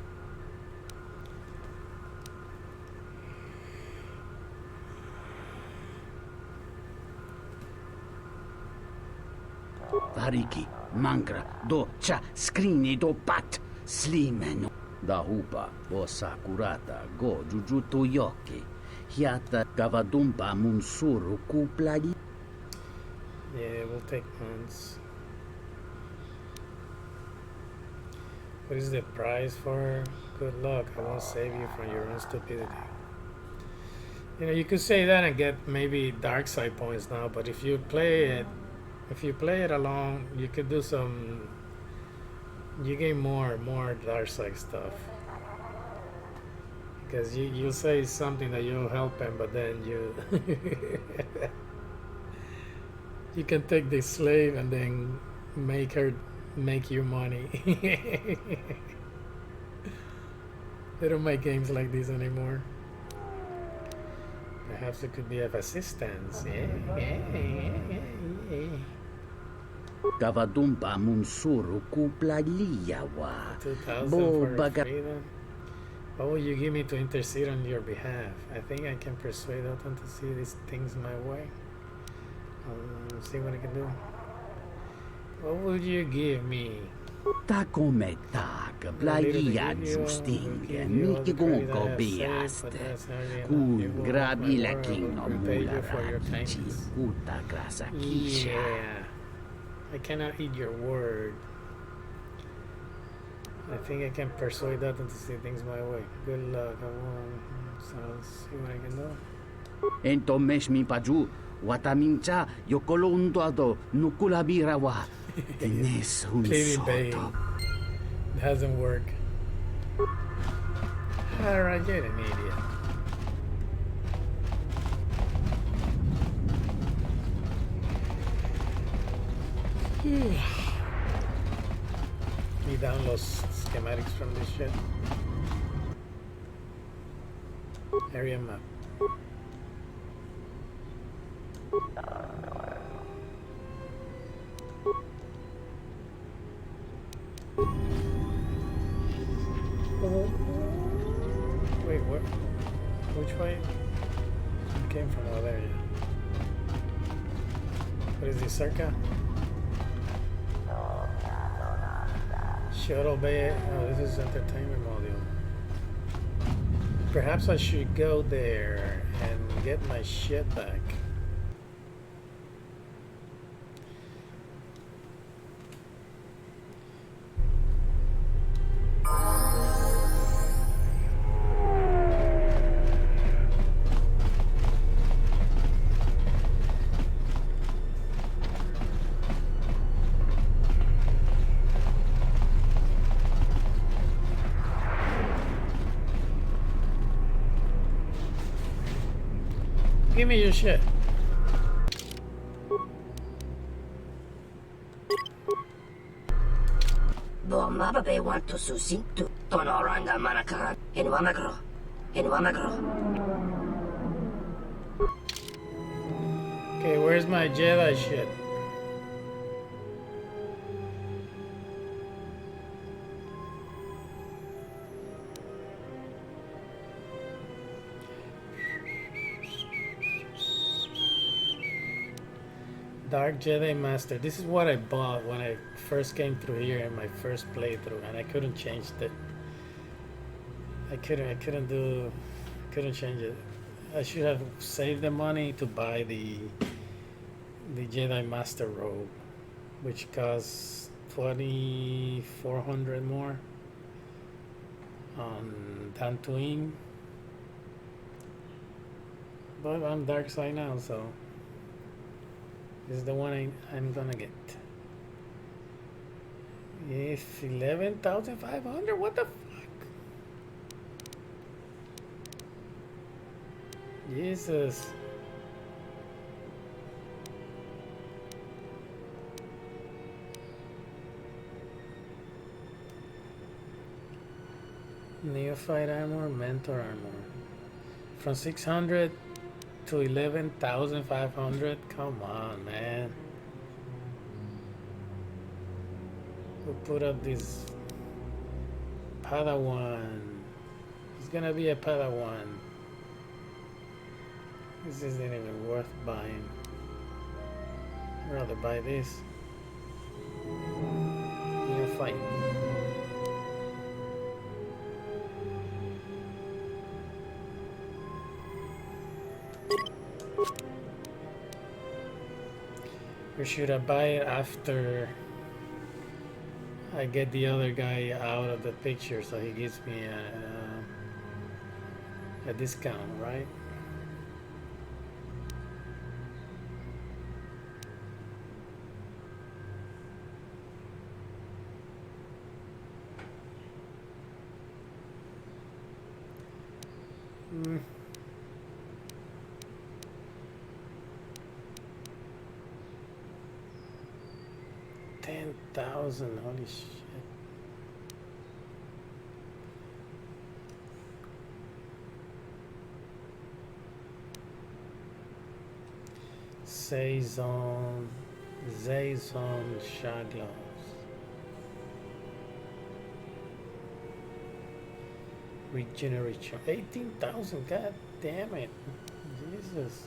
Variki, mangra, do cha, skrini do pat, slimeno. Da hupa, o sakurata, go jujuto yoki. Hiata gavadumpa munsuru kuplagi. Yeah, we'll take months. What is the price for her? Good luck. I won't save you from your own stupidity. You know, you could say that and get maybe Darkside points now, but if you play it alone, you could do some. You gain more Darkside stuff. Because you'll say something that you'll help him, but then you you can take the slave and then make her make you money. They don't make games like this anymore. Perhaps it could be of assistance. Gavadumpa munsuru kuplaliyawa. 2,000 Bo for baga. freedom. What will you give me to intercede on your behalf? I think I can persuade Otan to see these things my way. I'll see what I can do. What would you give me? Ta come tag, blagia justinge, mi gongo biaste. Kun grabi la king no mula rakichi, puta grasa kisha. Yeah. I cannot eat your word. I think I can persuade Otan to see things my way. Good luck. So I'll see what I can do. Ento mesh mi paju, watamincha, yokolondo ado, nukulabirawa. Ines un soto. It doesn't work. Alright, you're an idiot. Me down los schematics from this shit. Area map. Wait, what? Which way? It came from over there, yeah. What is this, Circa? Shuttle Bay. Oh, this is entertainment module. Perhaps I should go there and get my shit back. Give me your shit. Bomba want to susinto. Tonoranga manakaran. In Wamagro. In Wamagro. Okay, where's my Jedi shit? Dark Jedi Master. This is what I bought when I first came through here in my first playthrough, and I couldn't change it. I couldn't change it. I should have saved the money to buy the Jedi Master robe, which costs 2,400 more on Dantooine. But I'm Darkside now, so this is the one I'm gonna get. If 11,500, what the fuck? Jesus. Neophyte armor, mentor armor. From 600 to 11,500. Come on, man. We'll put up this Padawan. It's gonna be a Padawan. This isn't even worth buying. I'd rather buy this. Neophyte. Or should I buy it after I get the other guy out of the picture so he gives me a discount, right? Mm. 10,000, holy shit. Zazon shot gloves. Regeneration. 18,000, god damn it. Jesus.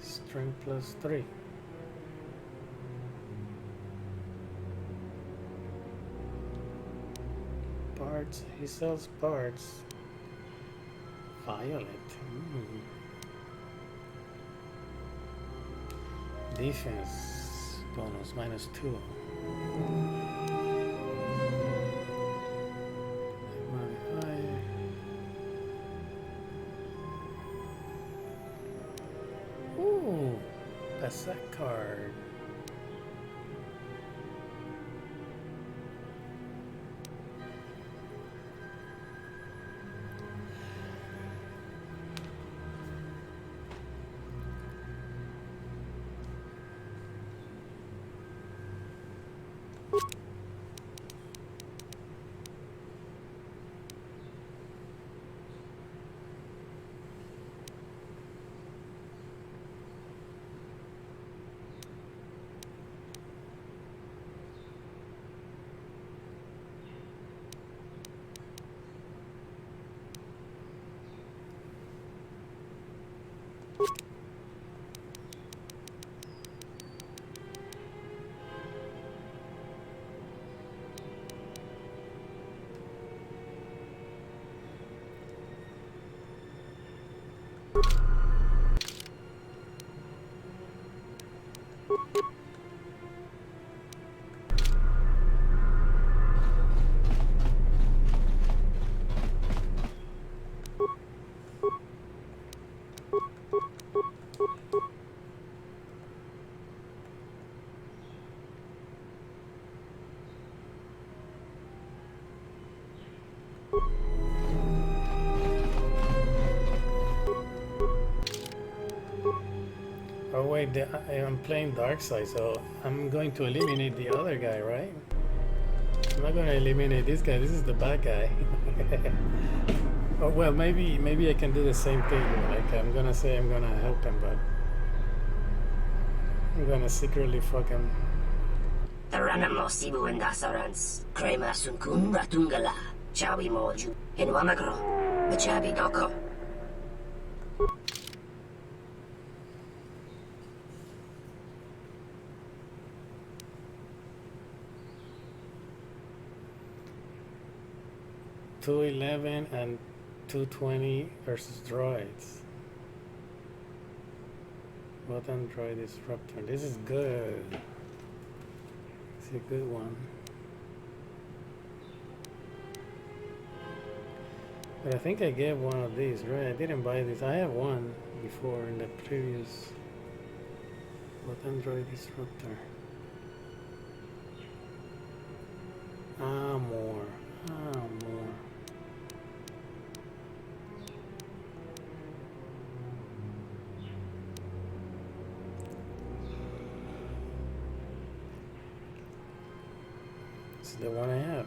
Strength +3. Parts. He sells parts. Violet. Defense bonus -2. Modifier. Ooh, that's that card. wait, I'm playing Darkside, so I'm going to eliminate the other guy, right? I'm not gonna eliminate this guy. This is the bad guy. Oh, well, maybe I can do the same thing. Like I'm gonna say I'm gonna help him, but I'm gonna secretly fuck him. Taranamo Sibu and Dasarans, Krema Sunkun Ratungala, Chawi Moju, and Wamagro, Machabi Doko. $211 and $220 versus droids. Button droid disruptor. This is good. It's a good one. But I think I gave one of these, right? I didn't buy this. I have one before in the previous button droid disruptor. More. More. It's the one I have.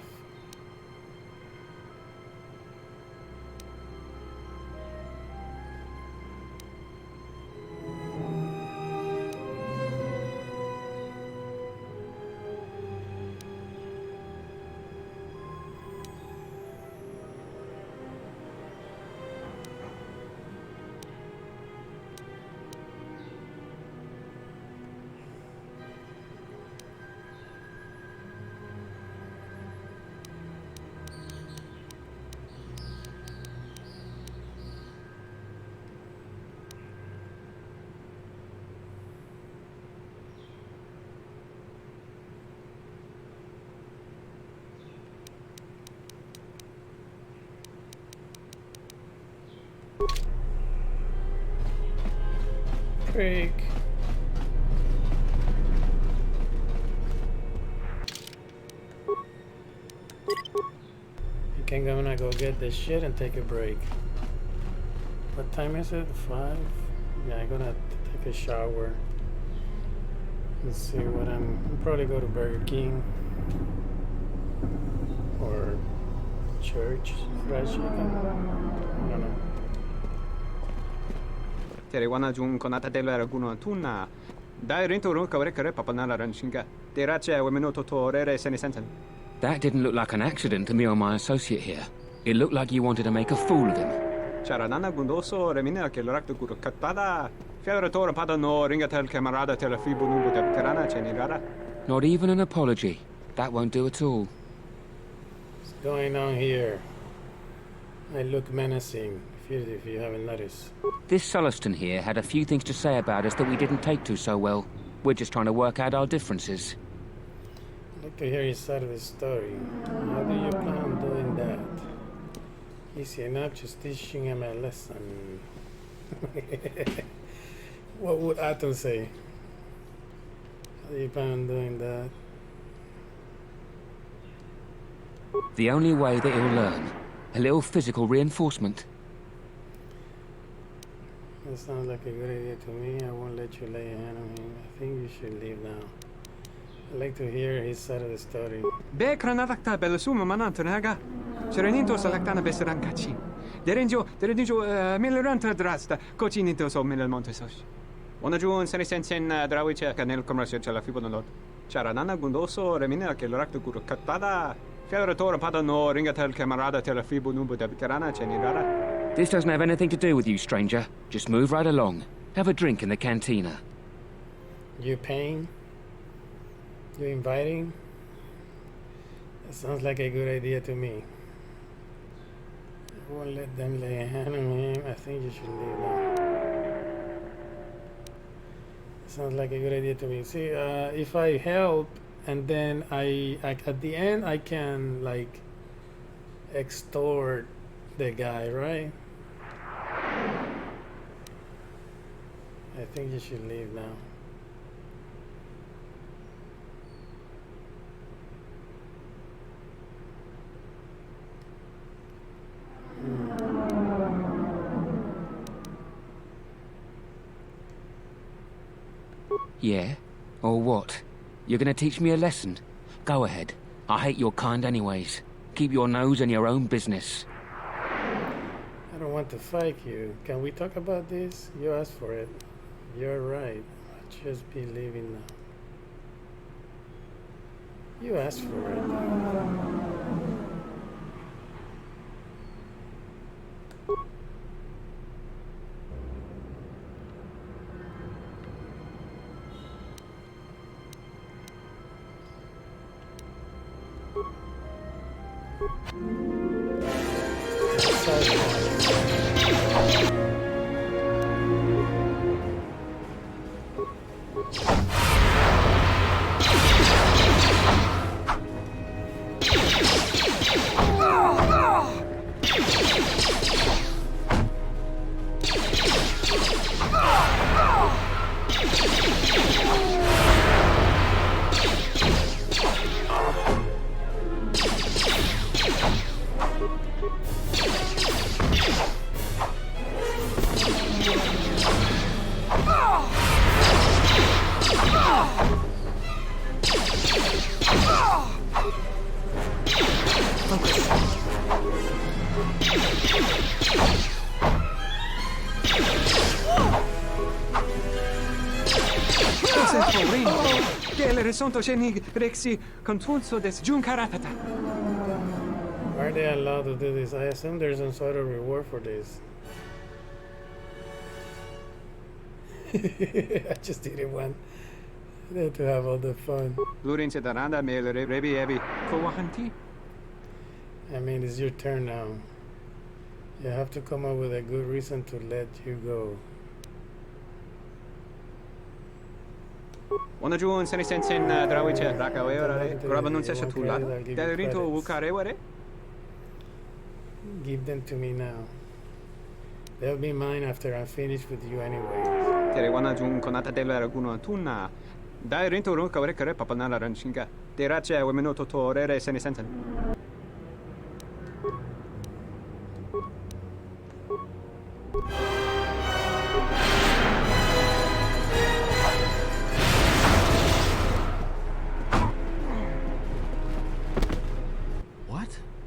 Freak. I think I'm gonna go get this shit and take a break. What time is it? 5? Yeah, I'm gonna take a shower and see what I'll probably go to Burger King or church, fried chicken. I don't know. Wana jung konata dela guno tuna. Dai rinto ro kare papanala ranshinga. Derache wemeno totorere senisensen. That didn't look like an accident to me or my associate here. It looked like you wanted to make a fool of him. Charanana gundoso remina che l'orakto guru katada. Fiora tora pada no ringatel camarada tel fibu nubu de terana chenigara. Not even an apology. That won't do at all. What's going on here? I look menacing, if you haven't noticed. This Sulluston here had a few things to say about us that we didn't take to so well. We're just trying to work out our differences. I'd like to hear your side of the story. How do you plan on doing that? Easy enough, just teaching him a lesson. What would Atom say? How do you plan on doing that? The only way that he'll learn. A little physical reinforcement. That sounds like a good idea to me. I won't let you lay a hand on him. I think you should leave now. I'd like to hear his side of the story. Be kranadakta belasuma manantunaga. Sereninto selectana beserankachi. Derenjo milleranta drasta. Cocinito so milel montesos. Ona juun senisensen drawice canel commercio cella fibonalot. Charanana gundoso remina che l'orakto guru katada. Fiora pada no ringatel camarada tel fibu nubu de carana chenigara. This doesn't have anything to do with you, stranger. Just move right along. Have a drink in the cantina. You paying? You inviting? That sounds like a good idea to me. I won't let them lay a hand on him. I think you should leave now. Sounds like a good idea to me. See, if I help and then I at the end I can like extort the guy, right? I think you should leave now. Yeah? Or what? You're gonna teach me a lesson? Go ahead. I hate your kind anyways. Keep your nose in your own business. I don't want to fight you. Can we talk about this? You asked for it. You're right. I'll just be leaving now. You asked for it. Sonto shenig rexi contunso des junkaratata. Why are they allowed to do this? I assume there's some sort of reward for this. I just didn't want them to have all the fun. Lurinse daranda mele rebi ebi kowahanti. I mean, it's your turn now. You have to come up with a good reason to let you go. 오늘 좋은 세니센센 드라위체 라카웨어라레 그라바눈 세셔 툴라 데리토 우카레와레. Give them to me now. They'll be mine after I'm finished with you anyway. Terewana 중 konata delera kuno tunna. Dairinto ron kawre kare papanala ranchinga. Terache wemenoto torere senisensen.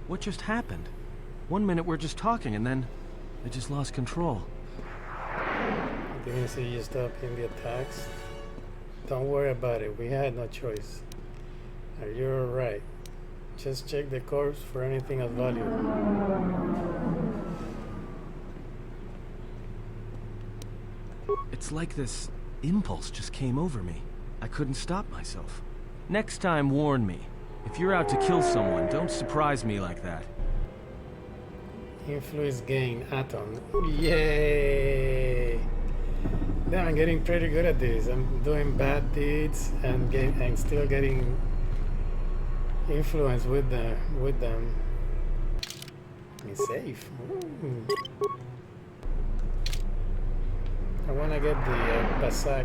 What just happened? 1 minute we're just talking and then I just lost control. Didn't see you stop in the attacks? Don't worry about it. We had no choice. You're right. Just check the corpse for anything of value. It's like this impulse just came over me. I couldn't stop myself. Next time, warn me. If you're out to kill someone, don't surprise me like that. Influence gain, Atom. Yay! Now I'm getting pretty good at this. I'm doing bad deeds and still getting influence with them. I'm safe. Ooh. I want to get the Pasak.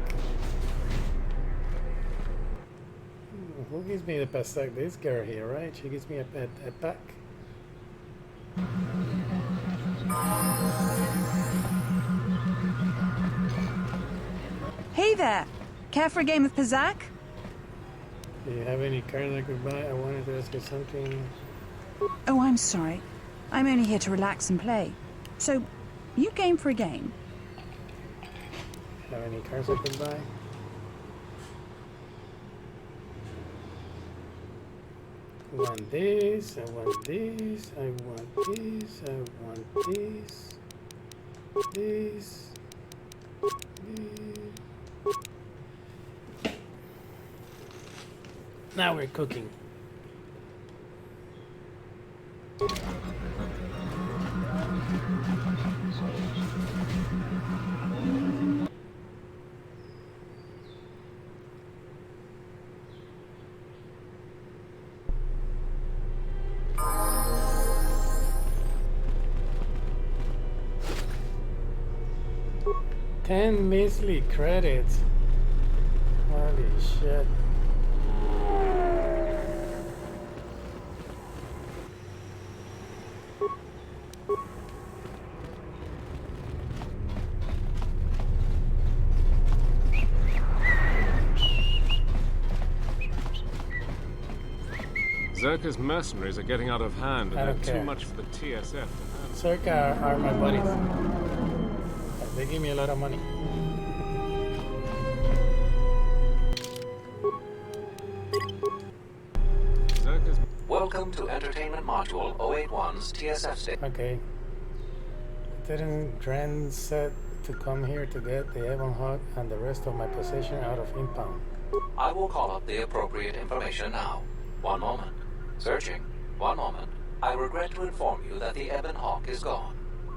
Who gives me the Pasak? This girl here, right? She gives me a pack. Hey there! Care for a game of Pazak? Do you have any cards I could buy? I wanted to ask you something. Oh, I'm sorry. I'm only here to relax and play. So, you game for a game? Have any cards I could buy? I want this, I want this, I want this, I want this, this. Now we're cooking. $10 measly credits. Holy shit. Zerka's mercenaries are getting out of hand, I and don't they're care. too much for the TSF to handle. Circa are my buddies. They give me a lot of money. Zerka's... Welcome to Entertainment Module 081's TSF station. Okay. Didn't Dren set to come here to get the Ebon Hawk and the rest of my possession out of impound? I will call up the appropriate information now. One moment. Searching. One moment. I regret to inform you that the Ebon Hawk is gone.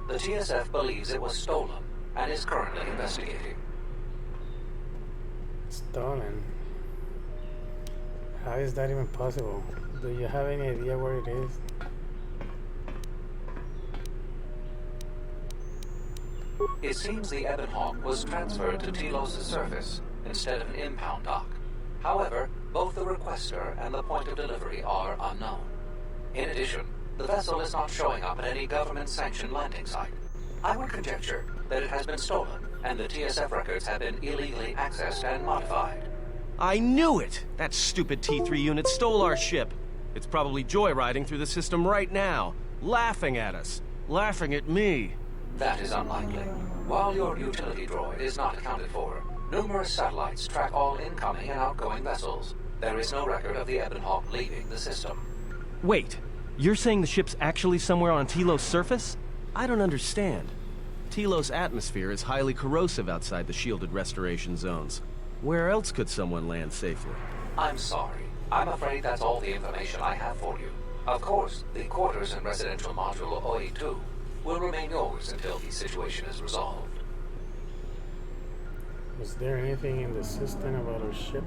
The TSF believes it was stolen and is currently investigating. Stolen? How is that even possible? Do you have any idea where it is? It seems the Ebon Hawk was transferred to Telos' surface instead of an impound dock. However, both the requester and the point of delivery are unknown. In addition, the vessel is not showing up at any government-sanctioned landing site. I would conjecture that it has been stolen, and the TSF records have been illegally accessed and modified. I knew it! That stupid T3 unit stole our ship. It's probably joyriding through the system right now, laughing at us, laughing at me. That is unlikely. While your utility droid is not accounted for, numerous satellites track all incoming and outgoing vessels. There is no record of the Ebon Hawk leaving the system. Wait, you're saying the ship's actually somewhere on Telos' surface? I don't understand. Telos' atmosphere is highly corrosive outside the shielded restoration zones. Where else could someone land safely? I'm sorry. I'm afraid that's all the information I have for you. Of course, the quarters in Residential Module 082 will remain yours until the situation is resolved. Was there anything in the system about our ship?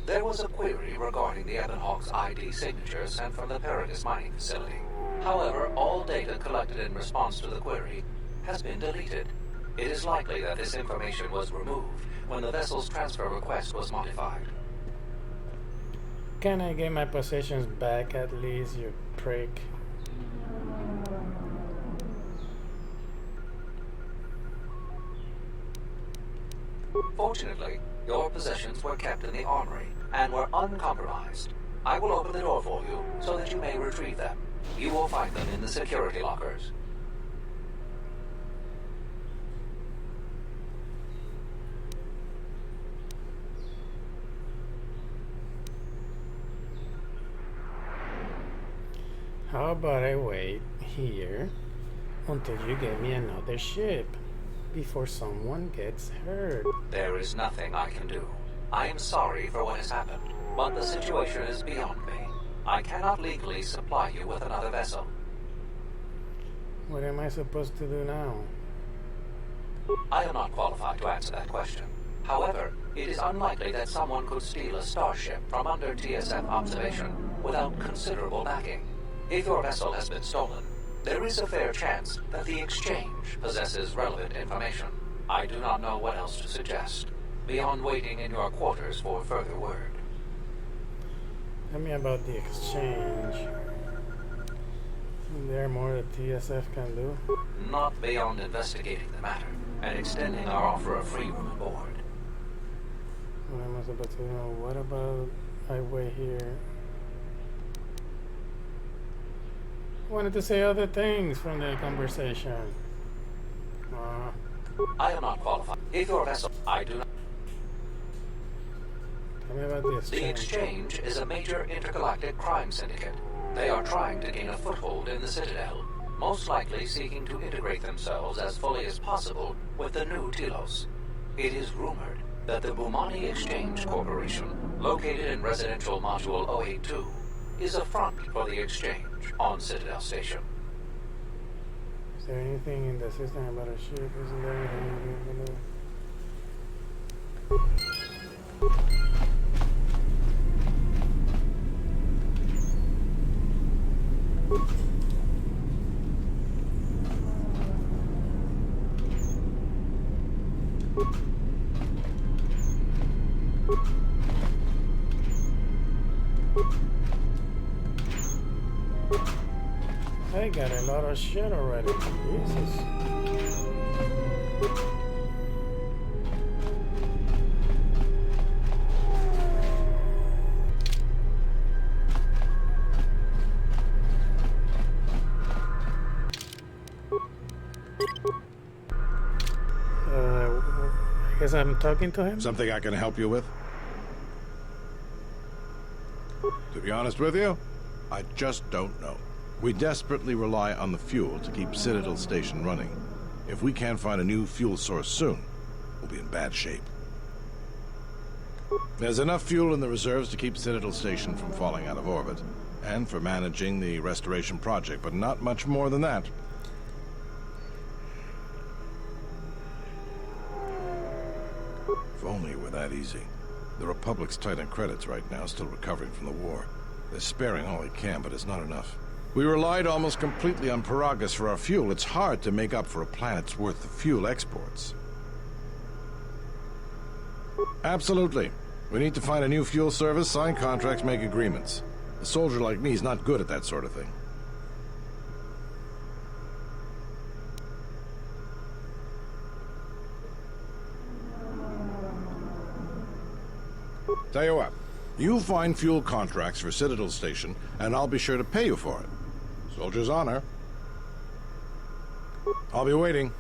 There was a query regarding the Ebon Hawk's ID signature sent from the Paragus mining facility. However, all data collected in response to the query has been deleted. It is likely that this information was removed when the vessel's transfer request was modified. Can I get my possessions back at least, you prick? Fortunately, your possessions were kept in the armory and were uncompromised. I will open the door for you so that you may retrieve them. You will find them in the security lockers. How about I wait here until you get me another ship before someone gets hurt? There is nothing I can do. I am sorry for what has happened, but the situation is beyond me. I cannot legally supply you with another vessel. What am I supposed to do now? I am not qualified to answer that question. However, it is unlikely that someone could steal a starship from under TSF observation without considerable backing. If your vessel has been stolen, there is a fair chance that the exchange possesses relevant information. I do not know what else to suggest, beyond waiting in your quarters for further word. Tell me about the exchange. Is there more that TSF can do? Not beyond investigating the matter and extending our offer of free room and board. What am I supposed to do? What about I wait here? I wanted to say other things from the conversation. I am not qualified. If your vessel, I do not. Tell me about the exchange. The exchange is a major intergalactic crime syndicate. They are trying to gain a foothold in the Citadel, most likely seeking to integrate themselves as fully as possible with the new Telos. It is rumored that the Bumani Exchange Corporation, located in Residential Module 082, is a front for the exchange on Citadel Station. Is there anything in the system about a ship? Isn't there anything I got a lot of shit already. Jesus. as I'm talking to him. Something I can help you with? To be honest with you, I just don't know. We desperately rely on the fuel to keep Citadel Station running. If we can't find a new fuel source soon, we'll be in bad shape. There's enough fuel in the reserves to keep Citadel Station from falling out of orbit, and for managing the restoration project, but not much more than that. If only it were that easy. The Republic's tight on credits right now, still recovering from the war. They're sparing all they can, but it's not enough. We relied almost completely on Paragus for our fuel. It's hard to make up for a planet's worth of fuel exports. Absolutely. We need to find a new fuel service, sign contracts, make agreements. A soldier like me is not good at that sort of thing. Tell you what, you find fuel contracts for Citadel Station, and I'll be sure to pay you for it. Soldier's honor. I'll be waiting.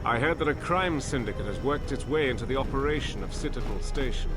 I heard that a crime syndicate has worked its way into the operation of Citadel Station.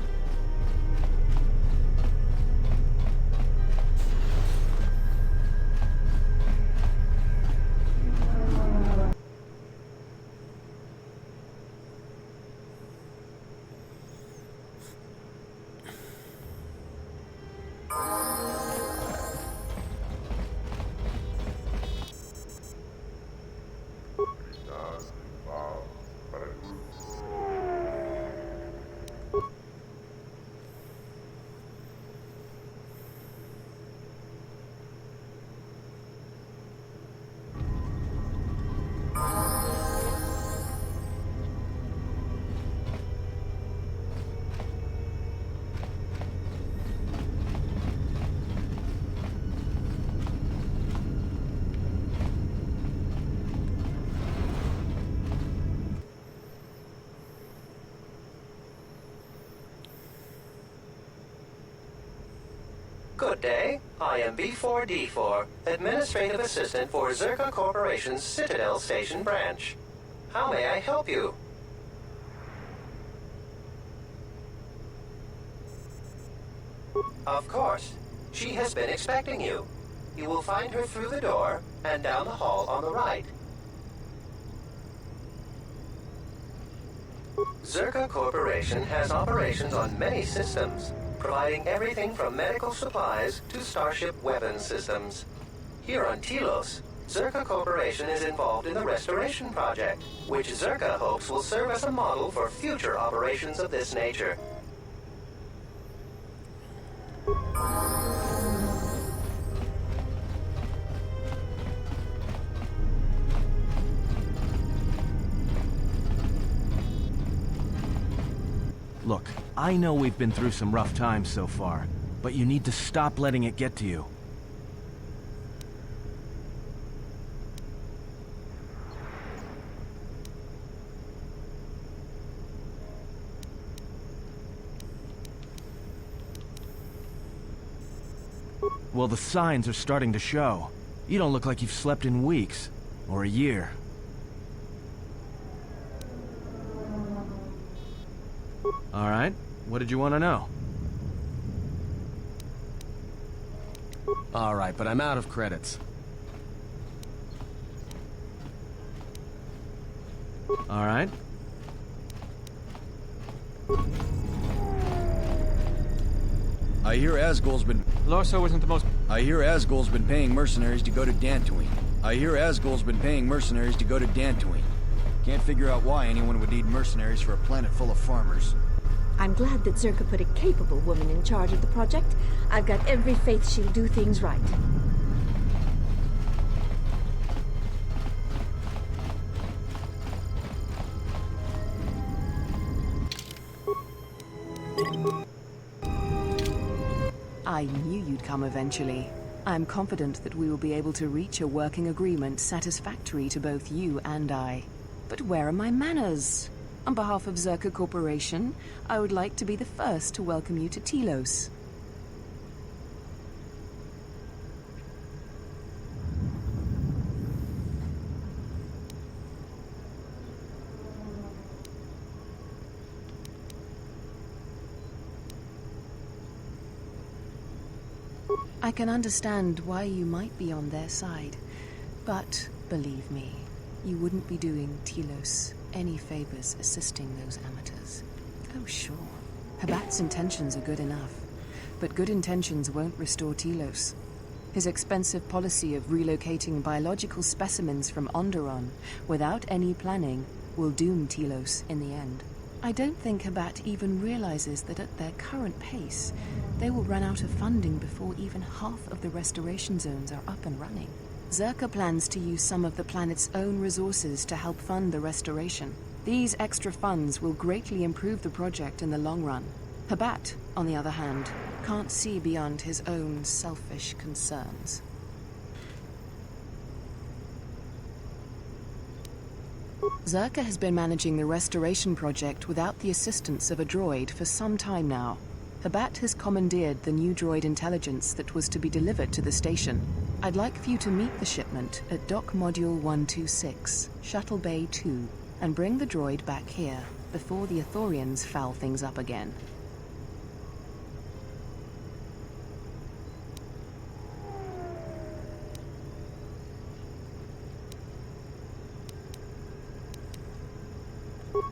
Good day. I am B4D4, Administrative Assistant for Zerka Corporation's Citadel Station branch. How may I help you? Of course. She has been expecting you. You will find her through the door and down the hall on the right. Zerka Corporation has operations on many systems, providing everything from medical supplies to starship weapons systems. Here on Telos, Zerka Corporation is involved in the restoration project, which Zerka hopes will serve as a model for future operations of this nature. Look, I know we've been through some rough times so far, but you need to stop letting it get to you. Well, the signs are starting to show. You don't look like you've slept in weeks, or a year. All right, what did you want to know? All right, but I'm out of credits. All right. I hear Asgul's been... Lorso isn't the most... I hear Asgul's been paying mercenaries to go to Dantooine. I hear Asgul's been paying mercenaries to go to Dantooine. Can't figure out why anyone would need mercenaries for a planet full of farmers. I'm glad that Zerka put a capable woman in charge of the project. I've got every faith she'll do things right. I knew you'd come eventually. I'm confident that we will be able to reach a working agreement satisfactory to both you and I. But where are my manners? On behalf of Zerka Corporation, I would like to be the first to welcome you to Telos. I can understand why you might be on their side, but believe me, you wouldn't be doing Telos any favors assisting those amateurs. Oh, sure. Habat's intentions are good enough, but good intentions won't restore Telos. His expensive policy of relocating biological specimens from Onderon without any planning will doom Telos in the end. I don't think Habat even realizes that at their current pace, they will run out of funding before even half of the restoration zones are up and running. Zerka plans to use some of the planet's own resources to help fund the restoration. These extra funds will greatly improve the project in the long run. Habat, on the other hand, can't see beyond his own selfish concerns. Zerka has been managing the restoration project without the assistance of a droid for some time now. Habat has commandeered the new droid intelligence that was to be delivered to the station. I'd like for you to meet the shipment at Dock Module 126, Shuttle Bay 2, and bring the droid back here before the Ithorians foul things up again.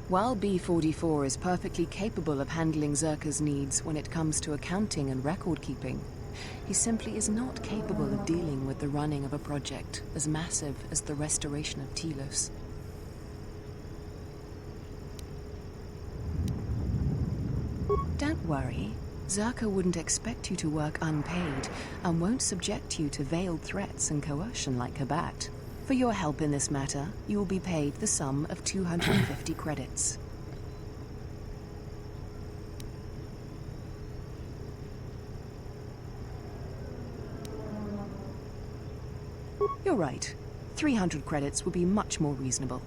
While B-44 is perfectly capable of handling Zerka's needs when it comes to accounting and record-keeping, he simply is not capable of dealing with the running of a project as massive as the restoration of Telos. Don't worry. Zerka wouldn't expect you to work unpaid and won't subject you to veiled threats and coercion like Habat. For your help in this matter, you will be paid the sum of 250 credits. You're right. 300 credits would be much more reasonable.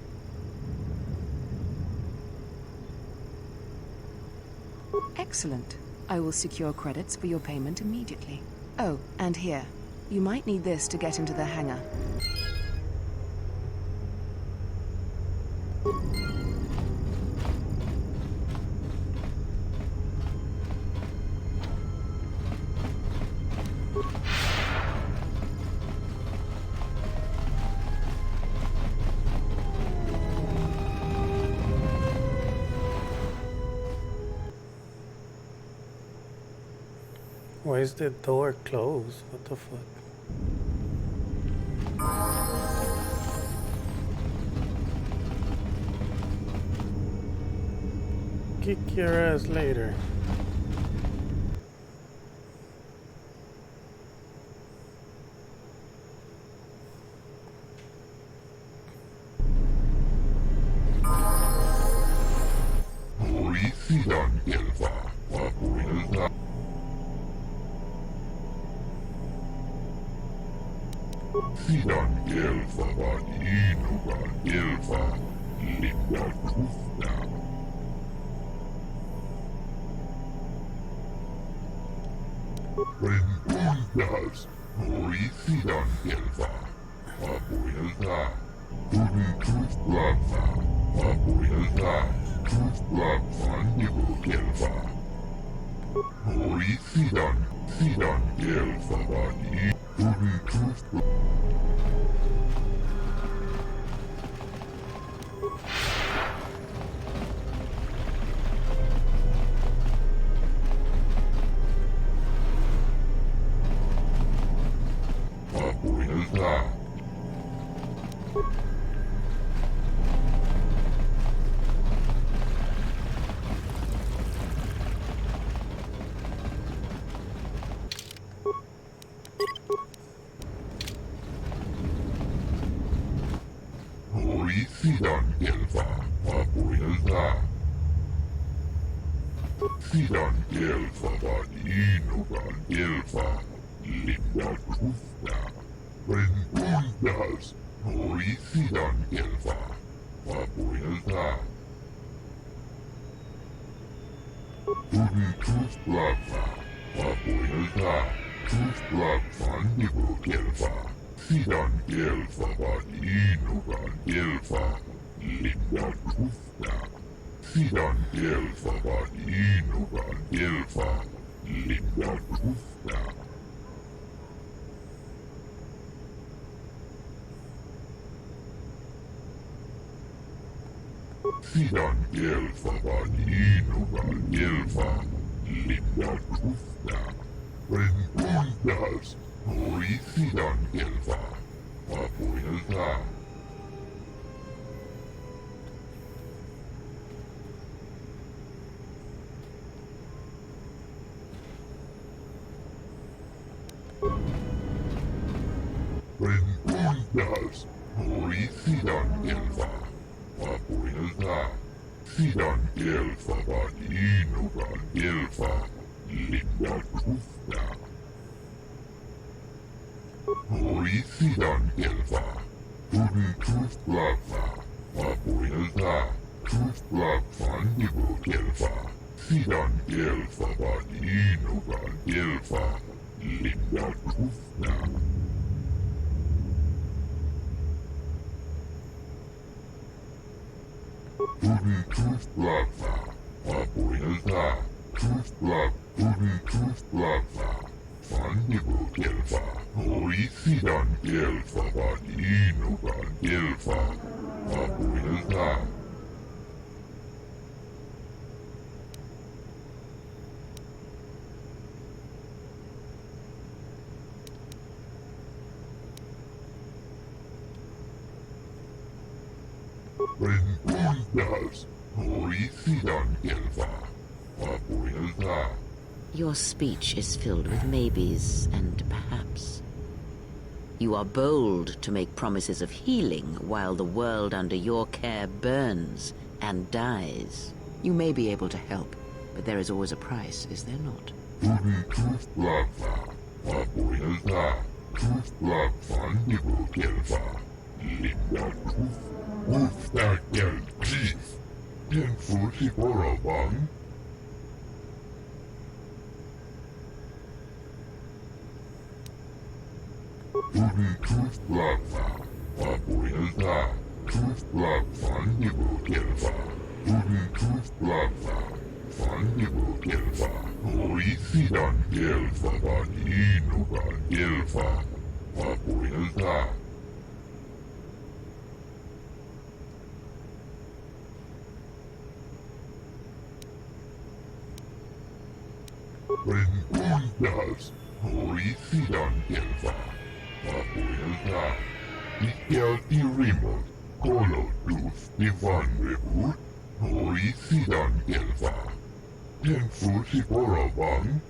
Excellent. I will secure credits for your payment immediately. Oh, and here. You might need this to get into the hangar. Why is the door closed? What the fuck? Kick your ass later. Sidan Elfa var inugan Elfa lippar kufta. Rentuntas nori sidan Elfa vapuilta. Tuni kuflava vapuilta. Kuflavan niku Elfa. Nori sidan Elfa var Tuni kuflava. Pidän kelpavan innokan kelpaa. Linda kuftaa. Ren kundas. Ori pidän kelpaa. Vapuilta. Tuli kustlappaa. Vapuilta. Kustlappaan nipu kelpaa. Pidän kelpavan innokan kelpaa. Linda kuftaa. Pidän kelpavan innokan kelpaa. Linda kuftaa. Pidän kelpavan innokan kelpaa. Linda kuftaa. Ren kundas. Ori pidän kelpaa. Vapuilta. Ren kundas. Ori pidän kelpaa. Vapuilta. Pidän kelpavan innokan kelpaa. Linda kuftaa. Ori pidän kelpaa. Tuli kustlappaa. Vapuilta. Kustlappaan nipu kelpaa. Pidän kelpavan innokan kelpaa. Linda kuftaa. Tuli kustlappaa. Vapuilta. Tuli kustlappaa. Fannipu kelpaa. Ori pidän kelpavan innokan kelpaa. Vapuilta. Ren kundas. Ori pidän kelpaa. Vapuilta. Your speech is filled with maybes and perhaps. You are bold to make promises of healing while the world under your care burns and dies. You may be able to help, but there is always a price, is there not? Tuli kustlappaa. Vapuilta. Kustlappaan nipu kelpaa. Linda kuftaa chief. Tien fusi porovan. Tuli kustlappaa. Vapuilta. Kustlappaan nipu kelpaa. Tuli kustlappaa. Fannipu kelpaa. Ori pidän kelpavan innokan kelpaa. Vapuilta. Ren kundas. Ori pidän kelpaa. Vapuilta. Pitkälti remote. Kolotusti vanhemmuut. Ori pidän kelpaa. Tien fusi porovan.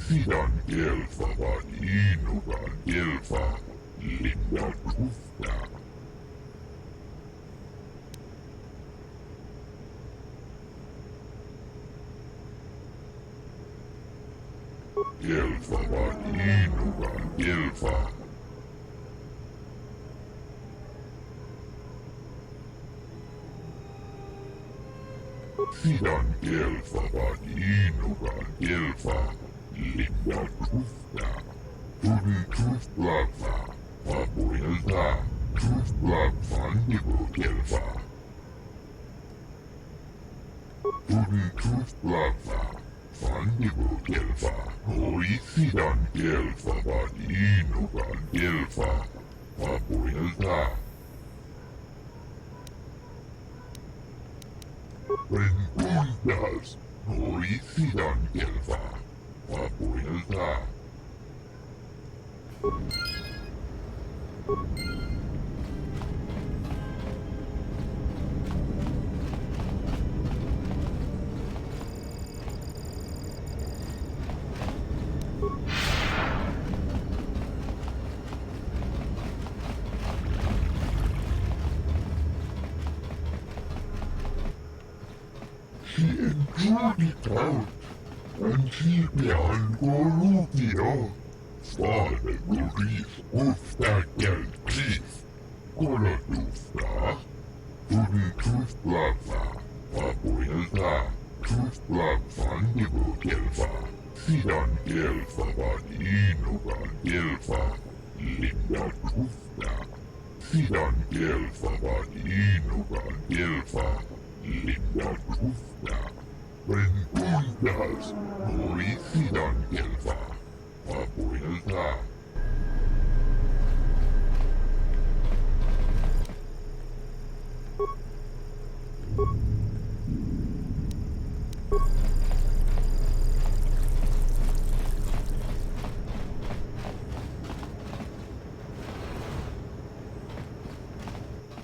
Pidän kelpavan innokan kelpaa. Linda kuftaa. Kelpavan innokan kelpaa. Pidän kelpavan innokan kelpaa. Linda kuftaa. Tuli kustlappaa. Vapuilta. Kustlappaan nipu kelpaa. Tuli kustlappaa. Fannipu kelpaa. Ori pidän kelpavan innokan kelpaa. Vapuilta. Ren kundas. Ori pidän kelpaa. Vapuilta. Judicaut, Principian Corruptio, Svane Guris Uftakelt Chief, Kolatufta, Tuditus Plata, Papuilta, Tus Platfan Nibukelfa, Sidan Kelfa Vadinugan Kelfa, Linda Tufta, Sidan Kelfa Vadinugan Kelfa, Linda Tufta, Rentundas, Nori Sidan Kelfa, Papuilta.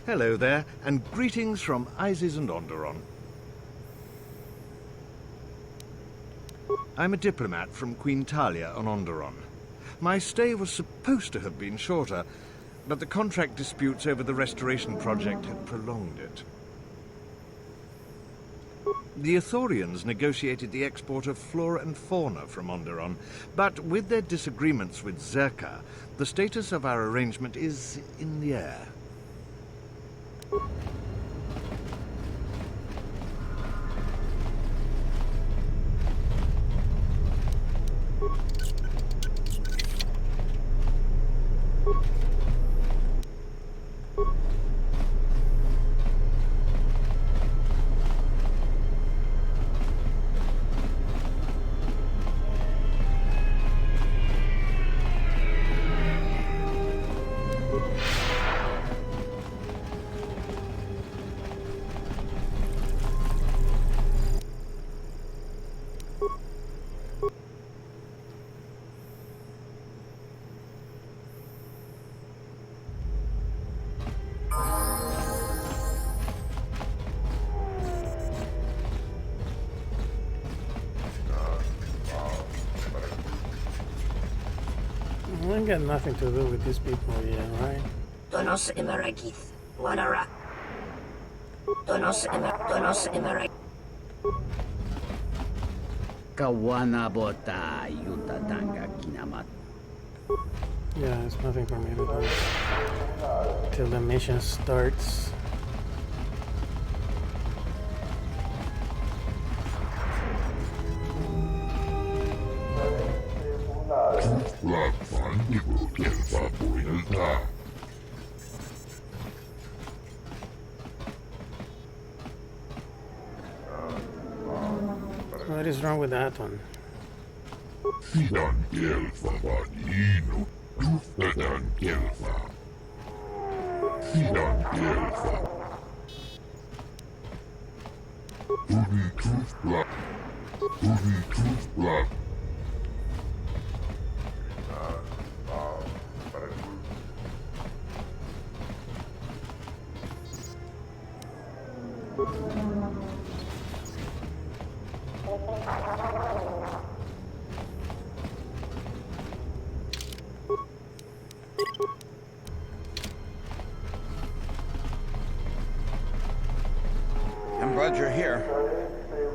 Hello there, and greetings from Isis and Onderon. I'm a diplomat from Queen Talia on Onderon. My stay was supposed to have been shorter, but the contract disputes over the restoration project had prolonged it. The Ithorians negotiated the export of flora and fauna from Onderon, but with their disagreements with Zerka, the status of our arrangement is in the air. I got nothing to do with these people yet, right? Donos Emeragith, Wanara. Donos Emeragith. Kawana bota yuta tanga kinamat. Yeah, there's nothing for me to do till the mission starts. What is wrong with that one? Sidan Kelfa Vadino, Tustadan Kelfa. Sidan Kelfa. Tuditus Plat. Tuditus Plat. I'm glad you're here.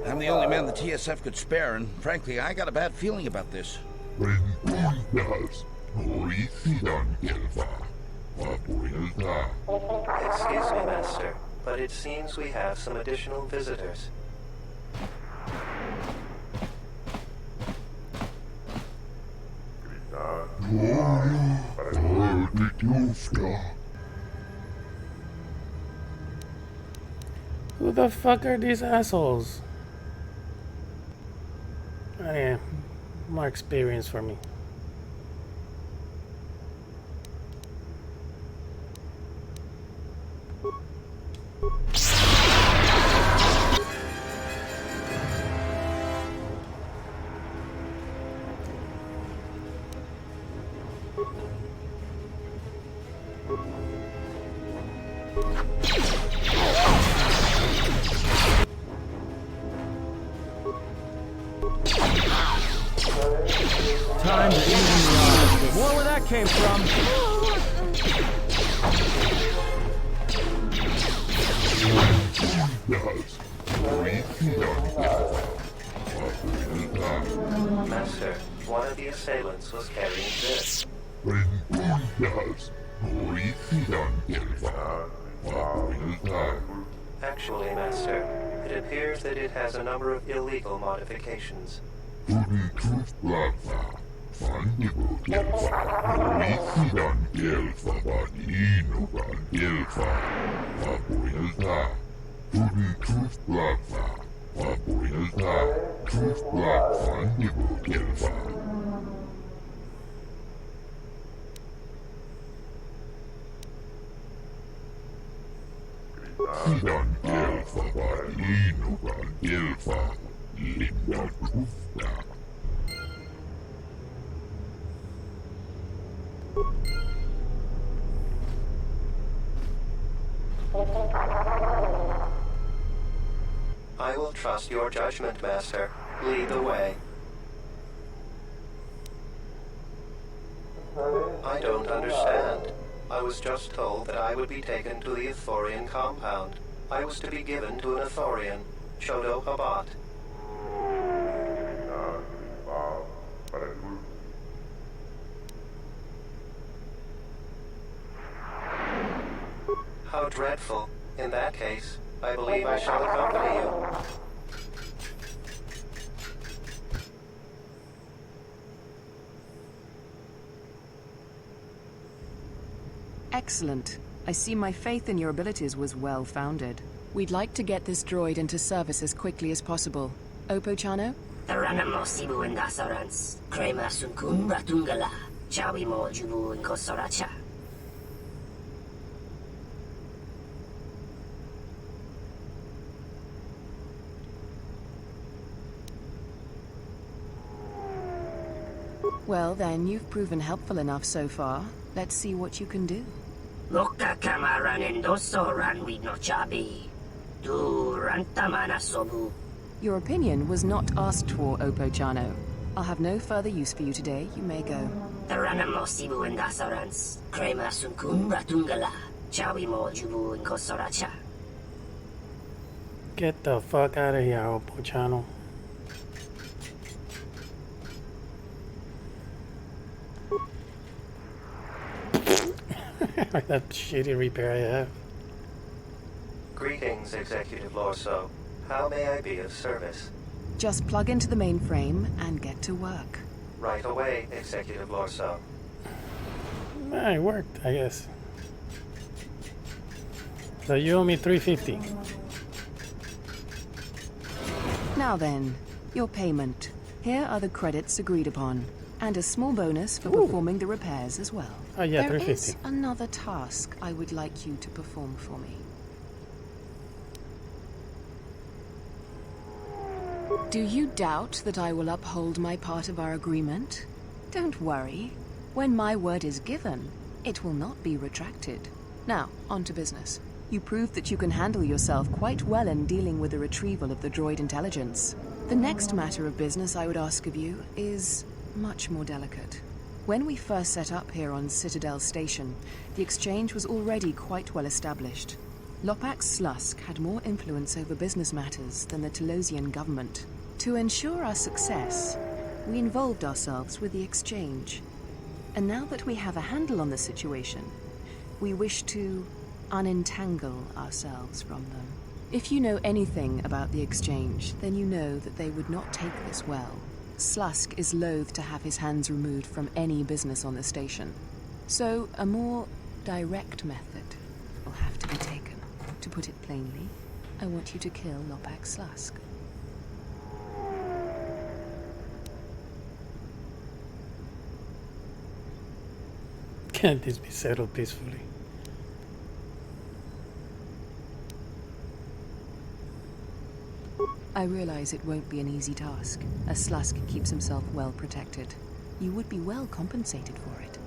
I'm the only man the TSF could spare, and frankly, I got a bad feeling about this. Rentundas, Nori Sidan Kelfa. Papuilta. Excuse me, Master, but it seems we have some additional visitors. Who the fuck are these assholes? Oh yeah, more experience for me. Time to even the more where that came from. else was carrying this. Actually, Master, it appears that it has a number of illegal modifications. I will trust your judgment, Master. Lead the way. I don't understand. I was just told that I would be taken to the Ithorian compound. I was to be given to an Ithorian, Chodo Habat. How dreadful. In that case, I believe I shall accompany you. Excellent. I see my faith in your abilities was well founded. We'd like to get this droid into service as quickly as possible. Opochano? Taranamo Sibu and Dasarans, Krema Sunkun Ratungala, Chawi Mo Jubu and Kosoracha. Well then, you've proven helpful enough so far. Let's see what you can do. Loka Kamaran and Dosoran with no Chabi. Du Rantamana Sobu. Your opinion was not asked for, Opochano. I'll have no further use for you today. You may go. Taranamo Sibu and Dasarans, Krema Sunkun Ratungala, Chawi Mo Jubu and Kosoracha. Get the fuck out of here, Opochano. That shitty repair I have. Greetings, Executive Lorso. How may I be of service? Just plug into the mainframe and get to work. Right away, Executive Lorso. It worked, I guess. So you owe me $350. Now then, your payment. Here are the credits agreed upon, and a small bonus for performing the repairs as well. Oh yeah, There $350. is another task I would like you to perform for me. Do you doubt that I will uphold my part of our agreement? Don't worry. When my word is given, it will not be retracted. Now, on to business. You proved that you can handle yourself quite well in dealing with the retrieval of the droid intelligence. The next matter of business I would ask of you is much more delicate. When we first set up here on Citadel Station, the exchange was already quite well established. Lopax Slusk had more influence over business matters than the Telosian government. To ensure our success, we involved ourselves with the exchange. And now that we have a handle on the situation, we wish to unentangle ourselves from them. If you know anything about the exchange, then you know that they would not take this well. Slusk is loath to have his hands removed from any business on the station. So a more direct method will have to be taken. To put it plainly, I want you to kill Lopax Slusk. Can't this be settled peacefully? I realize it won't be an easy task, as Slusk keeps himself well protected. You would be well compensated for it.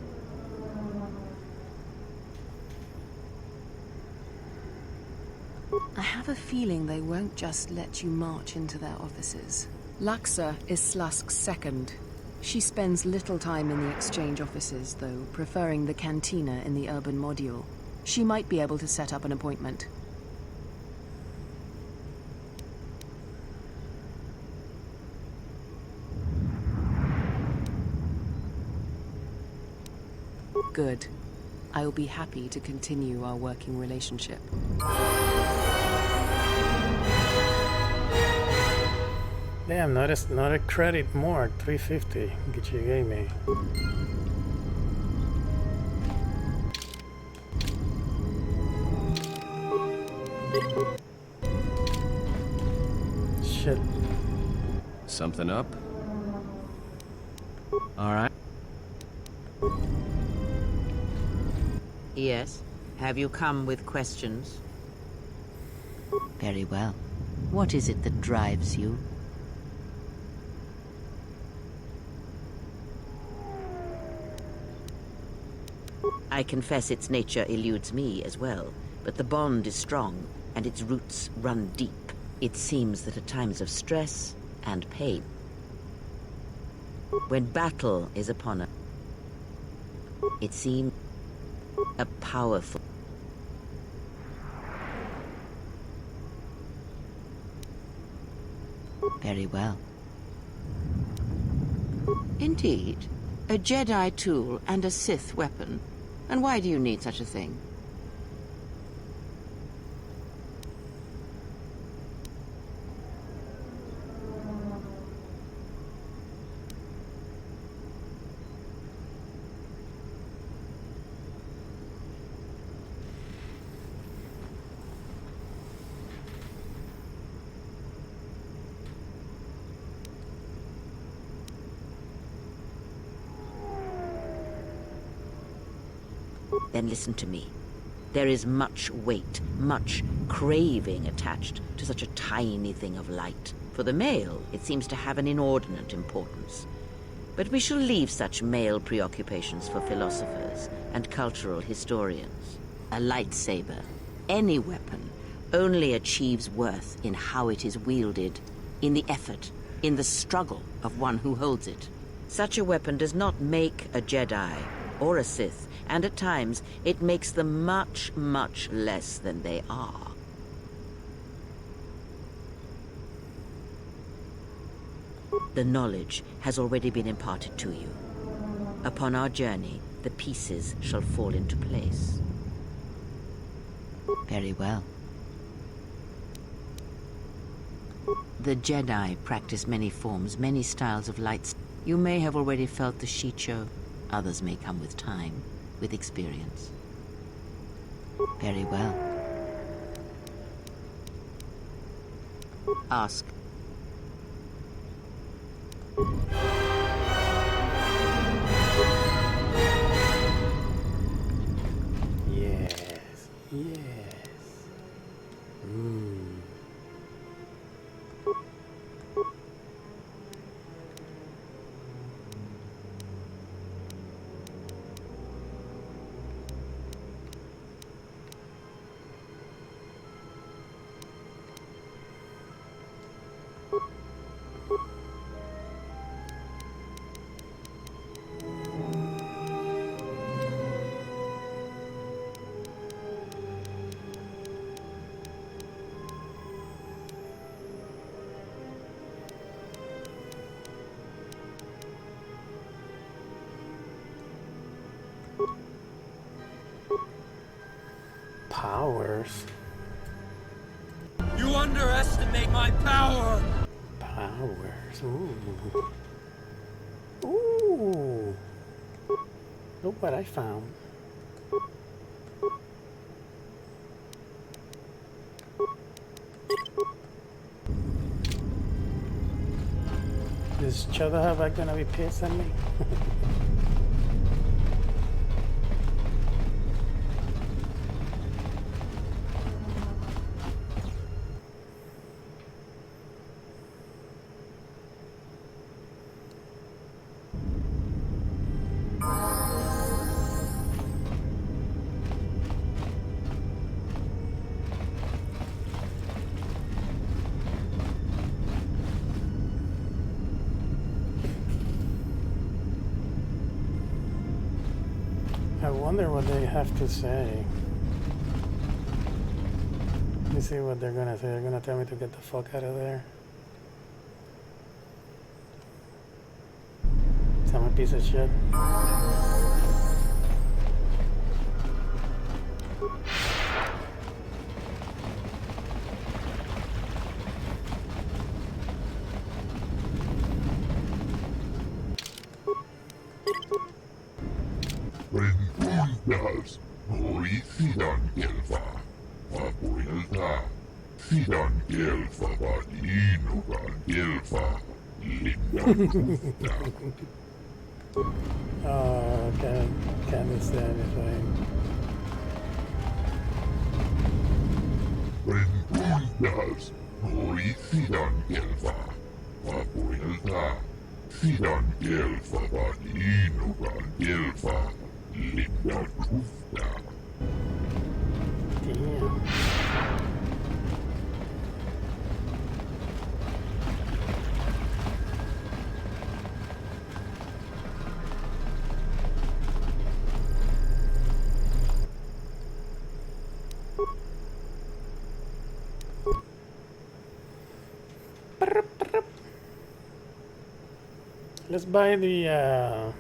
I have a feeling they won't just let you march into their offices. Luxa is Slusk's second. She spends little time in the exchange offices, though, preferring the cantina in the urban module. She might be able to set up an appointment. Good. I will be happy to continue our working relationship. Damn, not a credit more. 350 that you gave me. Shit. Something up? All right. Yes? Have you come with questions? Very well. What is it that drives you? I confess its nature eludes me as well, but the bond is strong, and its roots run deep. It seems that at times of stress and pain, when battle is upon us, it seems a powerful... Very well. Indeed. A Jedi tool and a Sith weapon. And why do you need such a thing? Then listen to me. There is much weight, much craving attached to such a tiny thing of light. For the male, it seems to have an inordinate importance. But we shall leave such male preoccupations for philosophers and cultural historians. A lightsaber, any weapon, only achieves worth in how it is wielded, in the effort, in the struggle of one who holds it. Such a weapon does not make a Jedi or a Sith, and at times it makes them much, much less than they are. The knowledge has already been imparted to you. Upon our journey, the pieces shall fall into place. Very well. The Jedi practice many forms, many styles of lights. You may have already felt the Shicho. Others may come with time, with experience. Very well. Ask. Yes, yes. Powers. You underestimate my power! Powers. Ooh. Ooh. Look what I found. Is Chotahava gonna be pissed at me? I wonder what they have to say. Let me see what they're gonna say. They're gonna tell me to get the fuck out of there. I'm a piece of shit. Buenas, Sidan Kelfa. Vapuilta. Sidan Kelfa, Valinukan Kelfa. Linda. Oh, can't say anything. Buenas, Sidan Kelfa. Vapuilta. Sidan Kelfa, Valinukan Kelfa. Linda. Damn. Let's buy the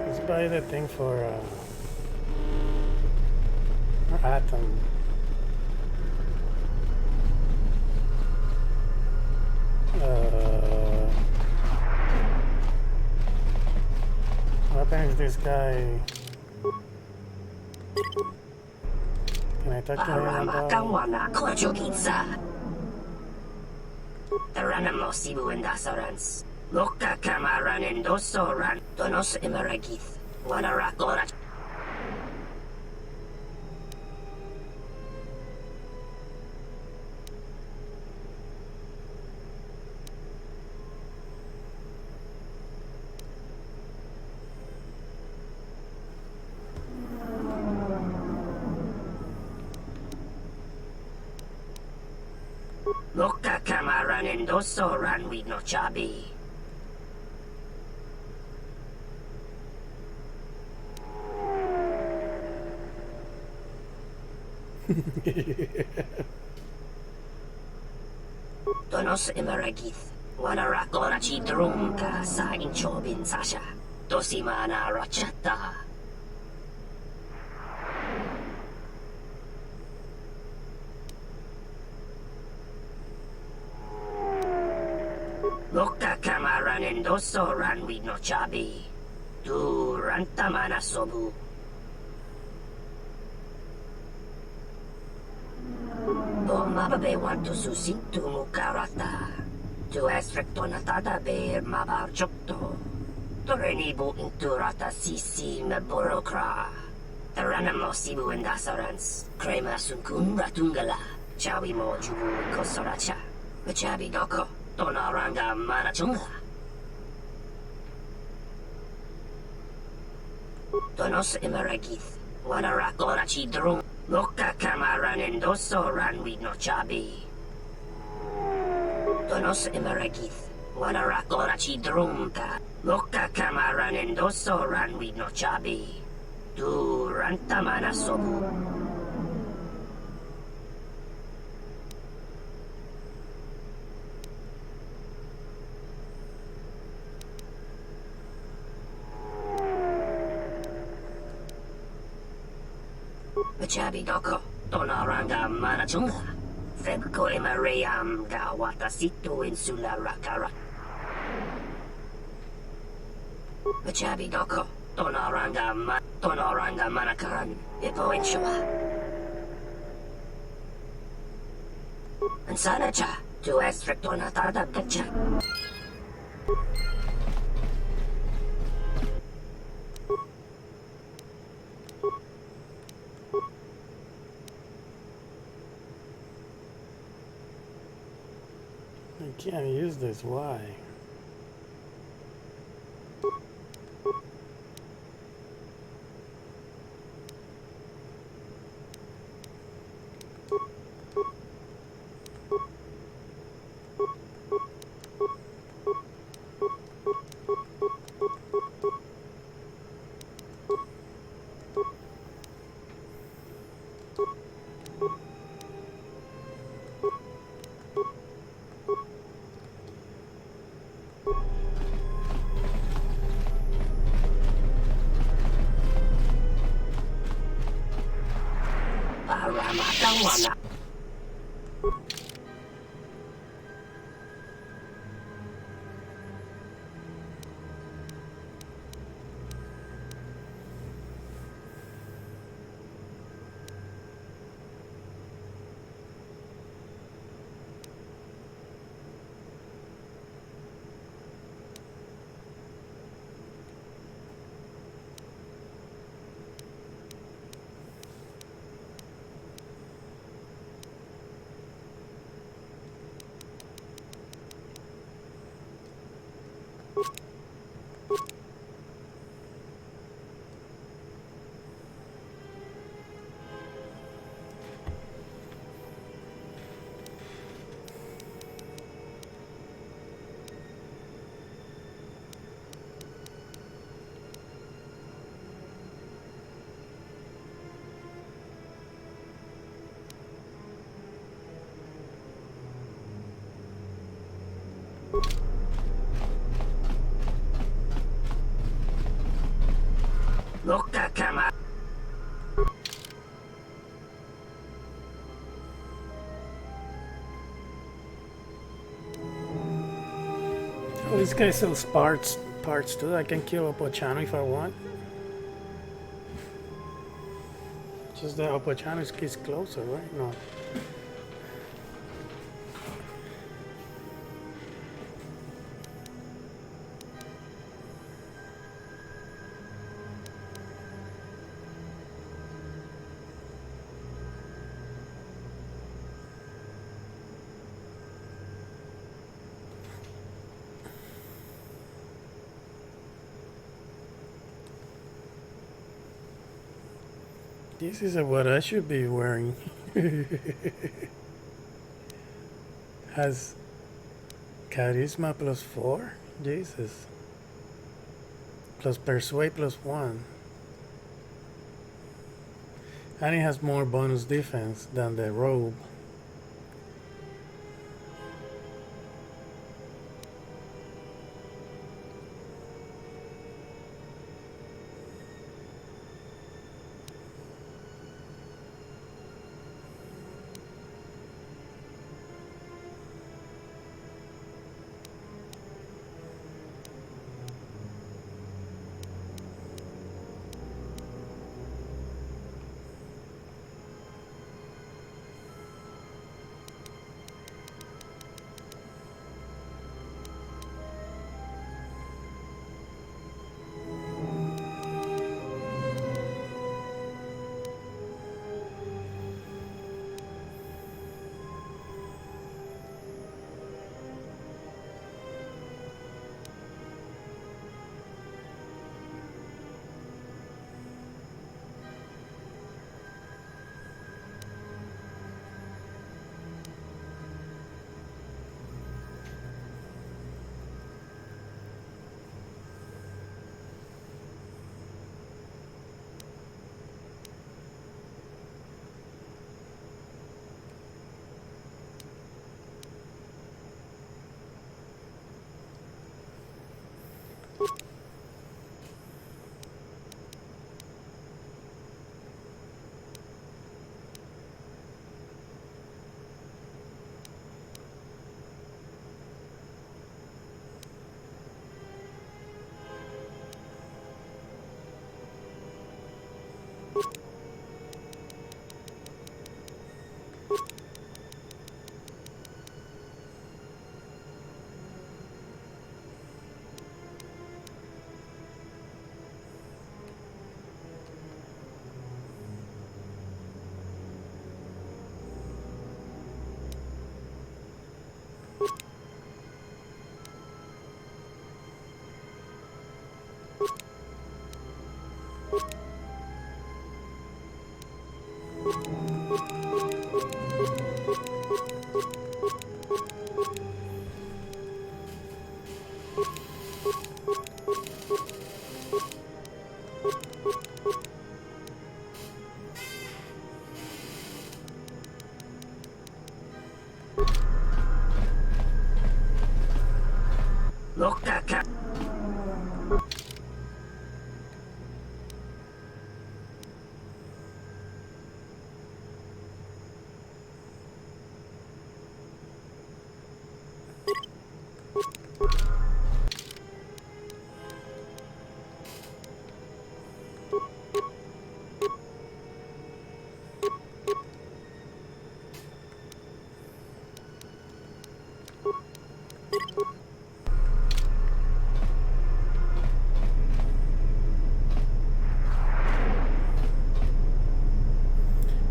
let's buy the thing for Atom. What happens this guy? Can I talk to him about? Ranamo Sibu and Dasarans. Loka Kamaran and Dosoran. Donos Emeragith. Wanarakora. Loka Kamaran and Dosoran with no chabi. Donos Emeragith. Wanarakora Chidrunka sa Inchobin Sasha. Dosimana Rachata. Loka Kamaran and Dosoran with no chabi. Tu Rantamana Sobu. Mababe want to susin tu mukarata. Tu esrectonatada bear mabar jokto. Torenibu inturata sisi meborokra. Ranamo Sibu and Dasarans. Krema sunkun ratungala. Chawi mo jubu kosoracha. Machabi doko. Tonaranga manachunga. Donos Emeragith. Wanarakora Chidrung. Loka Kamaran and Dosoran with no chabi. Donos Emeragith. Wanarakora Chidrunka. Loka Kamaran and Dosoran with no chabi. Tu Rantamana Sobu. Machabi doko, tonaranga manachunga. Febko emarayam ga watasitu insula rakara. Machabi doko, tonaranga manakaran, ipo inshawa. Ansanacha, tu estrictonatada gacha. I can't use this, why? Loka kama. Oh, this guy sells parts too. I can kill Opochano if I want. Just that Opochano is closer, right? No. This is what I should be wearing. Has charisma +4? Jesus. Plus persuade +1. And it has more bonus defense than the robe.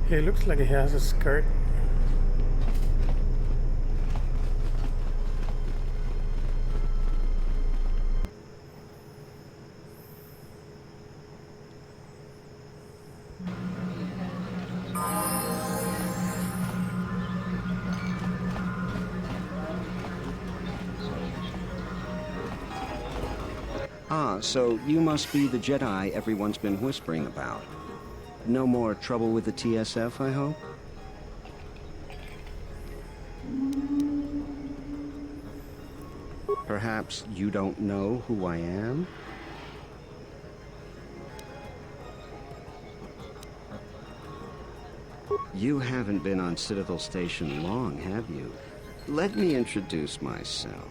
He looks like he has a skirt. Ah, so you must be the Jedi everyone's been whispering about. No more trouble with the TSF, I hope? Perhaps you don't know who I am? You haven't been on Citadel Station long, have you? Let me introduce myself.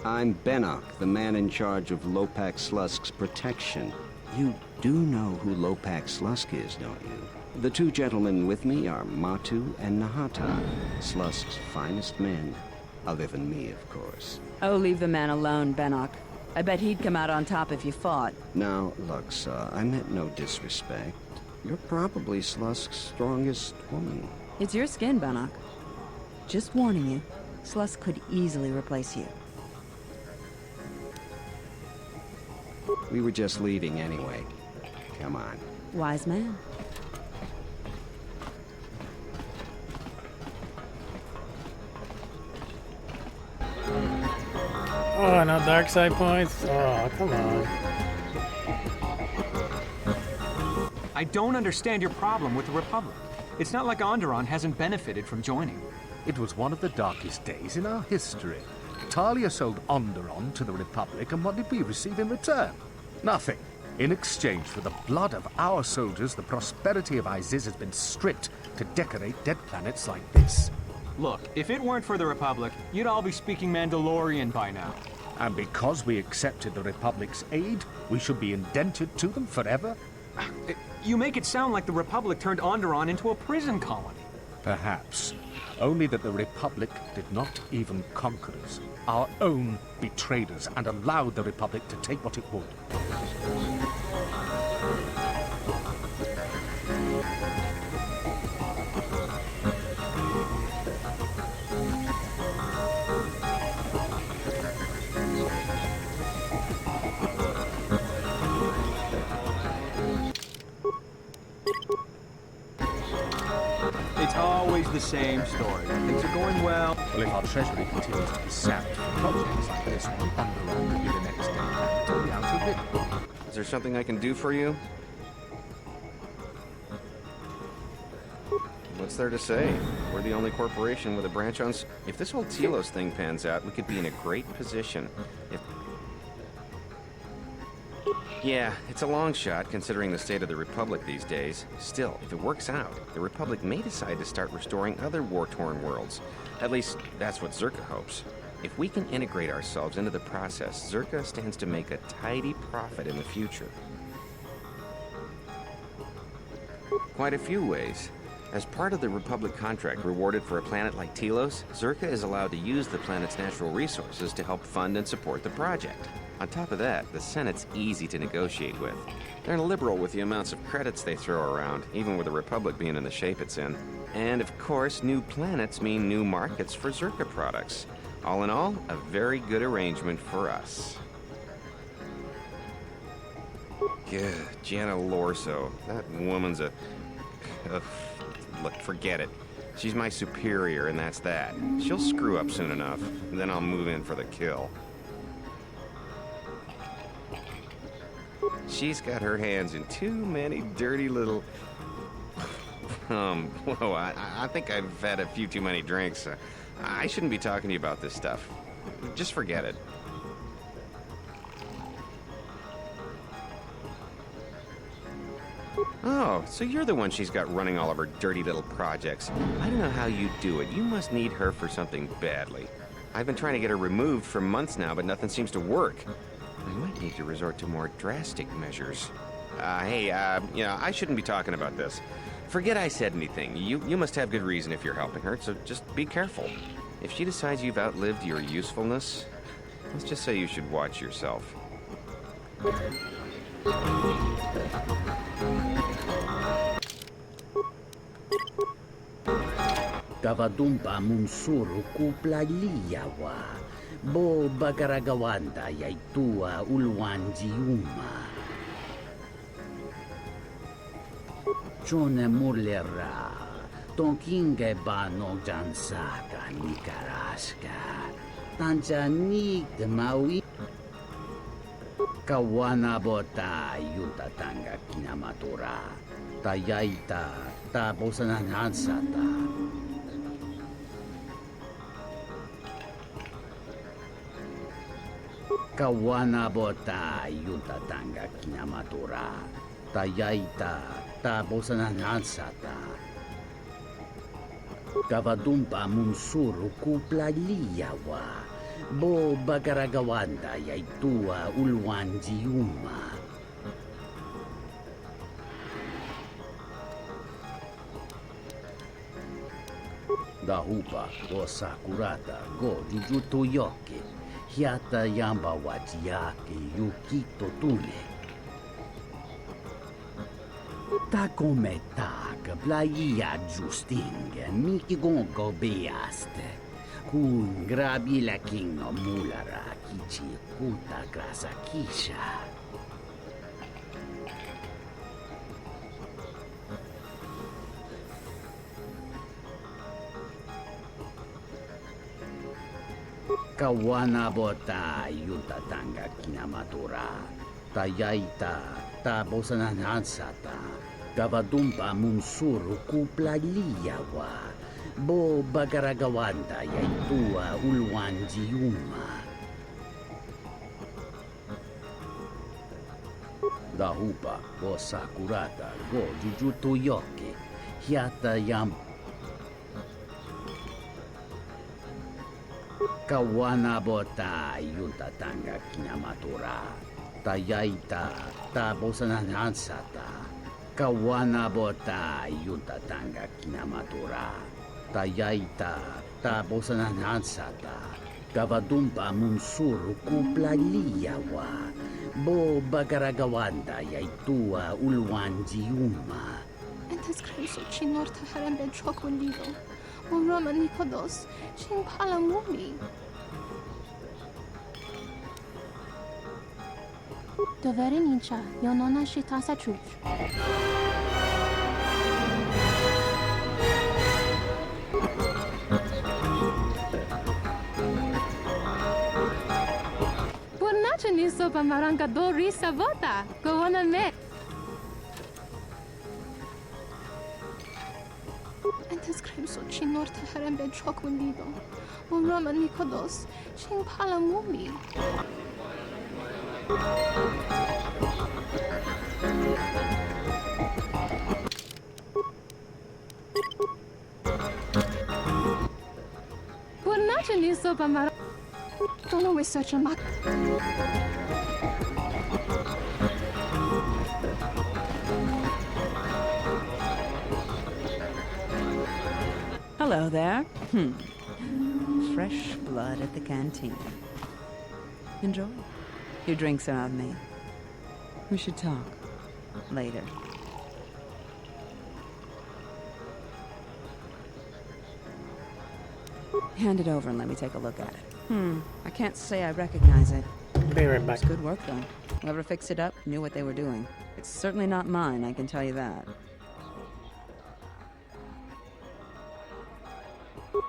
I'm Benok, the man in charge of Lopak Slusk's protection. You do know who Lopak Slusk is, don't you? The two gentlemen with me are Matu and Nahata, Slusk's finest men. Other than me, of course. Oh, leave the man alone, Benok. I bet he'd come out on top if you fought. Now, look, I meant no disrespect. You're probably Slusk's strongest woman. It's your skin, Benok. Just warning you, Slusk could easily replace you. We were just leaving anyway. Come on. Wise man. Oh, no Darkside points? Oh, come on. I don't understand your problem with the Republic. It's not like Onderon hasn't benefited from joining. It was one of the darkest days in our history. Talia sold Onderon to the Republic, and what did we receive in return? Nothing. In exchange for the blood of our soldiers, the prosperity of Iziz has been stripped to decorate dead planets like this. Look, if it weren't for the Republic, you'd all be speaking Mandalorian by now. And because we accepted the Republic's aid, we should be indented to them forever? You make it sound like the Republic turned Onderon into a prison colony. Perhaps. Only that the Republic did not even conquer us. Our own betrayed us and allowed the Republic to take what it would. It's always the same story. Things are going well. Well, if our treasury continues to be sapped for projects like this one, Onderon could be the next thing to be out of it. Is there something I can do for you? What's there to say? We're the only corporation with a branch on... If this whole Telos thing pans out, we could be in a great position. Yeah, it's a long shot, considering the state of the Republic these days. Still, if it works out, the Republic may decide to start restoring other war-torn worlds. At least, that's what Zerka hopes. If we can integrate ourselves into the process, Zerka stands to make a tidy profit in the future. Quite a few ways. As part of the Republic contract rewarded for a planet like Telos, Zerka is allowed to use the planet's natural resources to help fund and support the project. On top of that, the Senate's easy to negotiate with. They're liberal with the amounts of credits they throw around, even with the Republic being in the shape it's in. And of course, new planets mean new markets for Zerka products. All in all, a very good arrangement for us. Yeah, Jana Lorso. That woman's a... Look, forget it. She's my superior, and that's that. She'll screw up soon enough, and then I'll move in for the kill. She's got her hands in too many dirty little... whoa, I think I've had a few too many drinks. I shouldn't be talking to you about this stuff. Just forget it. Oh, so you're the one she's got running all of her dirty little projects. I don't know how you do it. You must need her for something badly. I've been trying to get her removed for months now, but nothing seems to work. I might need to resort to more drastic measures. Hey, I shouldn't be talking about this. Forget I said anything. You must have good reason if you're helping her, so just be careful. If she decides you've outlived your usefulness, let's just say you should watch yourself. Kavadumpa munsuru kuplaliyawa. Bo bagaragawanda yaitua ulwanjiuma. Chone mulera. Tonkinge bano jansaka nikaraska. Tanjanik maui. Kawana bota yuta tanga kinamatura. Tayaita taposananansata. Kawana bota yuta tanga kinamatura. Tayaita taposananansata. Kavadumpa munsuru kupla liyawa. Bo bagaragawanda yaitua ulwanjiuma. Dahupa go sakurata go jujuto yoke. Hiata yamba wajiake yukito tune. Ta come tak blaia justinge miki gongo beaste. Kun grabi la kingo mulara kichi kuta grasa kisha. Kawana bota yuta tanga kinamatura. Tayaita tabosanan hansata. Gavadumpa munsuru kupla liyawa. Bo bagaragawanda yaitua ulwanjiuma. Dahupa go sakurata go jujuto yoke. Hiata yam. Kawana bota yuta tanga kinamatura. Tayaita tabosanan hansata. Kawana bota yuta tanga kinamatura. Tayaita tabosanan hansata. Gavadumpa munsuru kupla liyawa. Bo bagaragawanda yaitua ulwanjiuma. Antes creso chinor taharem ben chocolito. O Roma Nikodos, ching palamumi. Dovere nincha, yo nona shitasa truth. Burnacha ni sopa maranga do risa vota. Go on a me. Antes creso chinor taharem ben chocolito. O Roma Nikodos, ching palamumi. Burnacha ni sopa maranga. Don't always search a mat. Hello there. Fresh blood at the canteen. Enjoy. Your drinks are on me. We should talk. Later. Hand it over and let me take a look at it. I can't say I recognize it. Be right back. It's good work, though. Whoever fixed it up knew what they were doing. It's certainly not mine, I can tell you that.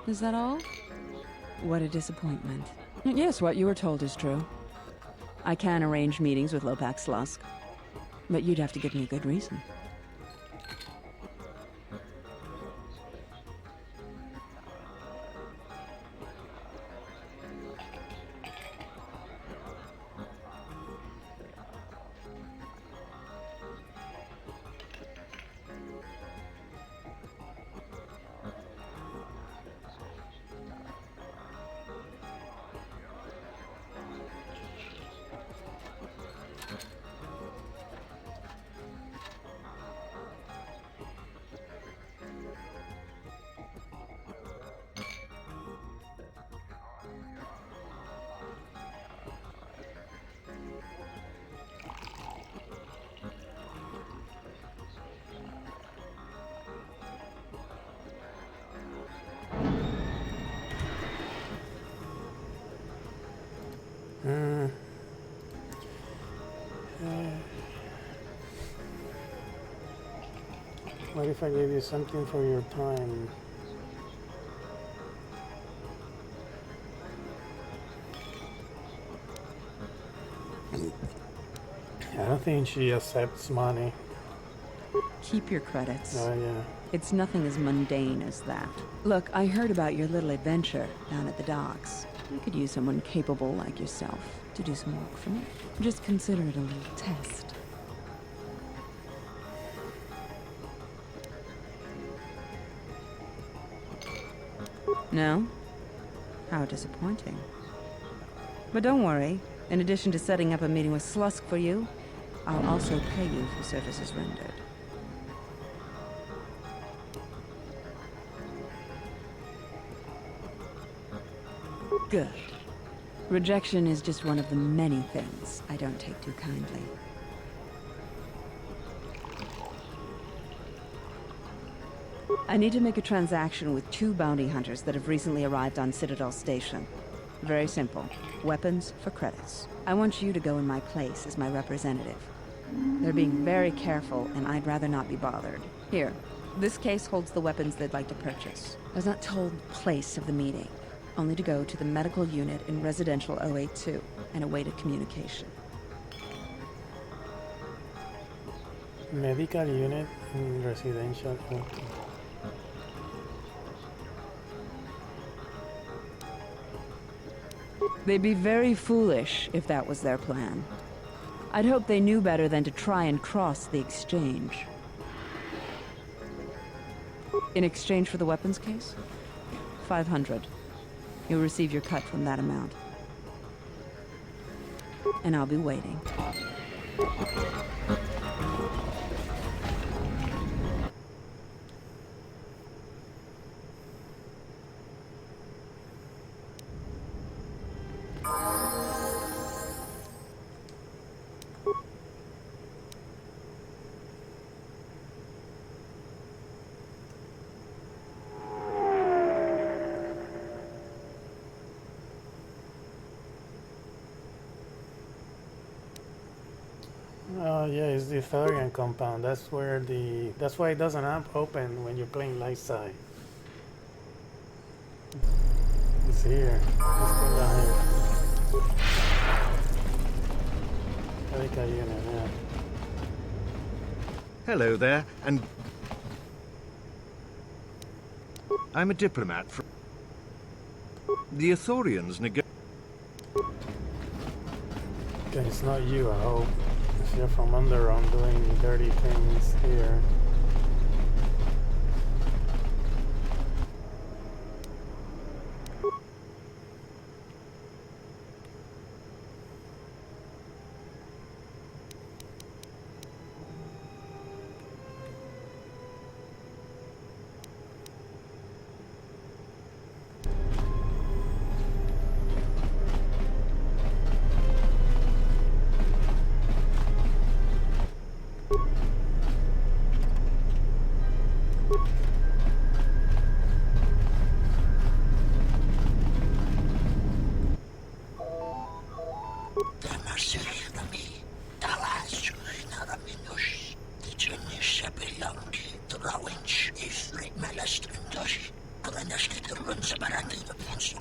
Is that all? What a disappointment. Yes, what you were told is true. I can arrange meetings with Lopak Slusk, but you'd have to give me a good reason. What if I gave you something for your time? I don't think she accepts money. Keep your credits. Oh, yeah. It's nothing as mundane as that. Look, I heard about your little adventure down at the docks. I could use someone capable like yourself to do some work for me. Just consider it a little test. No? How disappointing. But don't worry. In addition to setting up a meeting with Slusk for you, I'll also pay you for services rendered. Good. Rejection is just one of the many things I don't take too kindly. I need to make a transaction with 2 bounty hunters that have recently arrived on Citadel Station. Very simple. Weapons for credits. I want you to go in my place as my representative. They're being very careful, and I'd rather not be bothered. Here, this case holds the weapons they'd like to purchase. I was not told the place of the meeting, only to go to the medical unit in Residential 082 and await a communication. Medical unit in Residential 082. They'd be very foolish if that was their plan. I'd hope they knew better than to try and cross the exchange. In exchange for the weapons case? 500. You'll receive your cut from that amount. And I'll be waiting. Oh yeah, it's the Thorian compound. That's why it doesn't open when you're playing light side. It's here. It's still down here. Medical unit, yeah. Hello there, and I'm a diplomat from the Ithorians Okay, it's not you, I hope. If you're from Underground doing dirty things here.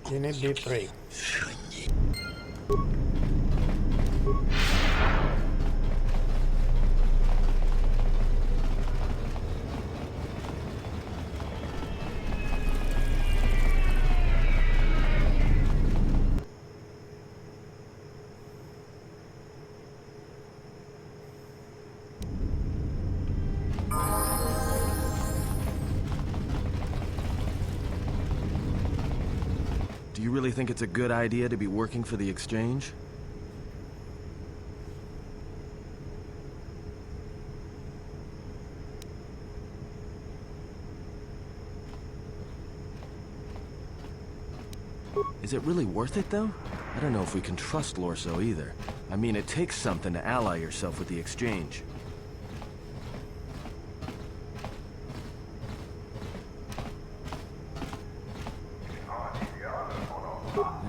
You need D3. Do you really think it's a good idea to be working for the exchange? Is it really worth it, though? I don't know if we can trust Lorso either. I mean, it takes something to ally yourself with the exchange.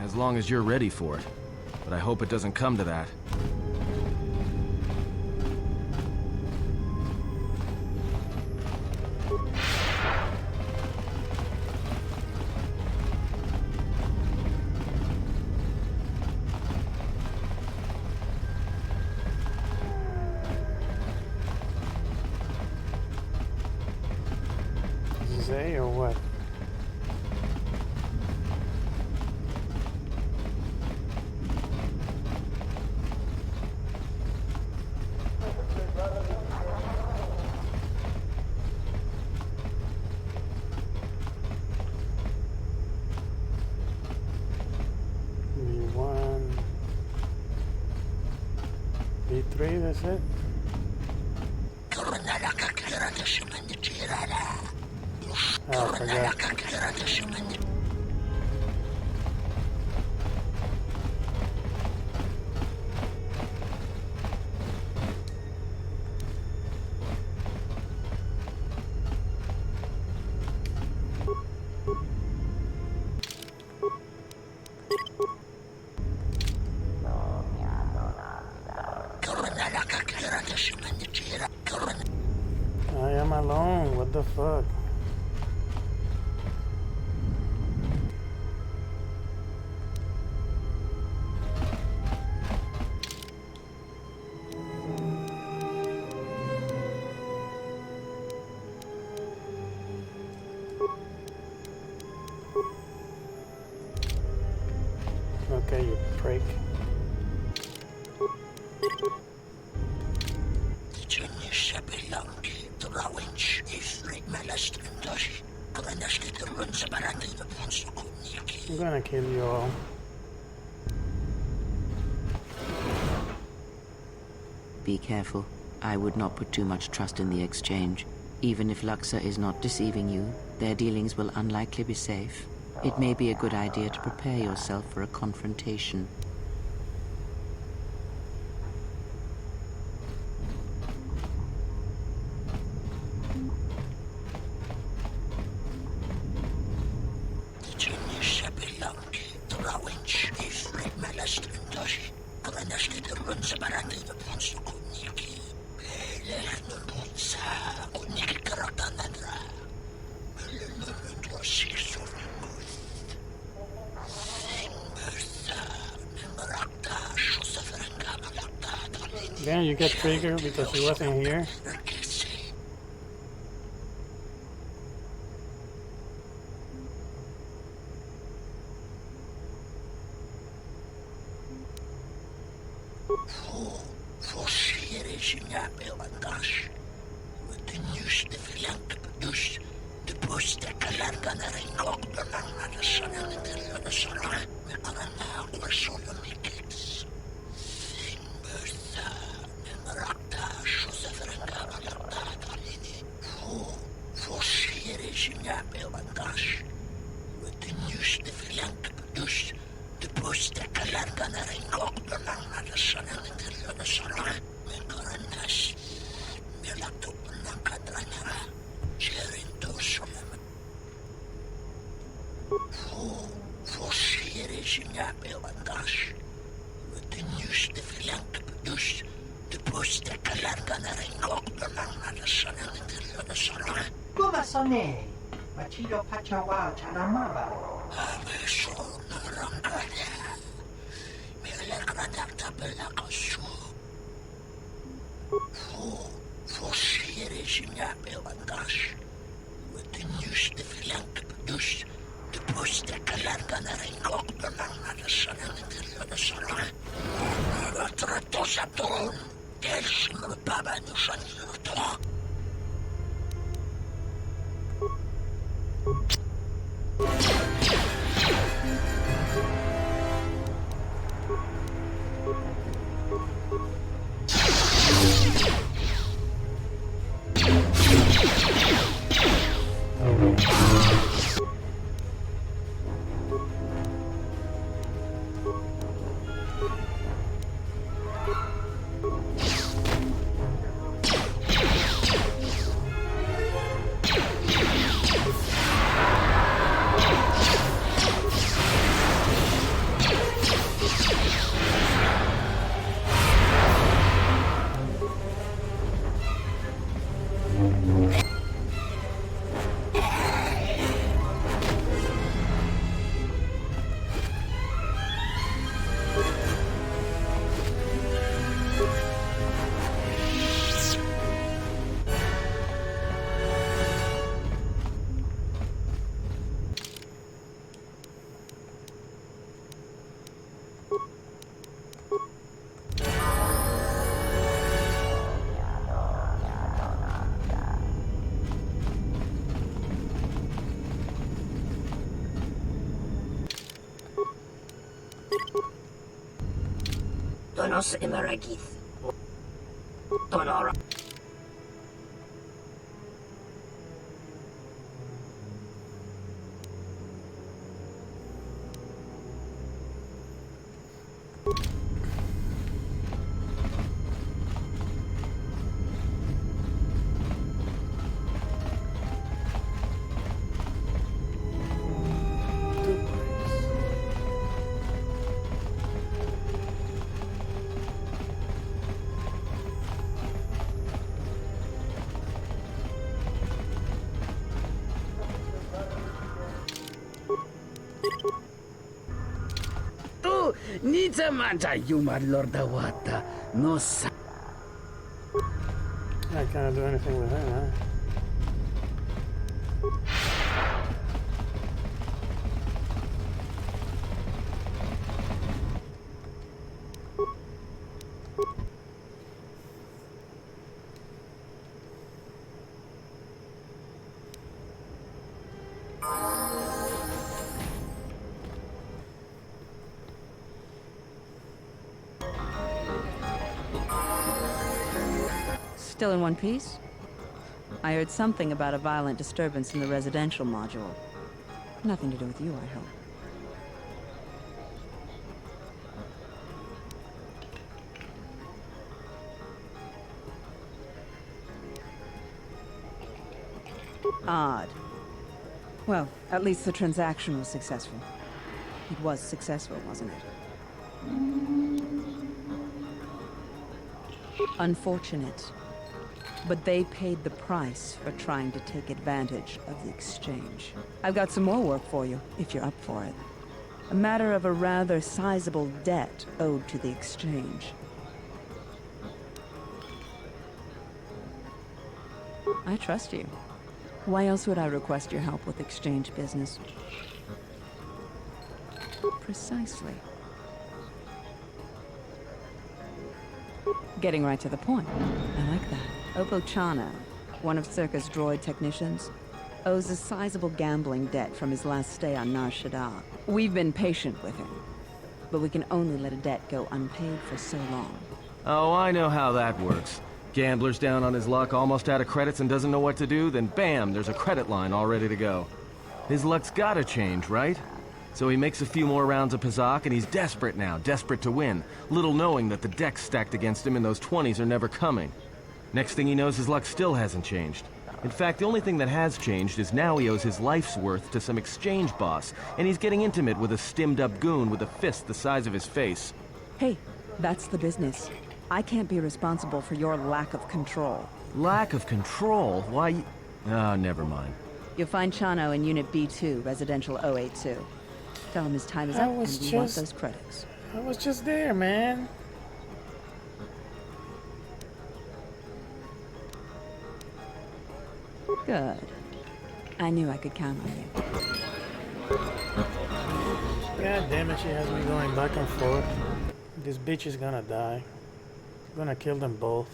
As long as you're ready for it. But I hope it doesn't come to that. Zay or what? 3, that's it? Oh, I forgot. I am alone, what the fuck? Okay, you prick. I'm gonna kill you all. Be careful. I would not put too much trust in the exchange. Even if Luxa is not deceiving you, their dealings will unlikely be safe. It may be a good idea to prepare yourself for a confrontation. Then you get triggered because he wasn't here. Come sono? Ma ci io faccio wow, c'è una mava. Donos Emaragith. KotOR. Tu nita manja yuma lorda wata no sa. I can't do anything with him, huh? Still in one piece? I heard something about a violent disturbance in the residential module. Nothing to do with you, I hope. Odd. Well, at least the transaction was successful. It was successful, wasn't it? Unfortunate. But they paid the price for trying to take advantage of the exchange. I've got some more work for you, if you're up for it. A matter of a rather sizable debt owed to the exchange. I trust you. Why else would I request your help with exchange business? Precisely. Getting right to the point. I like that. Oppo Chano, one of Circa's droid technicians, owes a sizable gambling debt from his last stay on Nar Shaddaa. We've been patient with him, but we can only let a debt go unpaid for so long. Oh, I know how that works. Gambler's down on his luck, almost out of credits and doesn't know what to do, then bam, there's a credit line all ready to go. His luck's gotta change, right? So he makes a few more rounds of Pazak and he's desperate now, desperate to win, little knowing that the decks stacked against him in those 20s are never coming. Next thing he knows, his luck still hasn't changed. In fact, the only thing that has changed is now he owes his life's worth to some exchange boss, and he's getting intimate with a stimmed-up goon with a fist the size of his face. Hey, that's the business. I can't be responsible for your lack of control. Lack of control? Why? Ah, never mind. You'll find Chano in Unit B2, Residential 082. Tell him his time is up and we want those credits. I was just there, man. Good. I knew I could count on you. God damn it, she has me going back and forth. This bitch is gonna die. I'm gonna kill them both.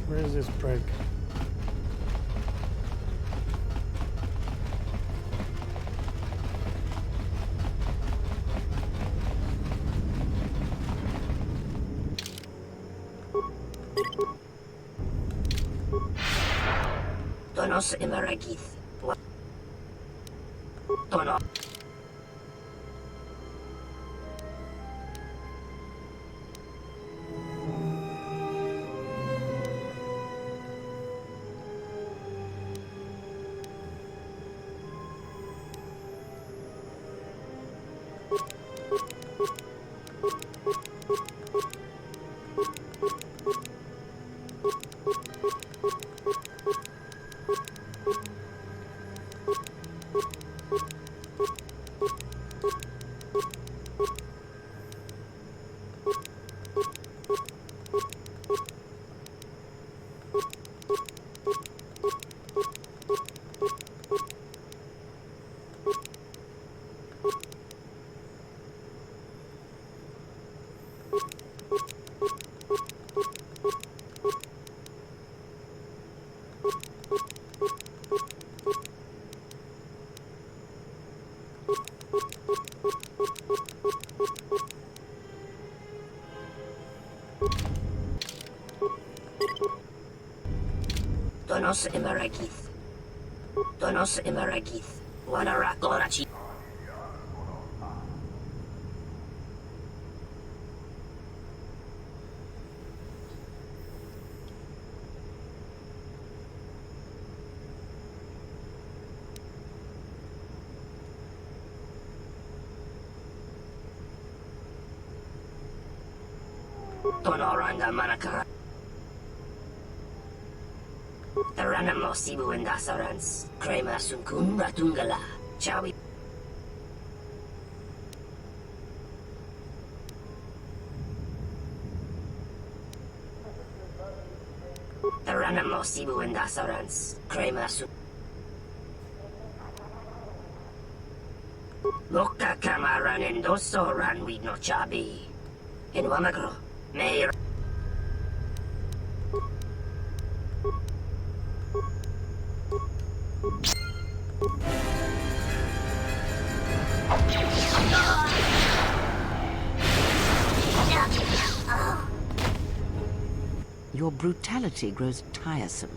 Where is this prick? Tonos Imaragith. Tono. Donos Imaragith. Donos Imaragith. Wanarakorachi. Tonoranga Manakara. Taranamo Sibu and Dasarans. Krema Sunkun Ratungala. Chawi. Taranamo Sibu and Dasarans. Krema Sun. Loka Kamaran and Dosoran with no Chabi. In Wamagro. Mayor. Your brutality grows tiresome.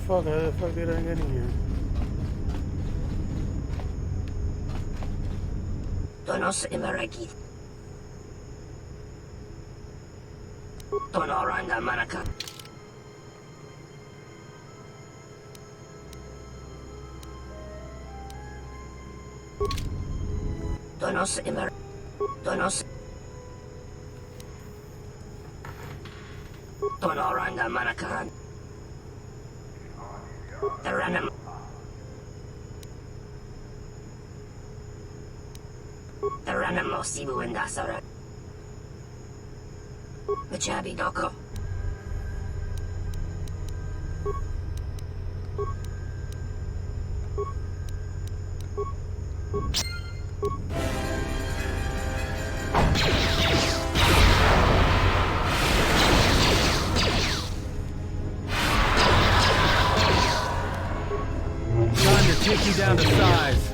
How the fuck did I get in here? Donos Imaragith. Tonoranga Manaka. Donos Imar. Donos. Tonoranga Manakaran. Taranam. Taranamo Sibu and Dasara. Machabi Doko. Time to take you down to size.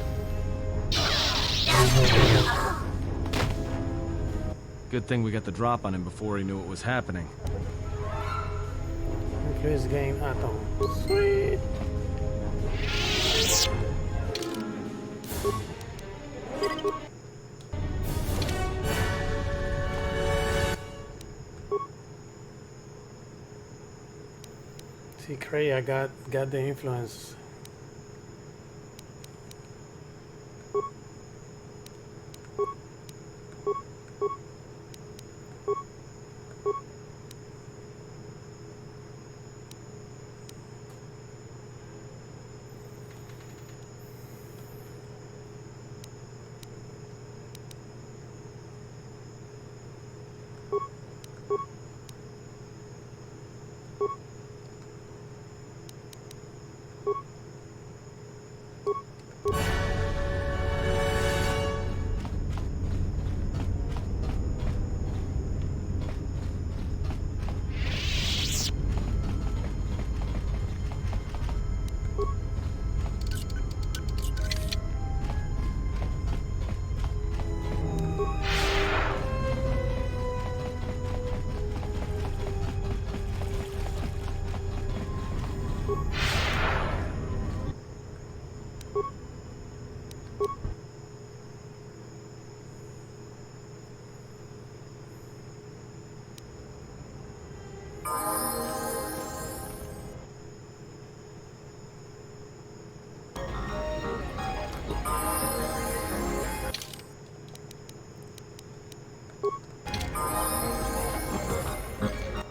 Good thing we got the drop on him before he knew what was happening. Increase gain atom. Sweet. See, Cray, I got the influence.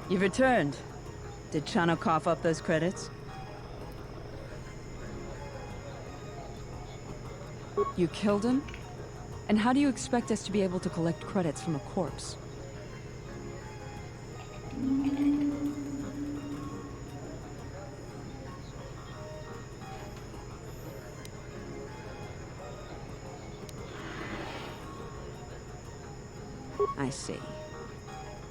You've returned. Did Chano cough up those credits? You killed him? And how do you expect us to be able to collect credits from a corpse? I see.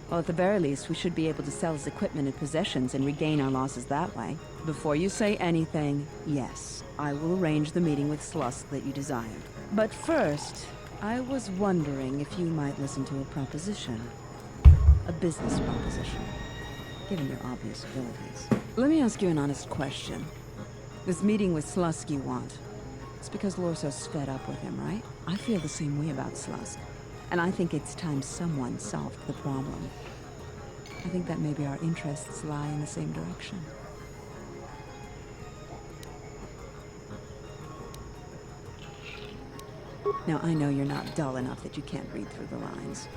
Well, at the very least, we should be able to sell his equipment and possessions and regain our losses that way. Before you say anything, yes, I will arrange the meeting with Slusk that you desired. But first, I was wondering if you might listen to a proposition. A business proposition, given your obvious abilities. Let me ask you an honest question. This meeting with Slusk you want, it's because Lorso's fed up with him, right? I feel the same way about Slusk. And I think it's time someone solved the problem. I think that maybe our interests lie in the same direction. Now, I know you're not dull enough that you can't read through the lines.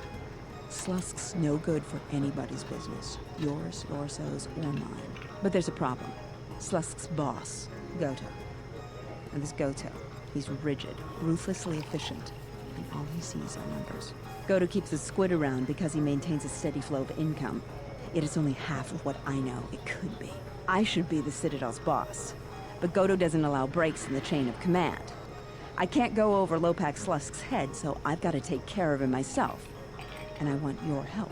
Slusk's no good for anybody's business. Yours, Lorso's, or mine. But there's a problem. Slusk's boss, Goto. And this Goto, he's rigid, ruthlessly efficient. And all he sees are numbers. Goto keeps the squid around because he maintains a steady flow of income. Yet it's only half of what I know it could be. I should be the Citadel's boss. But Goto doesn't allow breaks in the chain of command. I can't go over Lopak Slusk's head, so I've got to take care of him myself. And I want your help.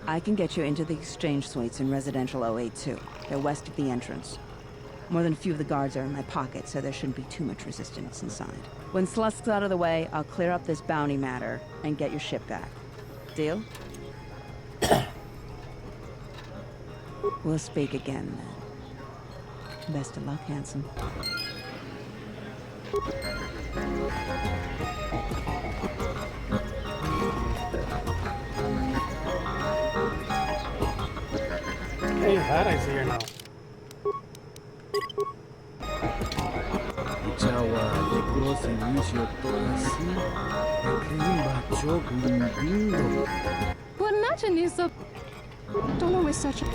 I can get you into the exchange suites in Residential 082. They're west of the entrance. More than a few of the guards are in my pocket, so there shouldn't be too much resistance inside. When Slusk's out of the way, I'll clear up this bounty matter and get your ship back. Deal? We'll speak again, then. Best of luck, handsome. Hey, Harry's here now. Well, imagine is a... Don't know we're such a...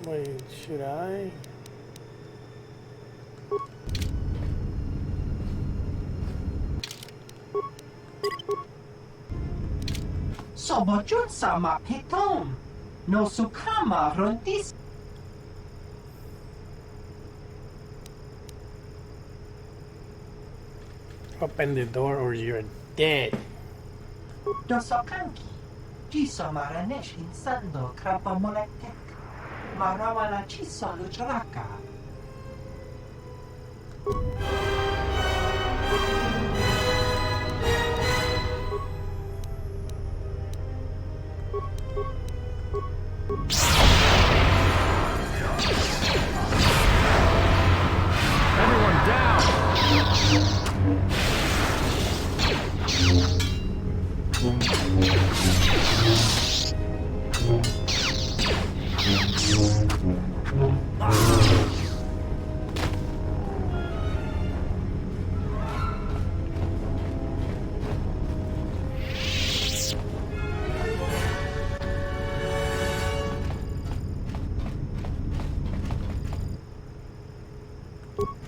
Wait, should I? Sobojun sama pitom. No sukama rontis. Open the door or you're dead. Dosokanki. Jiso maranesh insando krapa molektek. Marawala chiso luchraka. Everyone down!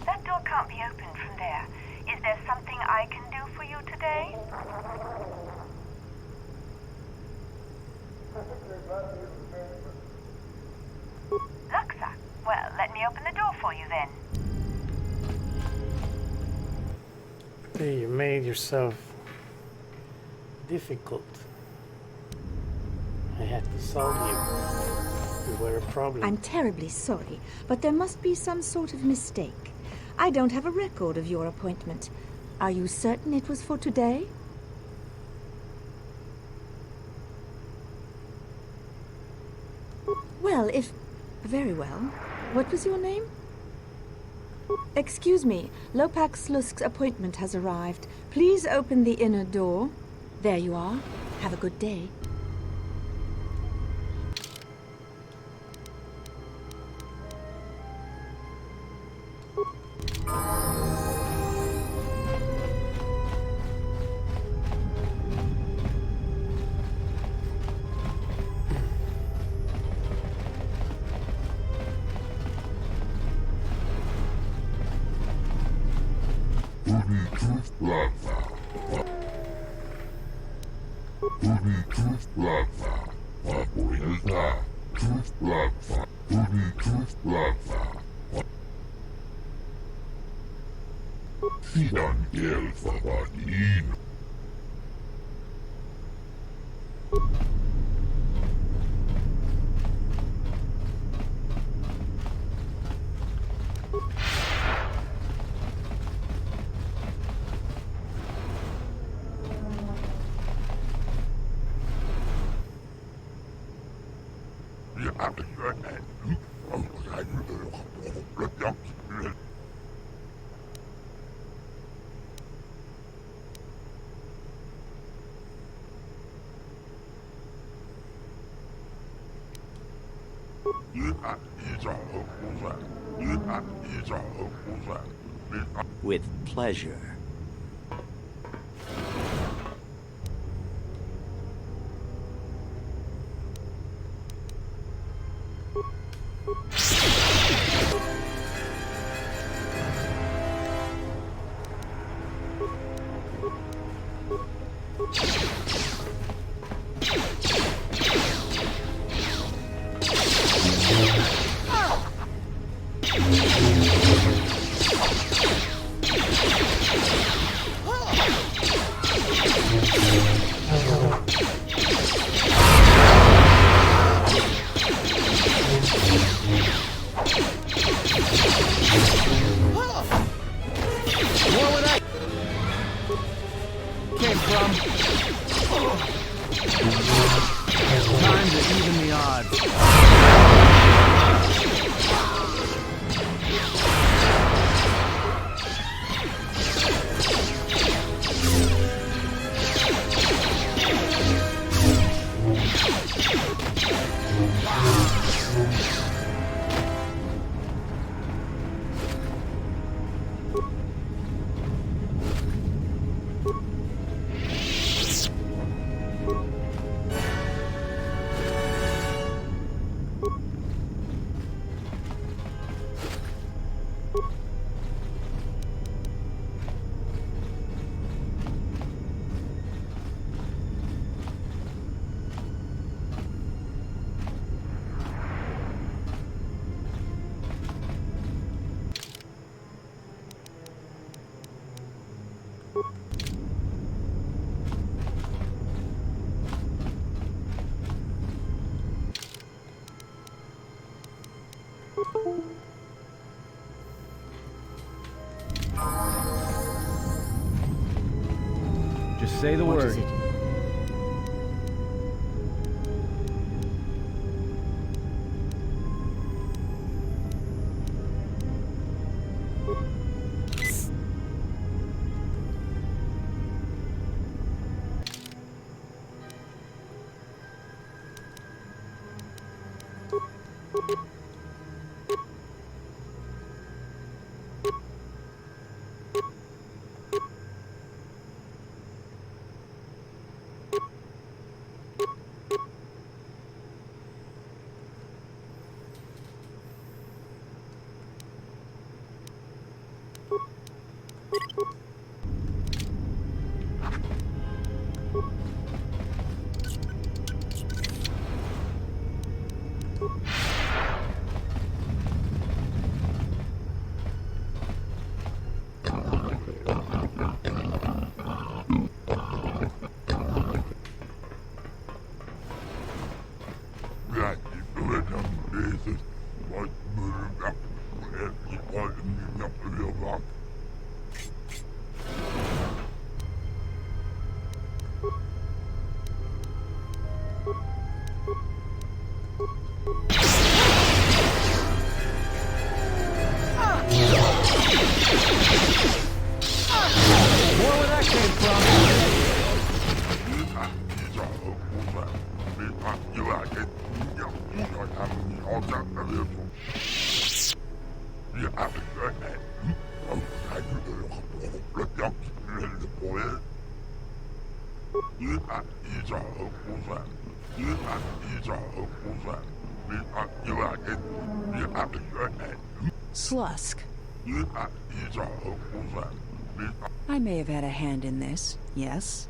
That door can't be opened from there. Is there something I can do for you today? Luxa. Well, let me open the door for you then. Hey, you made yourself difficult. I had to solve you. You were a problem. I'm terribly sorry, but there must be some sort of mistake. I don't have a record of your appointment. Are you certain it was for today? Well, if Very well. What was your name? Excuse me, Lopak Slusk's appointment has arrived. Please open the inner door. There you are. Have a good day. With pleasure. Just say the What word. is it? Slusk. I may have had a hand in this, yes?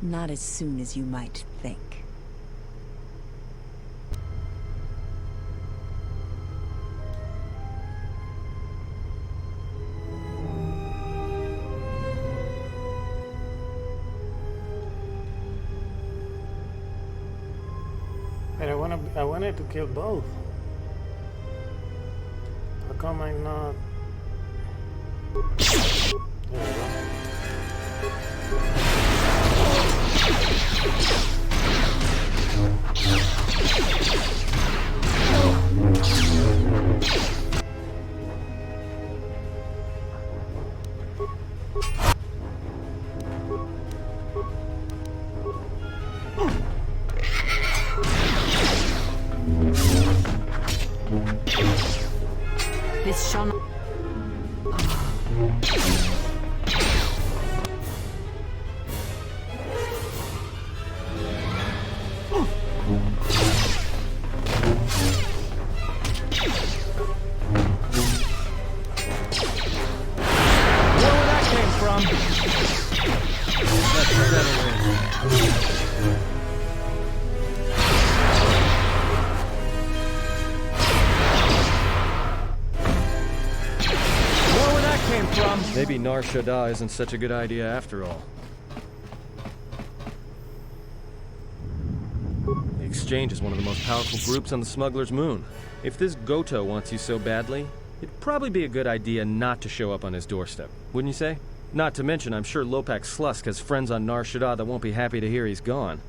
Not as soon as you might think. But I wanted to kill both. How come I'm not? There we go. This shall not... Maybe Nar Shaddaa isn't such a good idea after all. The Exchange is one of the most powerful groups on the Smuggler's Moon. If this Goto wants you so badly, it'd probably be a good idea not to show up on his doorstep, wouldn't you say? Not to mention, I'm sure Lopak Slusk has friends on Nar Shaddaa that won't be happy to hear he's gone.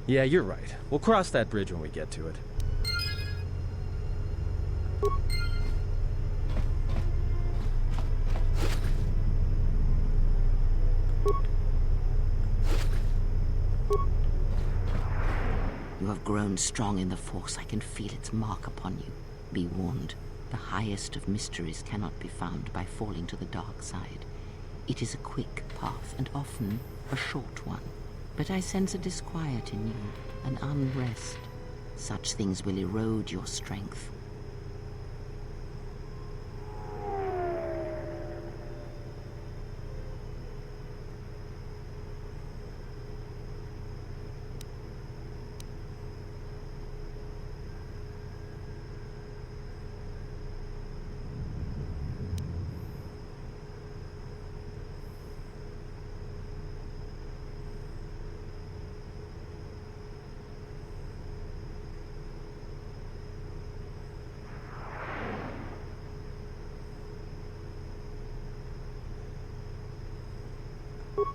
Yeah, you're right. We'll cross that bridge when we get to it. You have grown strong in the Force. I can feel its mark upon you. Be warned. The highest of mysteries cannot be found by falling to the dark side. It is a quick path, and often a short one. But I sense a disquiet in you, an unrest. Such things will erode your strength.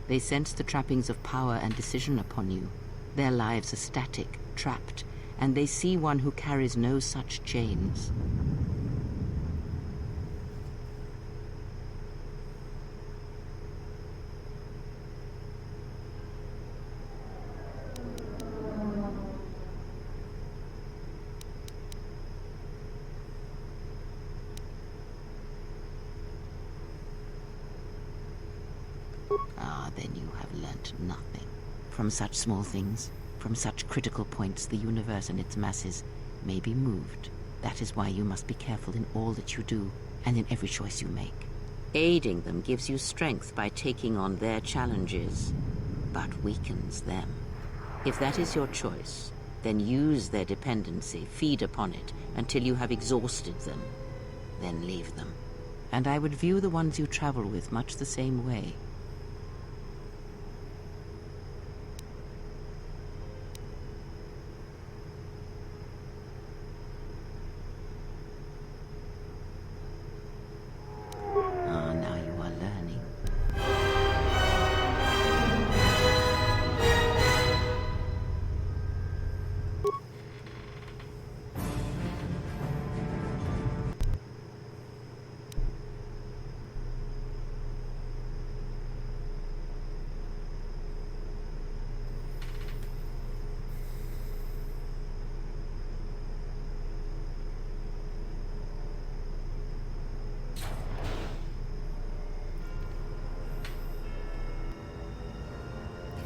They sense the trappings of power and decision upon you. Their lives are static, trapped, and they see one who carries no such chains. Then you have learnt nothing. From such small things, from such critical points, the universe and its masses may be moved. That is why you must be careful in all that you do, and in every choice you make. Aiding them gives you strength by taking on their challenges, but weakens them. If that is your choice, then use their dependency, feed upon it, until you have exhausted them. Then leave them. And I would view the ones you travel with much the same way.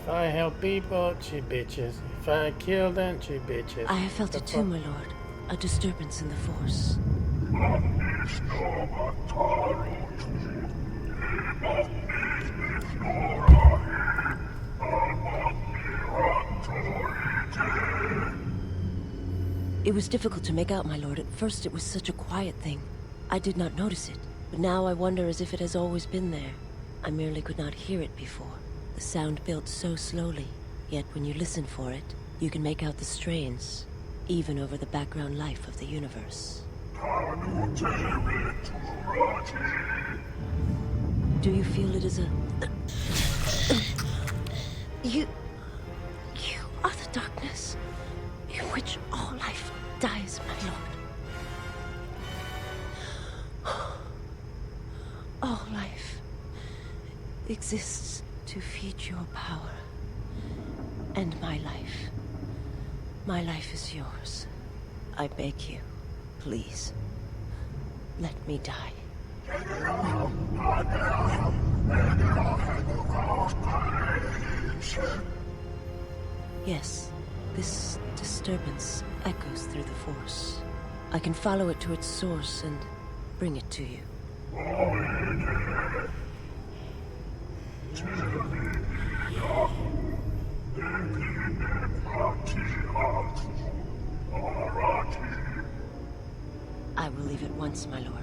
If I help people, she bitches. If I kill them, she bitches. I have felt it too, my lord. A disturbance in the Force. It was difficult to make out, my lord. At first it was such a quiet thing. I did not notice it, but now I wonder as if it has always been there. I merely could not hear it before. The sound built so slowly, yet when you listen for it, you can make out the strains, even over the background life of the universe. Do you feel it is a... You are the darkness in which all life dies, my lord. All life exists to feed your power. And my life is yours. I beg you, please, let me die. Yes, this disturbance echoes through the Force. I can follow it to its source and bring it to you. I will leave at once, my lord.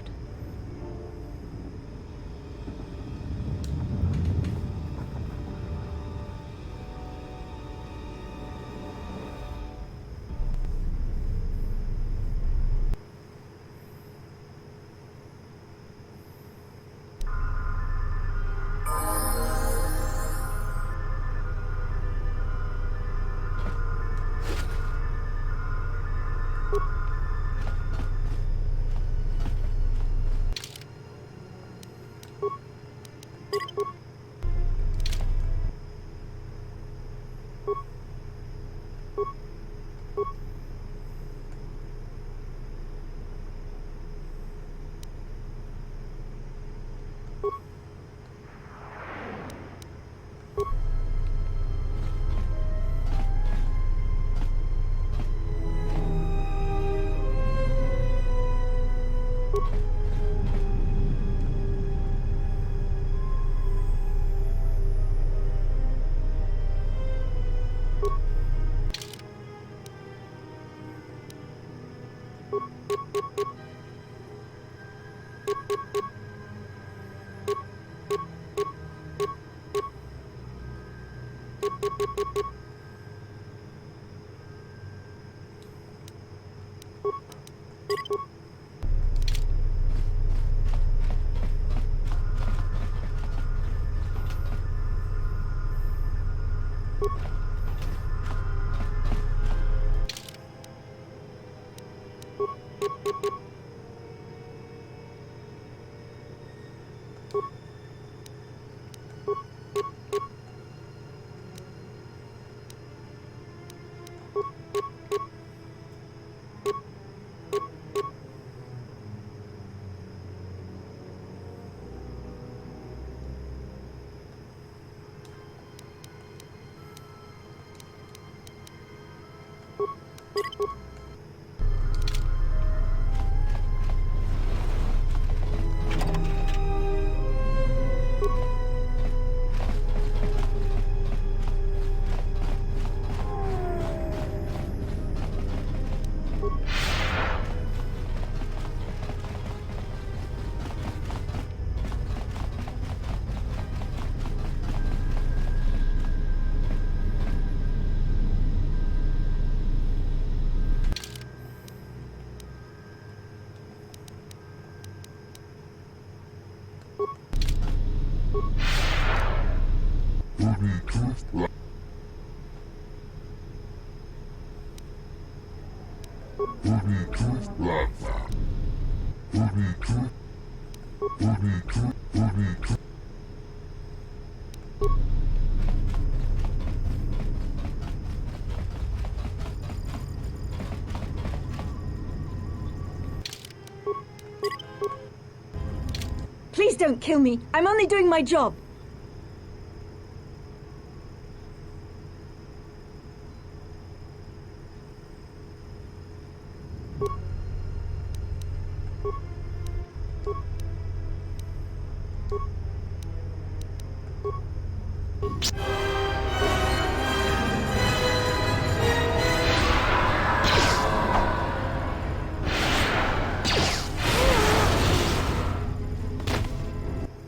Please don't kill me. I'm only doing my job.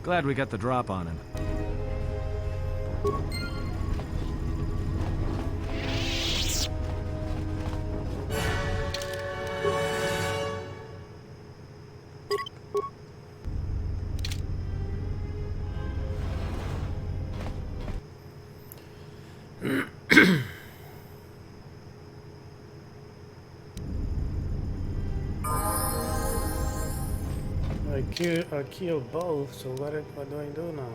Glad we got the drop on him. I killed both, so what do I do now?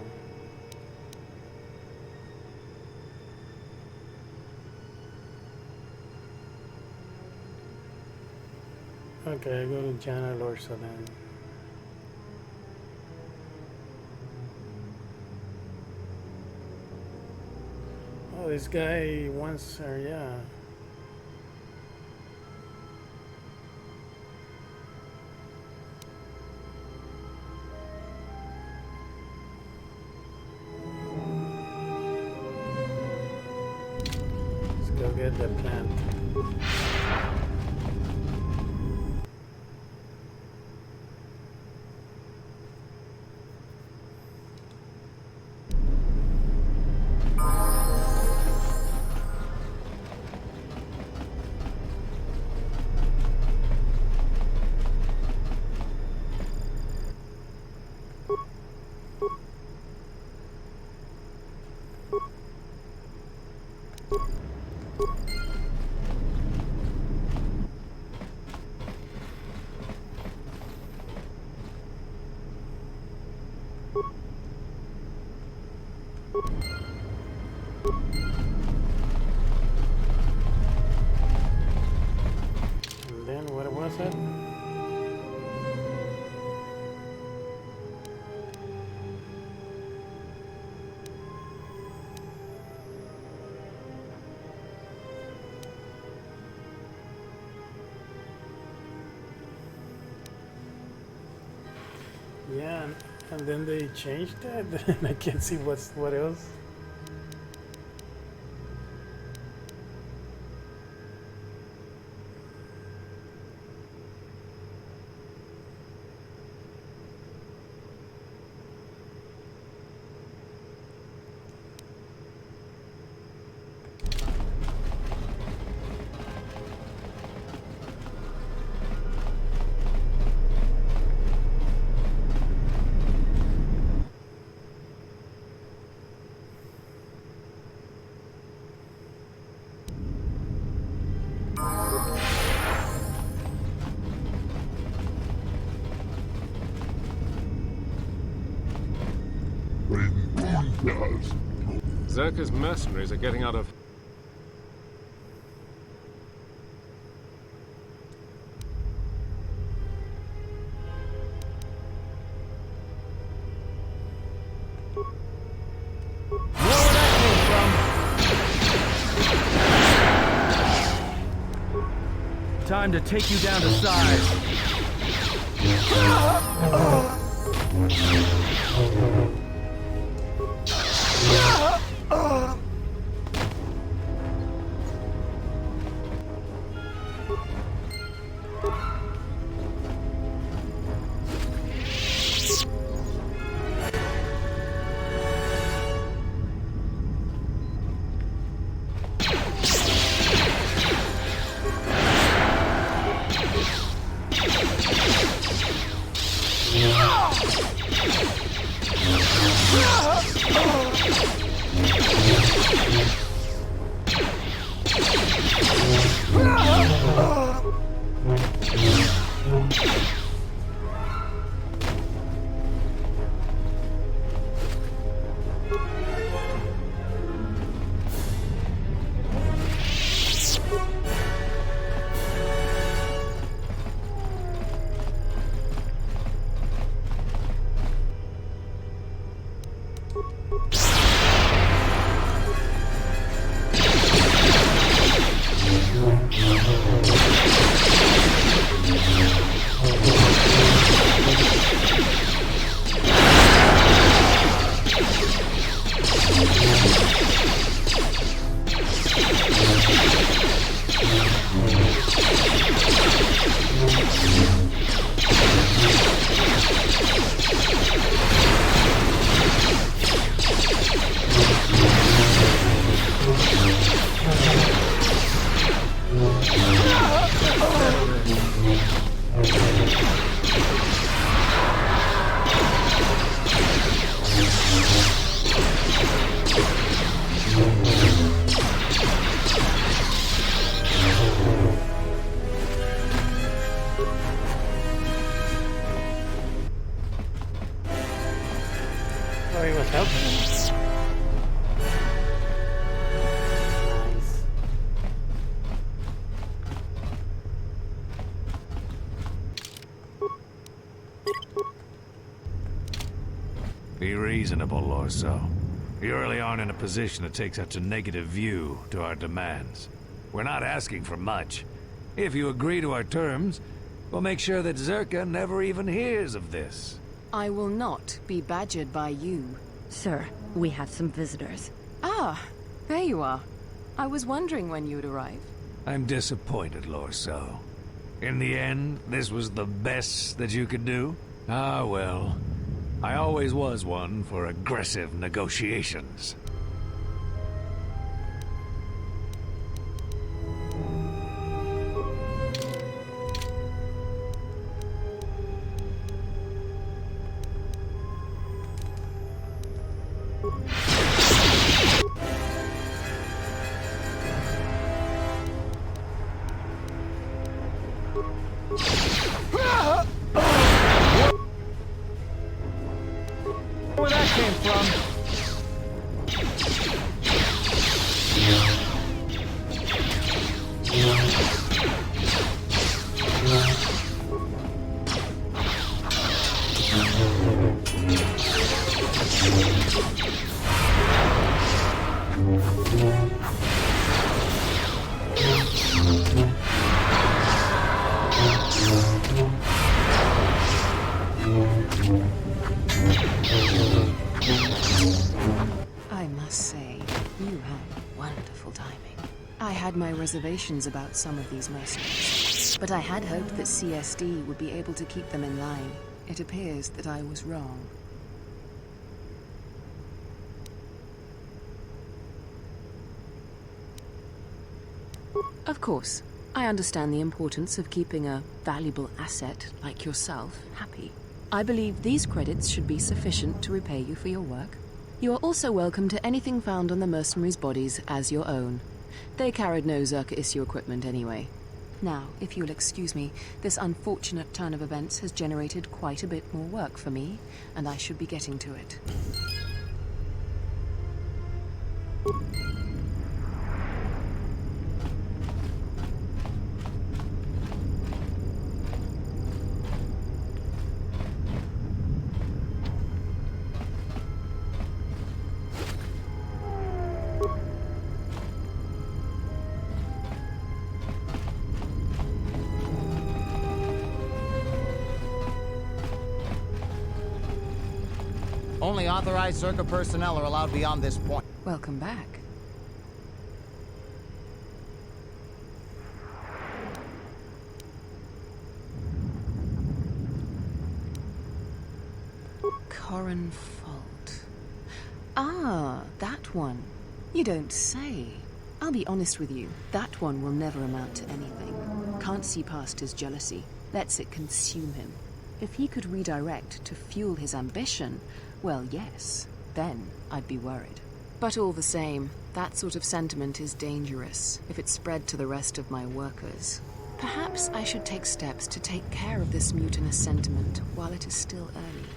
Okay, I go to Jana Lorsa then. Oh, this guy wants her, yeah. Let's go get the plant. And then what was it? Yeah, and then they changed that, and I can't see what else. Zerka's mercenaries are getting out of... Time to take you down to size. Oh, he was helping. Nice. Be reasonable, Lorso. You really aren't in a position to take such a negative view to our demands. We're not asking for much. If you agree to our terms, we'll make sure that Zerka never even hears of this. I will not be badgered by you. Sir, we have some visitors. Ah, there you are. I was wondering when you'd arrive. I'm disappointed, Lorso. In the end, this was the best that you could do? Ah, well. I always was one for aggressive negotiations. Where that came from? I must say, you have wonderful timing. I had my reservations about some of these mercenaries, but I had hoped that CSD would be able to keep them in line. It appears that I was wrong. Of course, I understand the importance of keeping a valuable asset like yourself happy. I believe these credits should be sufficient to repay you for your work. You are also welcome to anything found on the mercenaries' bodies as your own. They carried no Zerka issue equipment anyway. Now, if you'll excuse me, this unfortunate turn of events has generated quite a bit more work for me, and I should be getting to it. Only authorized Zerka personnel are allowed beyond this point. Welcome back. Corin Fault. Ah, that one. You don't say. I'll be honest with you, that one will never amount to anything. Can't see past his jealousy. Lets it consume him. If he could redirect to fuel his ambition, well, yes, then I'd be worried. But all the same, that sort of sentiment is dangerous if it's spread to the rest of my workers. Perhaps I should take steps to take care of this mutinous sentiment while it is still early.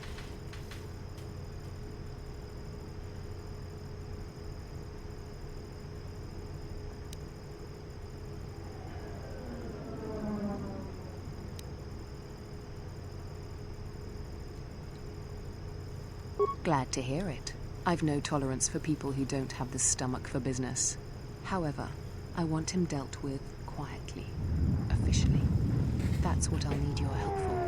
Glad to hear it. I've no tolerance for people who don't have the stomach for business. However, I want him dealt with quietly, officially. That's what I'll need your help for.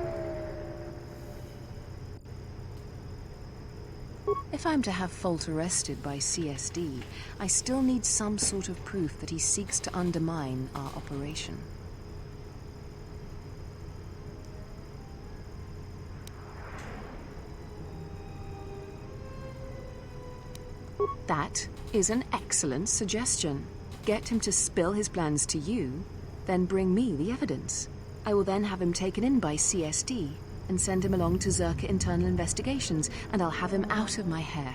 If I'm to have Fault arrested by CSD, I still need some sort of proof that he seeks to undermine our operation. That is an excellent suggestion. Get him to spill his plans to you, then bring me the evidence. I will then have him taken in by CSD and send him along to Zerka Internal Investigations, and I'll have him out of my hair.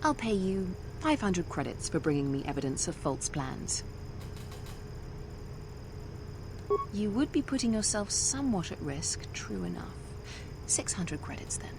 I'll pay you 500 credits for bringing me evidence of Fault's plans. You would be putting yourself somewhat at risk, true enough. 600 credits then.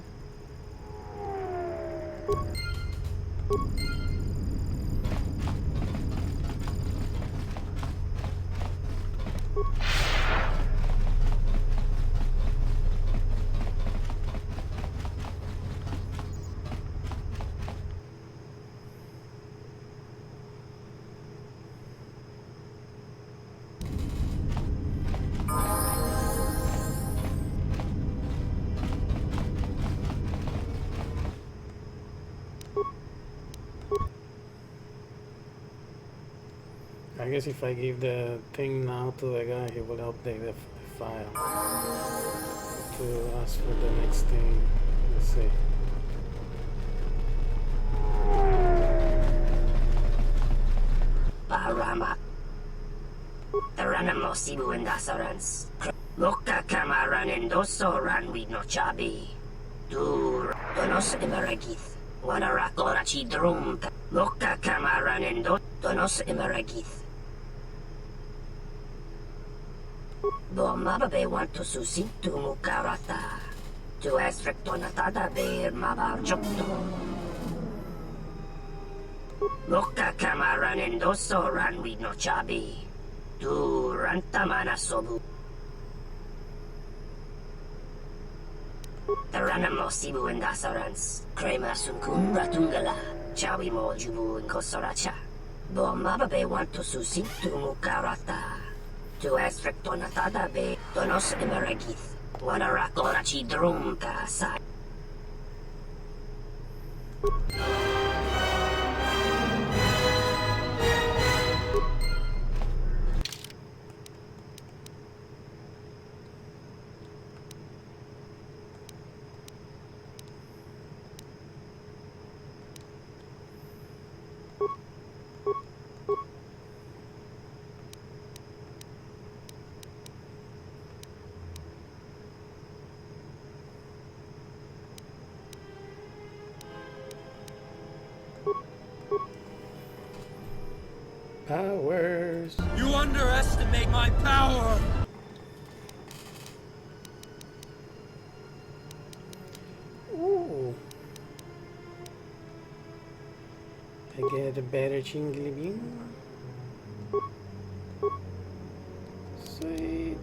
I guess if I give the thing now to the guy, he will update the file to ask for the next thing. Let's see. Barama. Ranamo Sibu and Asarans. Moka Kamaran and Doso ran with no chabi. Dur Donos Emeragith. Wanarakorachi Drum. Moka Kamaran and Donos Emeragith. Mababe want to susin to Mukarata. To Esrectonatada Bear Mabar Jokto. Moka Kamaran and Doso ran with no chabi. Tu Rantamana Sobu. Ranamo Sibu and Asarans. Krema Sunkun Ratungala. Chawi Mo Jubu and Kosoracha. Mababe want to susin to Mukarata. To Esrectonatada Be Donos Emeragith. Wanarakorachi Drum Kasai. Powers. You underestimate my power! Ooh. I get a better chingly bean. Sweet.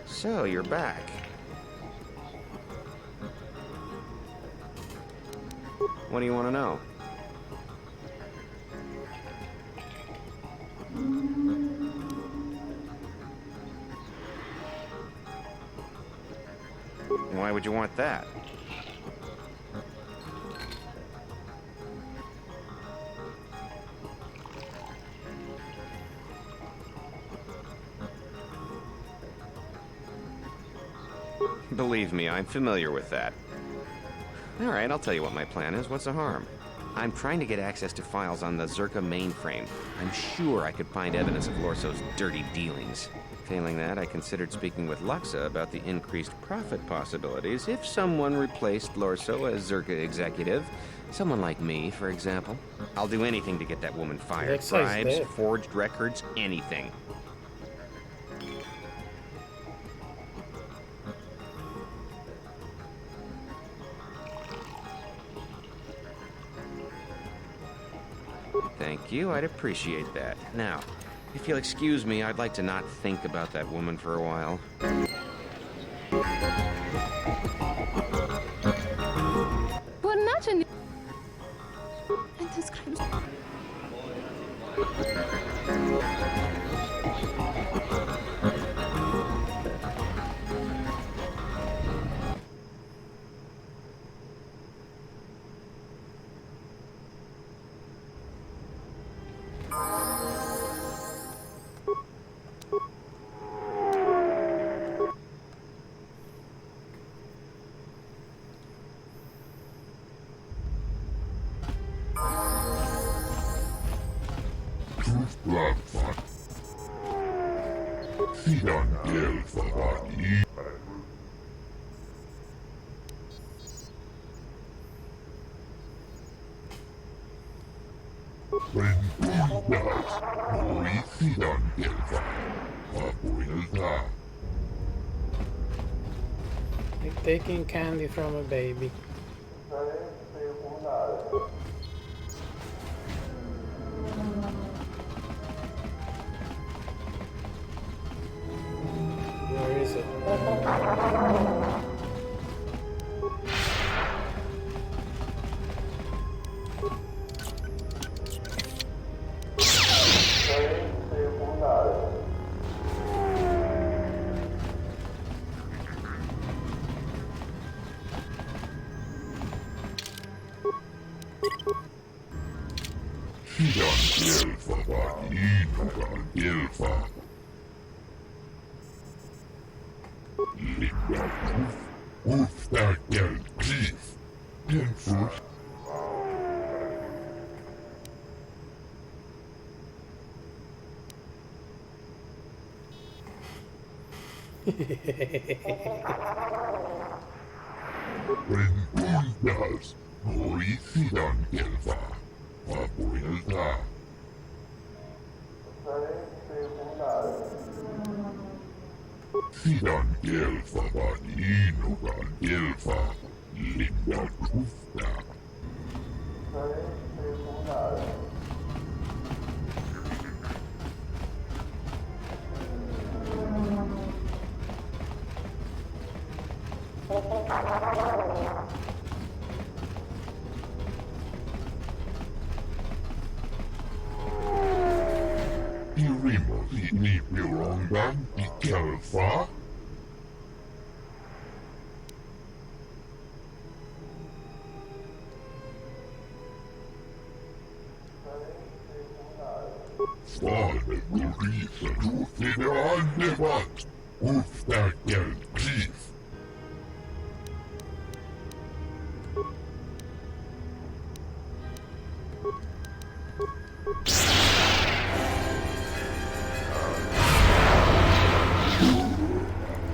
So, you're back. What do you want to know? Why would you want that? Believe me, I'm familiar with that. All right, I'll tell you what my plan is. What's the harm? I'm trying to get access to files on the Zerka mainframe. I'm sure I could find evidence of Lorso's dirty dealings. Failing that, I considered speaking with Luxa about the increased profit possibilities if someone replaced Lorso as Zerka executive. Someone like me, for example. I'll do anything to get that woman fired. Bribes, forged records, anything. Thank you, I'd appreciate that. Now, if you'll excuse me, I'd like to not think about that woman for a while. Like taking candy from a baby. Where is it?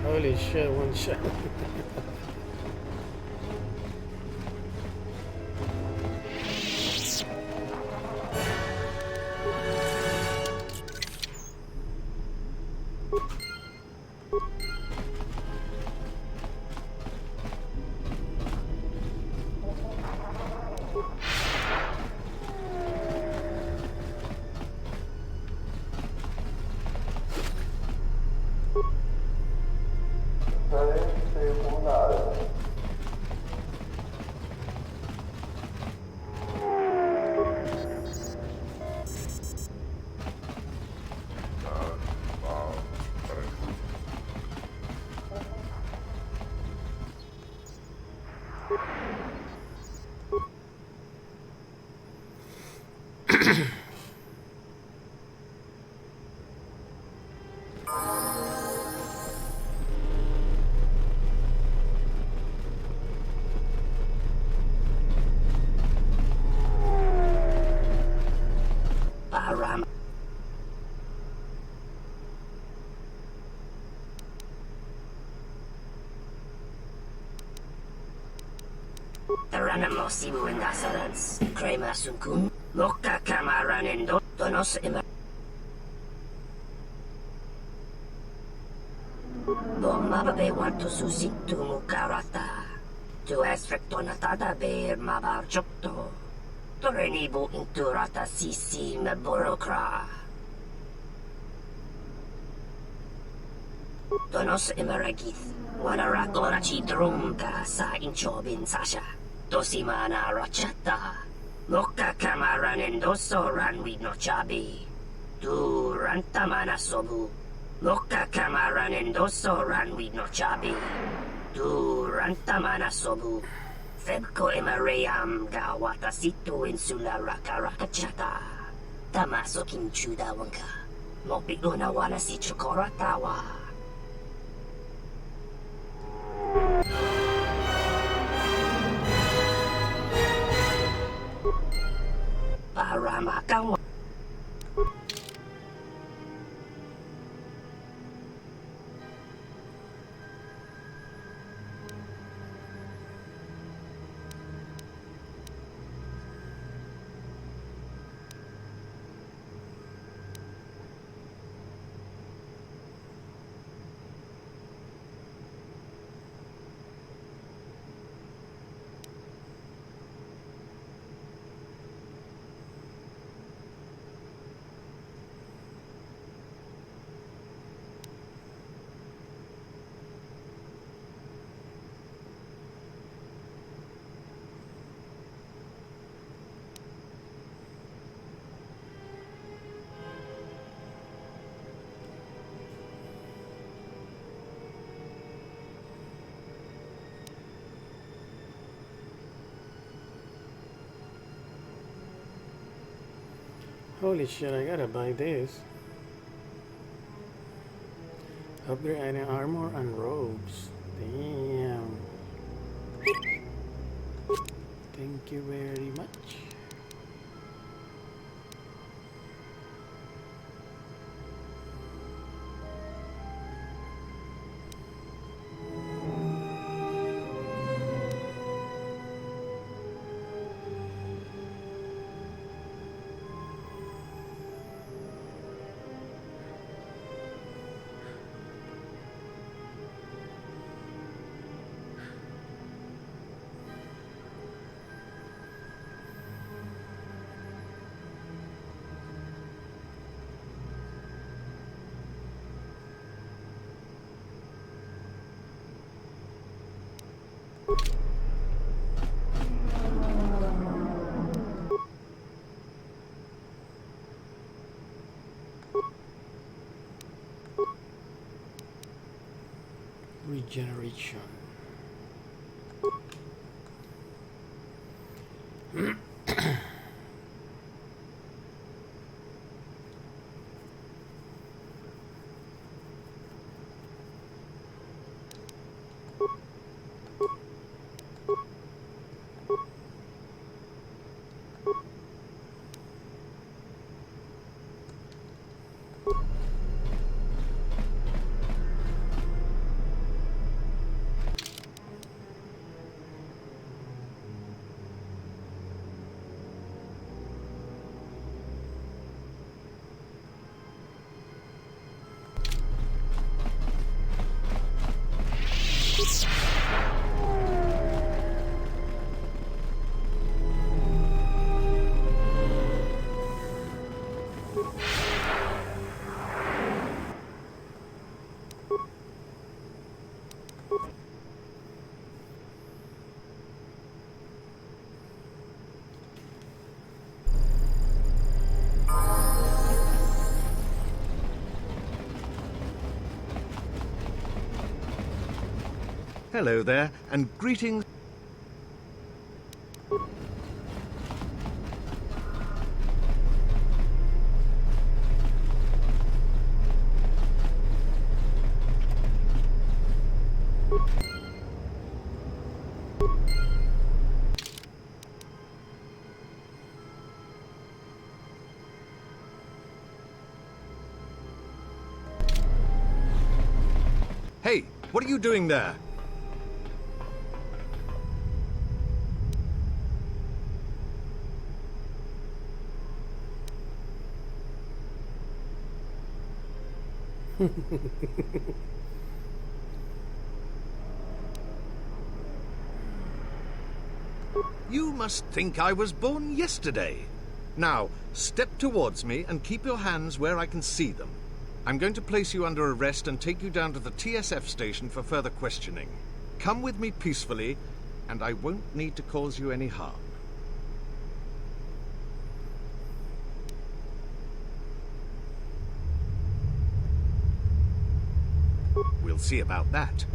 Holy shit, one shot. Sibu and Asarans, Krema Sunkun, Moka Kamaran and Donos Emma. Bombabe want to susit to Mukarata, to Esfrectonatada Bear Mabar Jokto, to Renibo into Rata Sisi Meborokra. Donos Emeragith, Wanarakorachi Drumka sa Inchobin Sasha. Dosimana Rachata, Moka Kamaran and Doso Ranwi no Chabi, Tu Rantamana Sobu, Moka Kamaran and Doso Ranwi no Chabi, Tu Rantamana Sobu, Febko Emarayam Gawata Situ Insula Rakarakachata, Tamaso Kinchuda Wanka, Mopiguna Wana si Chokoratawa. Paramakawa. Holy shit, I gotta buy this. Upgrade item armor and robes. Damn. Thank you very much. Regeneration. Hello there, and greetings. Hey, what are you doing there? You must think I was born yesterday. Now, step towards me and keep your hands where I can see them. I'm going to place you under arrest and take you down to the TSF station for further questioning. Come with me peacefully, and I won't need to cause you any harm. We'll see about that.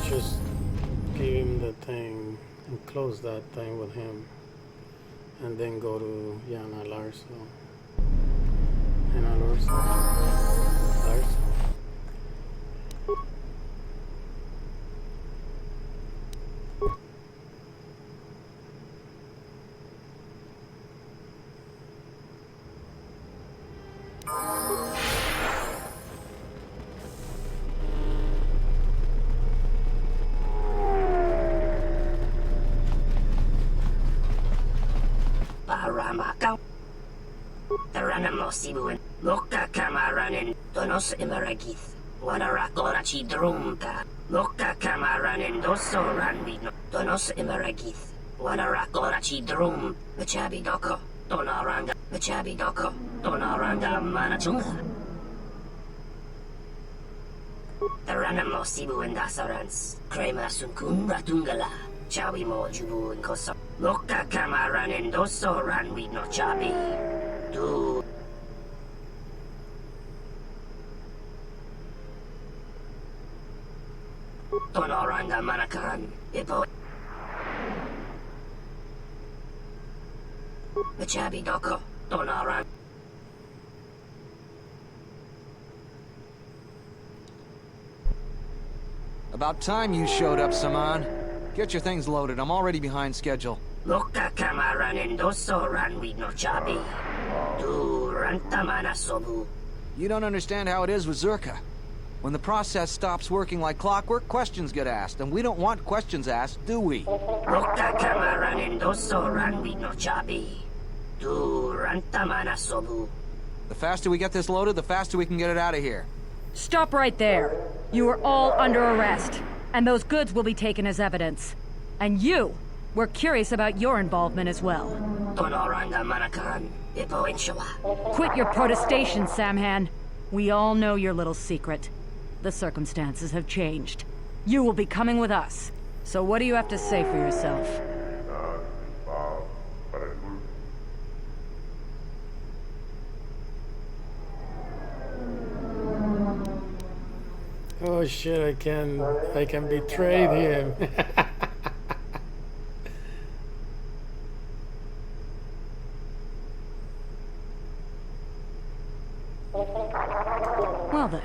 Just give him the thing and close that thing with him, and then go to Yana Larso. Yana Larso. Paramaka. Taranamosibuin. Moka kamaranin. Donos imaragith. Wanarakorachi drumka. Moka kamaranin doso ranbino. Donos imaragith. Wanarakorachi drum. Machabi doko. Donaranga. Machabi doko. Donaranga manachunga. Taranamosibu and Dasarans. Krema sunkun ratungala. Chawi mojubu and koso. Moka kamaranin doso ranwi no chabi. Du. Donoranga manakan. Ipo. Machabi doko. Donorang. About time you showed up, Saman. Get your things loaded. I'm already behind schedule. Moka kamaranin doso ranwi no chabi. Du rantamana sobu. You don't understand how it is with Zerka. When the process stops working like clockwork, questions get asked, and we don't want questions asked, do we? Moka kamaranin doso ranwi no chabi. Du rantamana sobu. The faster we get this loaded, the faster we can get it out of here. Stop right there. You are all under arrest, and those goods will be taken as evidence. And you, we're curious about your involvement as well. Donoranga manakan. Ipo inshawa. Quit your protestation, Samhan. We all know your little secret. The circumstances have changed. You will be coming with us. So what do you have to say for yourself? Oh shit, I can betray him. Well then,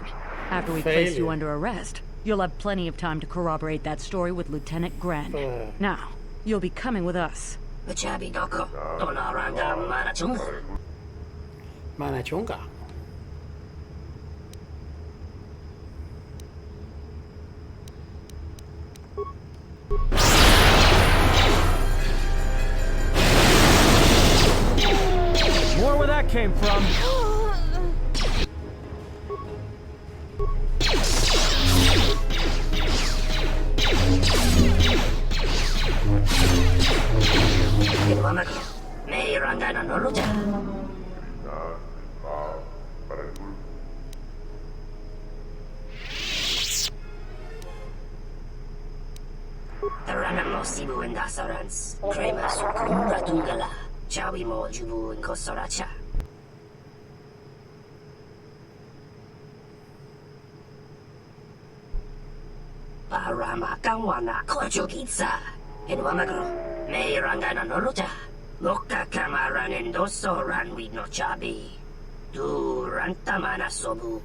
after we place you under arrest, you'll have plenty of time to corroborate that story with Lieutenant Gren. Now, you'll be coming with us. Machabi doko. Donoranga manachunga. Manachunga. More where that came from. Taranamosibu and Dasarans. Krema sukum ratungala. Chawi mojubu and kosoracha. Parama kawana kojogitsa. In Wamagro. Meirangana noluja. Moka kamaranin doso ranwi no chabi. Du rantamana sobu.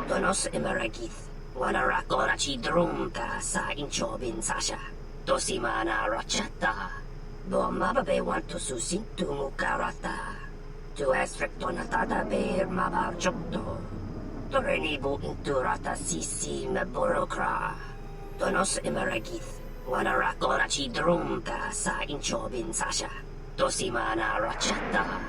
Donos imaragith. Wanarakorachi drumka sa inchobin sasha. Dosimana rachata. Bomababe want to susintu mukarata. Tu esfrektonatada ber mabarjokto. Torenibu inturata sisi meborokra. Donos imaragith. Wanarakorachi drumka sa inchobin sasha. Dosimana rachata.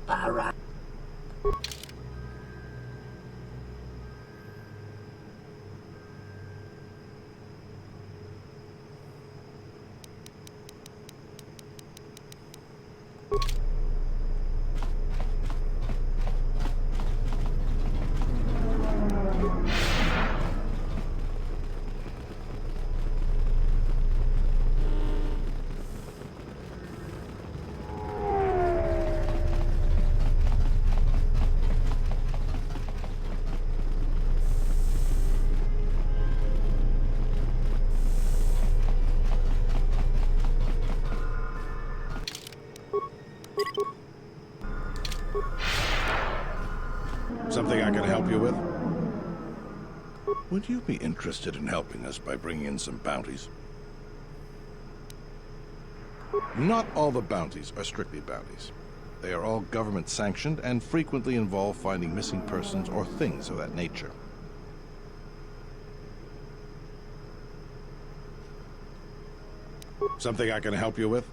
Para. Something I can help you with? Would you be interested in helping us by bringing in some bounties? Not all the bounties are strictly bounties. They are all government-sanctioned and frequently involve finding missing persons or things of that nature. Something I can help you with?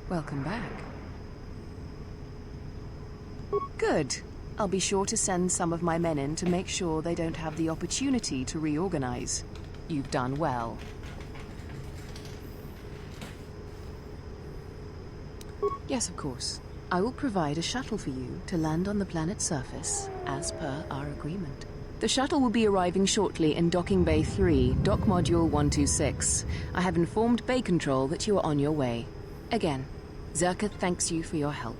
Welcome back. Good. I'll be sure to send some of my men in to make sure they don't have the opportunity to reorganize. You've done well. Yes, of course. I will provide a shuttle for you to land on the planet's surface, as per our agreement. The shuttle will be arriving shortly in Docking Bay 3, Dock Module 126. I have informed Bay Control that you are on your way. Again, Zerka thanks you for your help,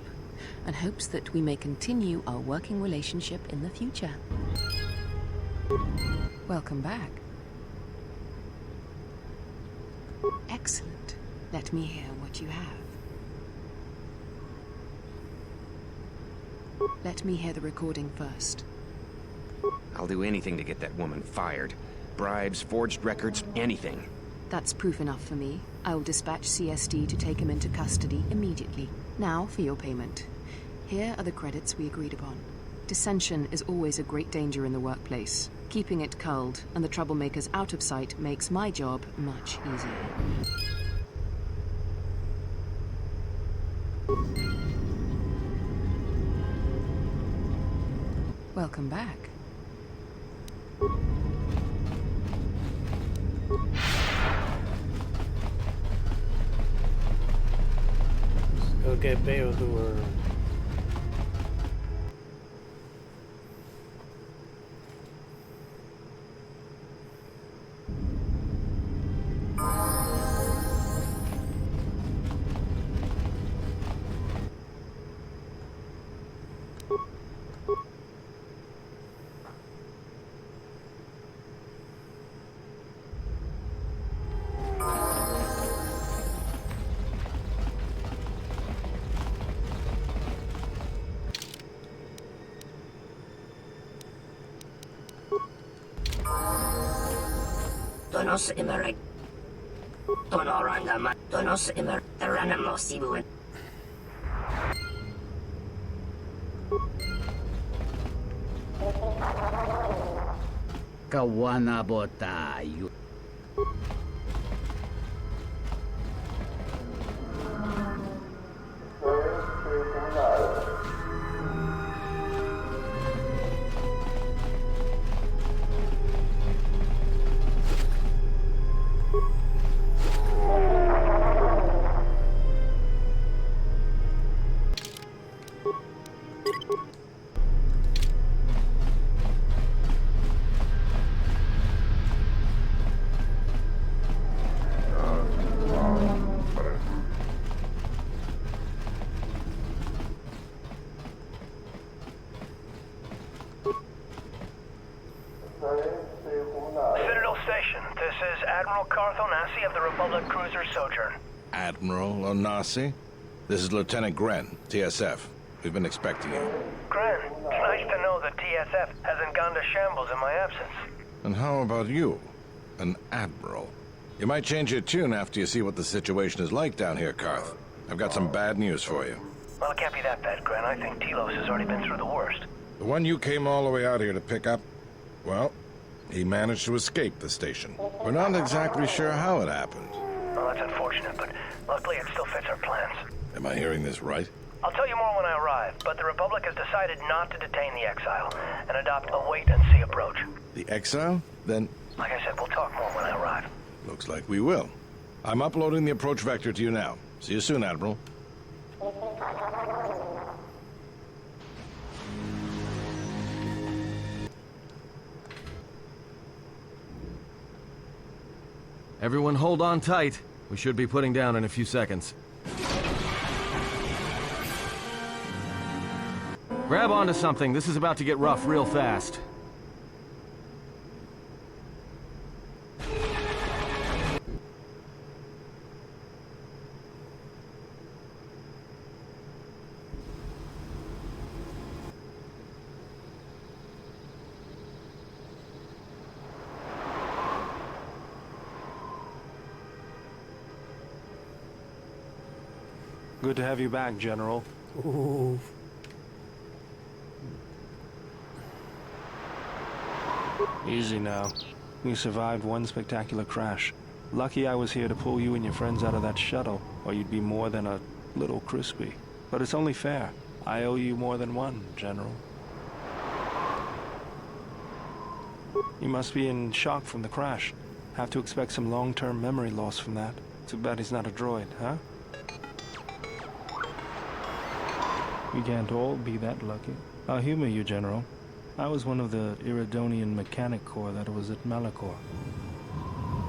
and hopes that we may continue our working relationship in the future. Welcome back. Excellent. Let me hear what you have. Let me hear the recording first. I'll do anything to get that woman fired. Bribes, forged records, anything. That's proof enough for me. I will dispatch CSD to take him into custody immediately. Now for your payment. Here are the credits we agreed upon. Dissension is always a great danger in the workplace. Keeping it culled and the troublemakers out of sight makes my job much easier. Welcome back. Go get Bale to her. Donos imerek. Tonorangama. Donos imer. Teranamo sibuin. Kawana botayo. attention. This is Admiral Karth Onasi of the Republic cruiser Sojourn. Admiral Onasi? This is Lieutenant Gren, TSF. We've been expecting you. Gren, it's nice to know that TSF hasn't gone to shambles in my absence. And how about you? An admiral. You might change your tune after you see what the situation is like down here, Karth. I've got some bad news for you. Well, it can't be that bad, Gren. I think Telos has already been through the worst. The one you came all the way out here to pick up, well, he managed to escape the station. We're not exactly sure how it happened. Well, that's unfortunate, but luckily it still fits our plans. Am I hearing this right? I'll tell you more when I arrive, but the Republic has decided not to detain the exile and adopt a wait-and-see approach. The exile? Then... Like I said, we'll talk more when I arrive. Looks like we will. I'm uploading the approach vector to you now. See you soon, Admiral. Everyone hold on tight. We should be putting down in a few seconds. Grab onto something. This is about to get rough real fast. Good to have you back, General. Ooh. Easy now. You survived one spectacular crash. Lucky I was here to pull you and your friends out of that shuttle, or you'd be more than a little crispy. But it's only fair. I owe you more than one, General. You must be in shock from the crash. Have to expect some long-term memory loss from that. Too bad he's not a droid, huh? We can't all be that lucky. I'll humor you, General. I was one of the Iridonian Mechanic Corps that was at Malachor.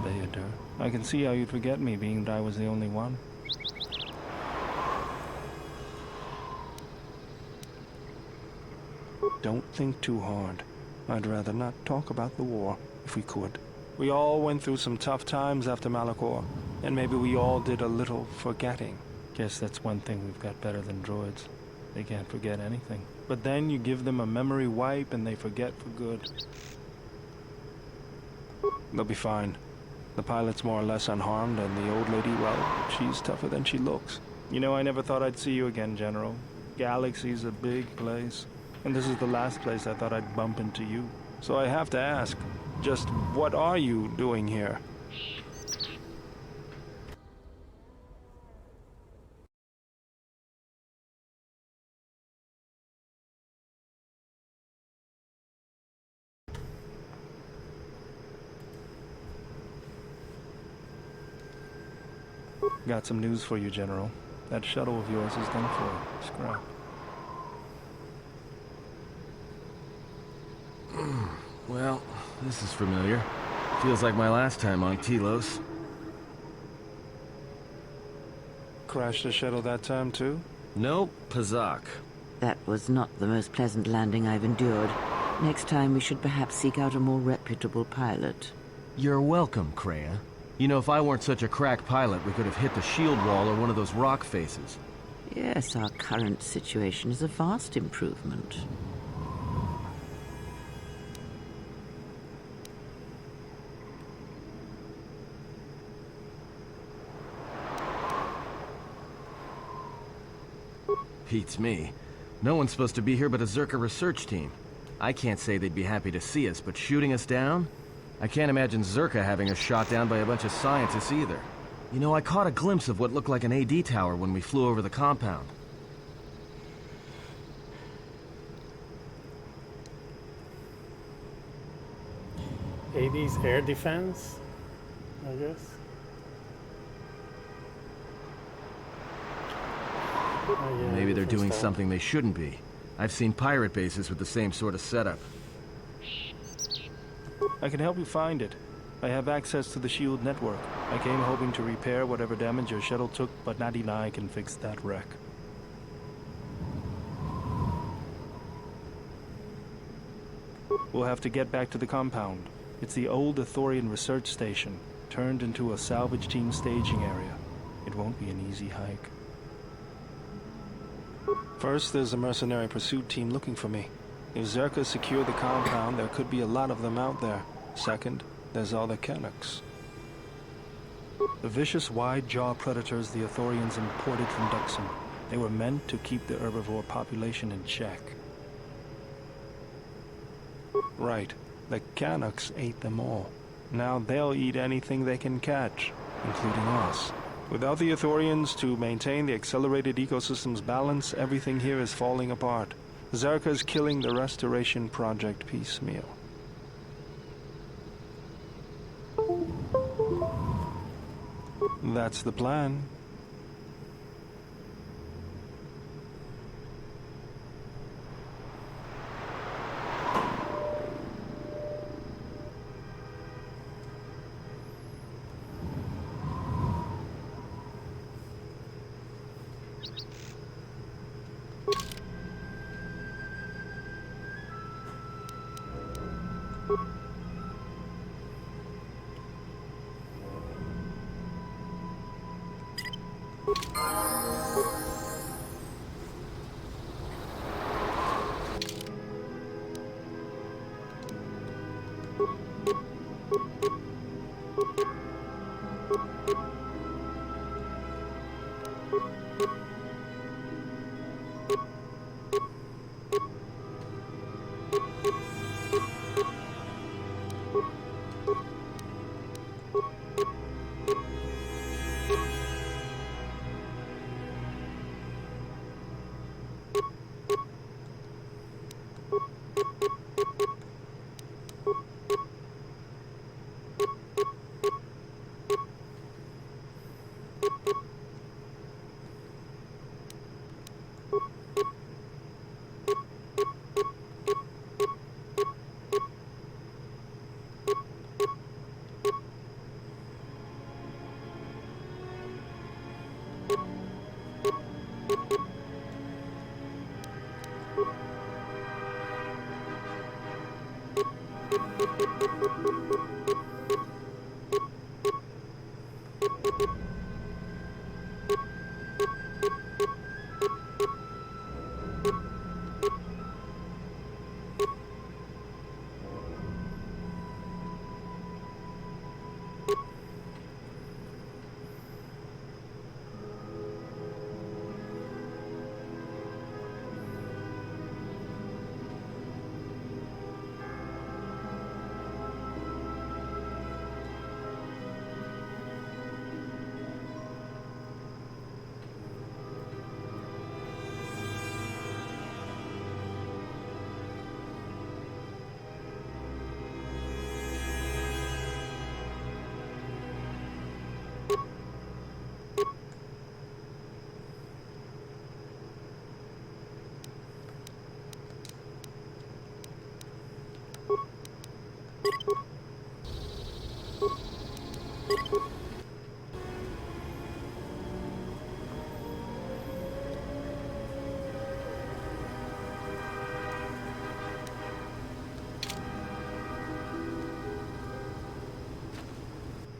Bayadur. I can see how you'd forget me, being that I was the only one. Don't think too hard. I'd rather not talk about the war, if we could. We all went through some tough times after Malachor, and maybe we all did a little forgetting. Guess that's one thing we've got better than droids. They can't forget anything. But then you give them a memory wipe and they forget for good. They'll be fine. The pilot's more or less unharmed, and the old lady, well, she's tougher than she looks. You know, I never thought I'd see you again, General. Galaxy's a big place, and this is the last place I thought I'd bump into you. So I have to ask, just what are you doing here? Got some news for you, General. That shuttle of yours is done for. Scrap. Well, this is familiar. Feels like my last time on Telos. Crashed the shuttle that time, too? Nope, Pazak. That was not the most pleasant landing I've endured. Next time we should perhaps seek out a more reputable pilot. You're welcome, Kreia. You know, if I weren't such a crack pilot, we could have hit the shield wall or one of those rock faces. Yes, our current situation is a vast improvement. Beats me. No one's supposed to be here but a Zerka research team. I can't say they'd be happy to see us, but shooting us down? I can't imagine Zerka having us shot down by a bunch of scientists either. You know, I caught a glimpse of what looked like an AD tower when we flew over the compound. AD's air defense, I guess. Oh, yeah, Maybe they're doing stuff. something they shouldn't be. I've seen pirate bases with the same sort of setup. I can help you find it. I have access to the shield network. I came hoping to repair whatever damage your shuttle took, but not even I can fix that wreck. We'll have to get back to the compound. It's the old Ithorian research station, turned into a salvage team staging area. It won't be an easy hike. First, there's a mercenary pursuit team looking for me. If Zerka secured the compound, there could be a lot of them out there. Second, there's all the Canucks. The vicious wide-jaw predators the Ithorians imported from Duxon. They were meant to keep the herbivore population in check. Right, the Canucks ate them all. Now they'll eat anything they can catch, including us. Without the Ithorians to maintain the accelerated ecosystem's balance, everything here is falling apart. Zerka's killing the Restoration Project piecemeal. That's the plan.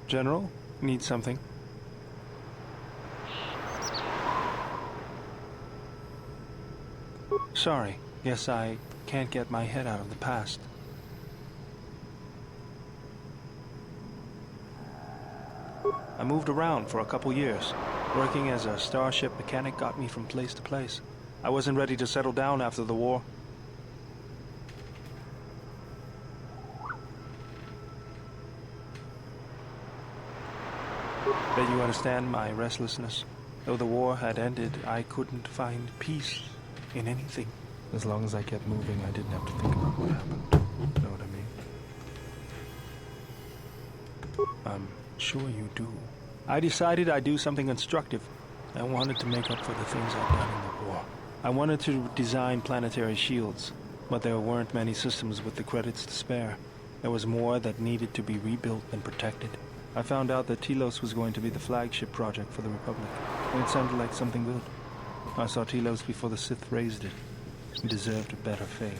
General, need something? Sorry, guess I can't get my head out of the past. I moved around for a couple years. Working as a starship mechanic got me from place to place. I wasn't ready to settle down after the war. Bet you understand my restlessness. Though the war had ended, I couldn't find peace in anything. As long as I kept moving, I didn't have to think about what happened. Know what I mean? I'm sure you do. I decided I'd do something constructive. I wanted to make up for the things I'd done in the war. I wanted to design planetary shields, but there weren't many systems with the credits to spare. There was more that needed to be rebuilt and protected. I found out that Telos was going to be the flagship project for the Republic, and it sounded like something good. I saw Telos before the Sith raised it. He deserved a better fate.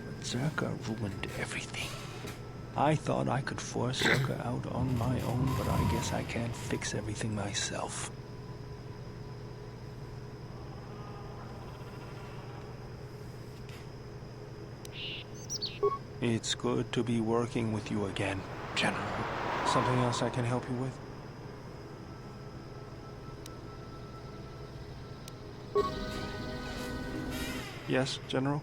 But Zerka ruined everything. I thought I could force Zerka out on my own, but I guess I can't fix everything myself. It's good to be working with you again, General. Something else I can help you with? Yes, General?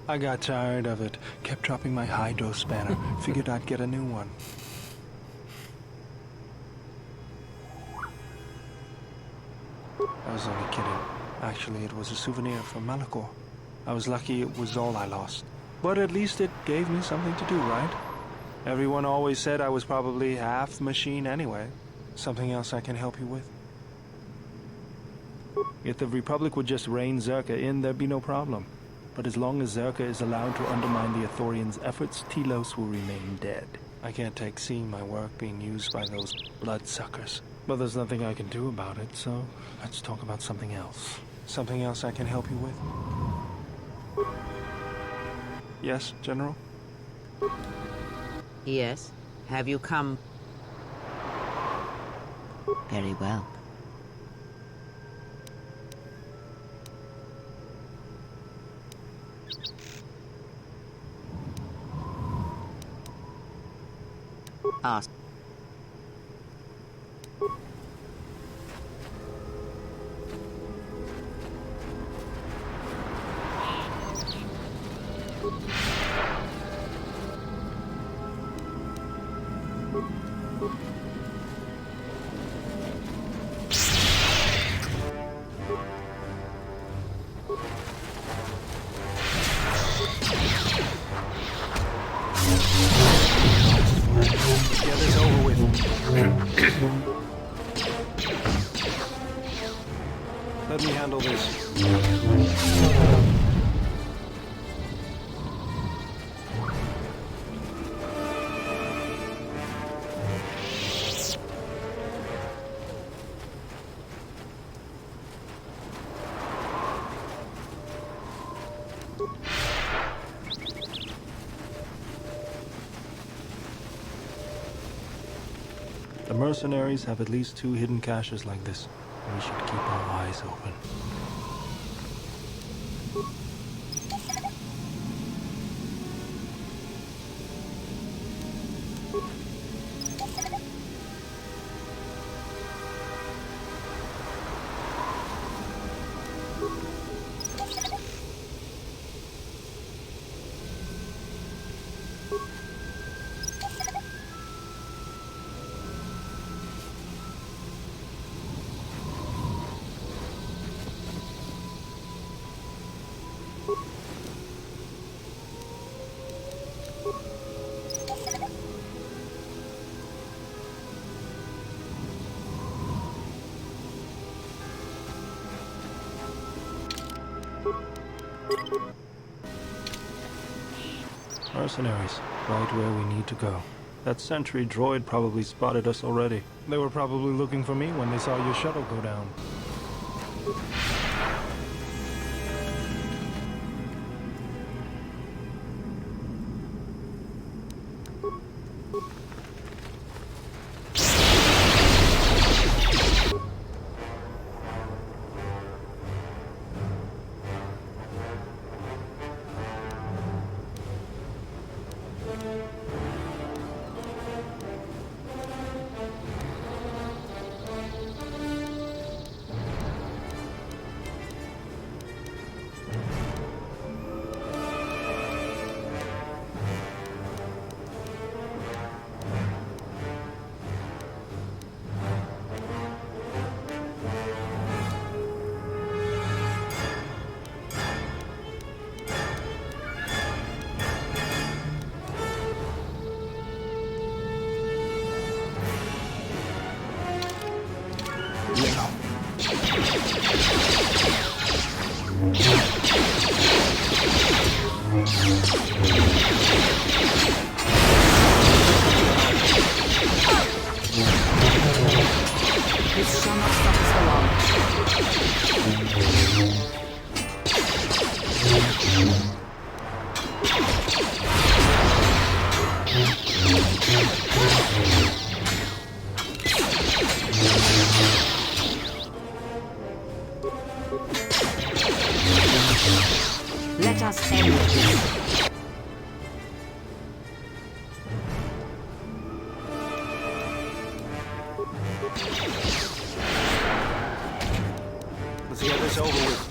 I got tired of it. Kept dropping my hydro spanner. Figured I'd get a new one. I was only kidding. Actually, it was a souvenir from Malachor. I was lucky it was all I lost. But at least it gave me something to do, right? Everyone always said I was probably half machine anyway. Something else I can help you with? If the Republic would just rein Zerka in, there'd be no problem. But as long as Zerka is allowed to undermine the Ithorians' efforts, Telos will remain dead. I can't take seeing my work being used by those bloodsuckers. But there's nothing I can do about it, so let's talk about something else. Something else I can help you with? Yes, General? Yes? Have you come? Very well. Ask. Get this over with. Let me handle this. The mercenaries have at least 2 hidden caches like this. We should keep our eyes open. Mercenaries, right where we need to go. That sentry droid probably spotted us already. They were probably looking for me when they saw your shuttle go down. This shall not stop us for long. Let's get this over with.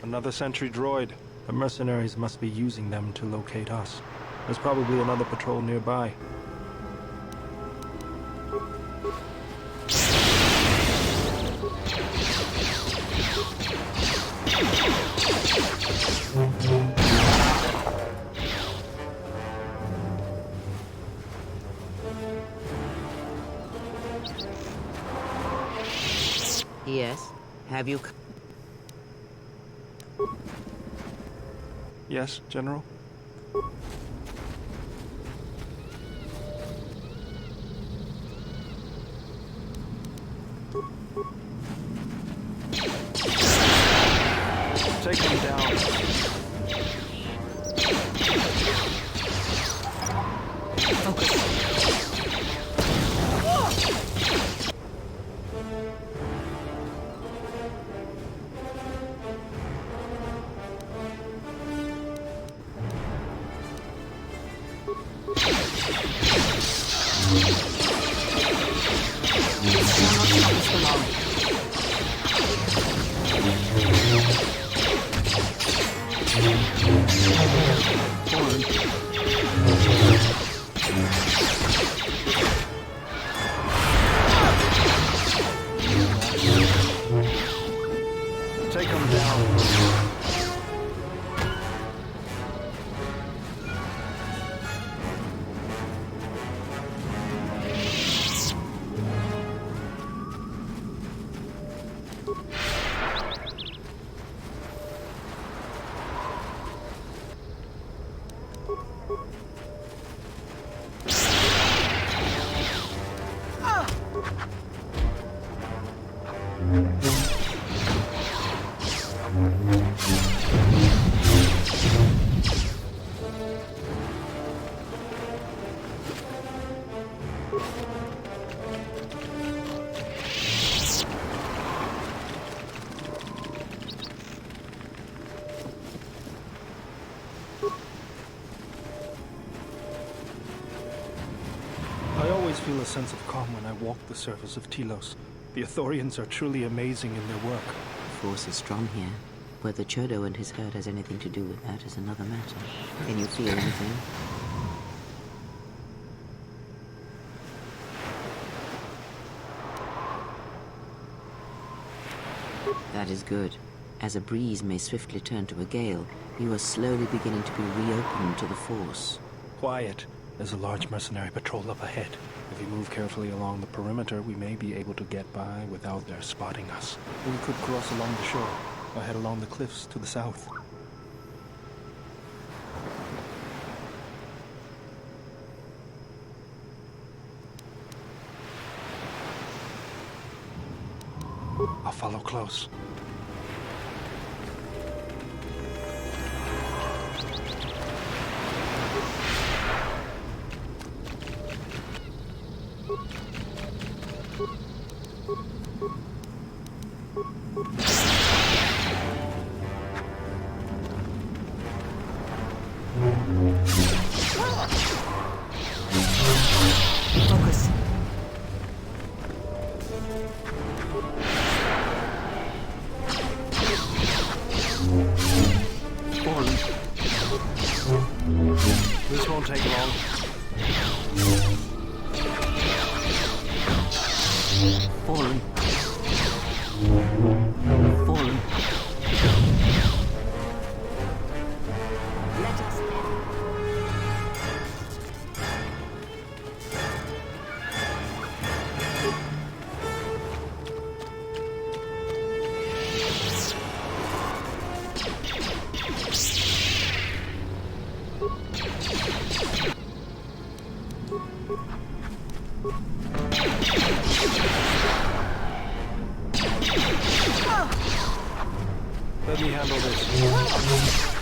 Another sentry droid. The mercenaries must be using them to locate us. There's probably another patrol nearby. Yes? Have you... Yes, General? Take them down. Take them down. I always feel a sense of calm when I walk the surface of Telos. The Ithorians are truly amazing in their work. The force is strong here. Whether Chodo and his herd has anything to do with that is another matter. Can you feel anything? That is good. As a breeze may swiftly turn to a gale, you are slowly beginning to be reopened to the force. Quiet. There's a large mercenary patrol up ahead. If we move carefully along the perimeter, we may be able to get by without their spotting us. We could cross along the shore, or head along the cliffs to the south. I'll follow close. Focus. This won't take long. Fallen. Fallen. Let me handle this.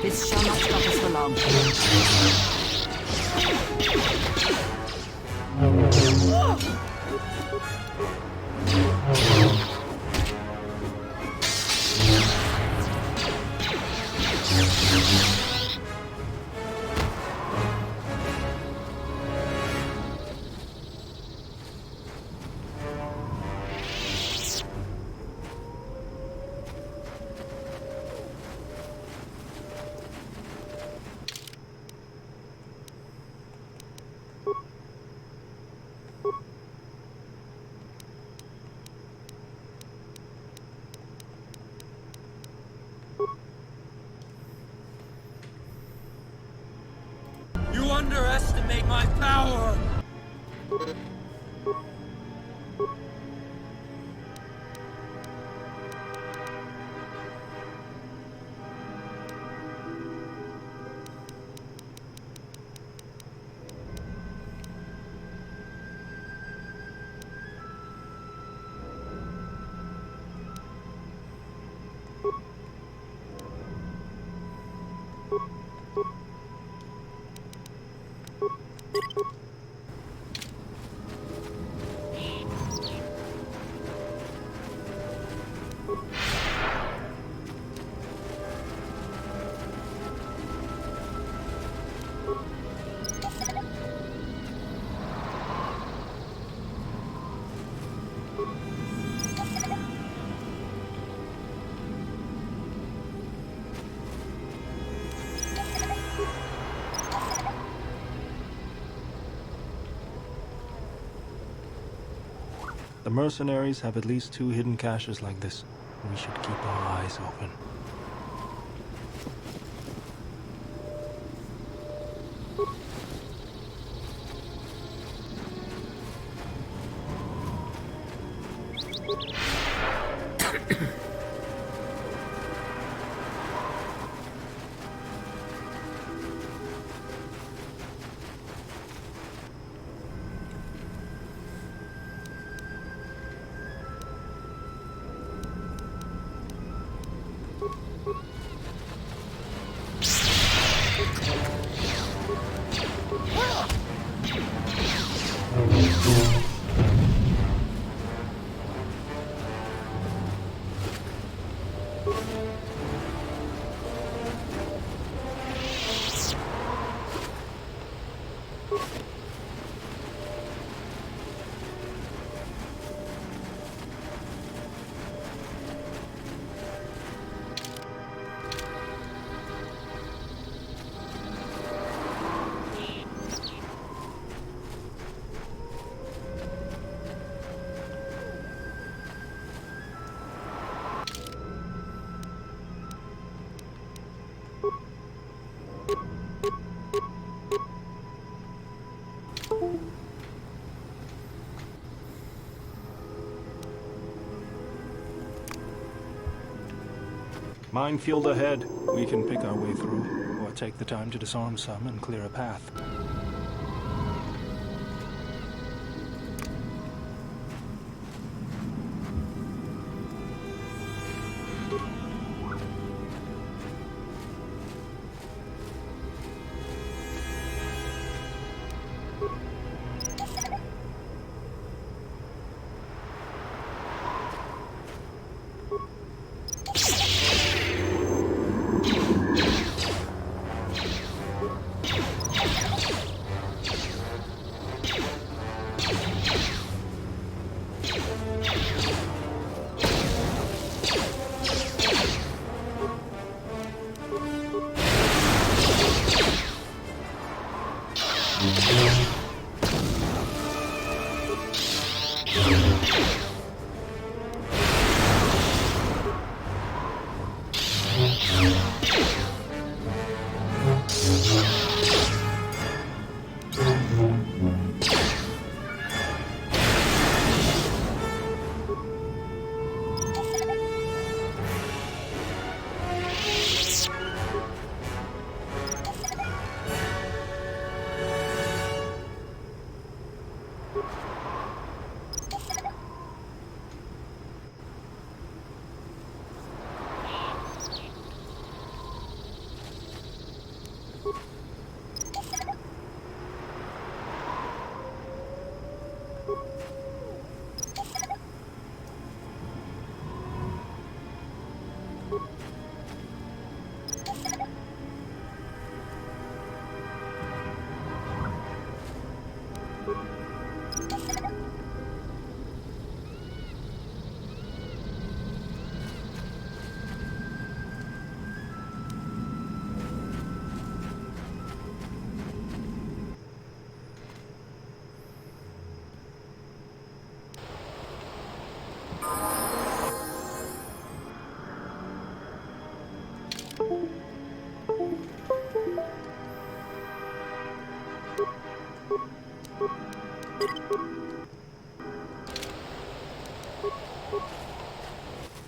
This shall not stop us for long. You underestimate my power! The mercenaries have at least 2 hidden caches like this. We should keep our eyes open. Minefield ahead. We can pick our way through, or take the time to disarm some and clear a path.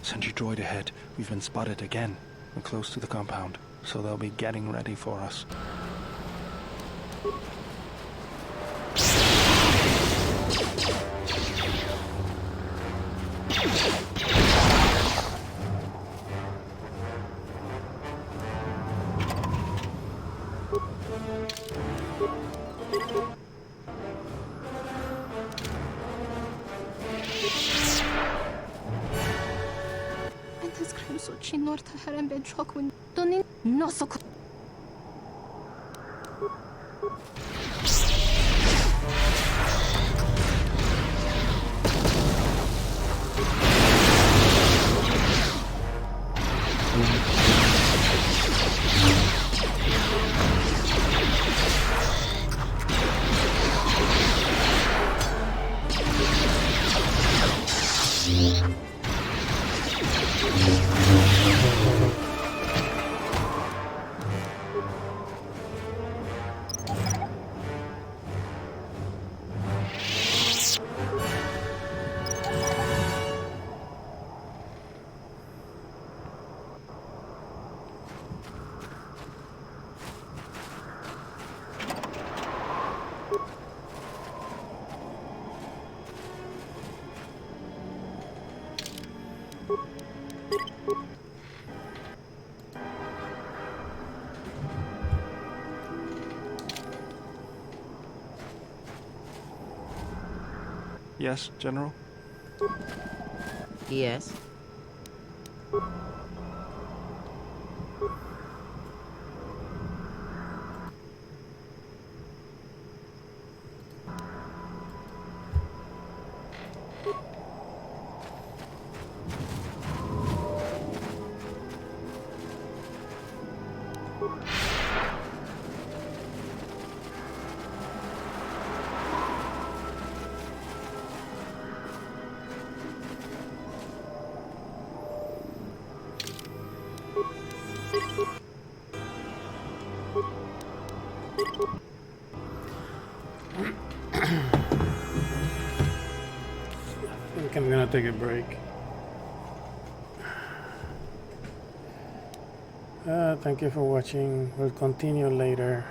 Sentry droid ahead. We've been spotted again. We're close to the compound, so they'll be getting ready for us. Yes, General? Yes? I think I'm gonna take a break. Thank you for watching. We'll continue later.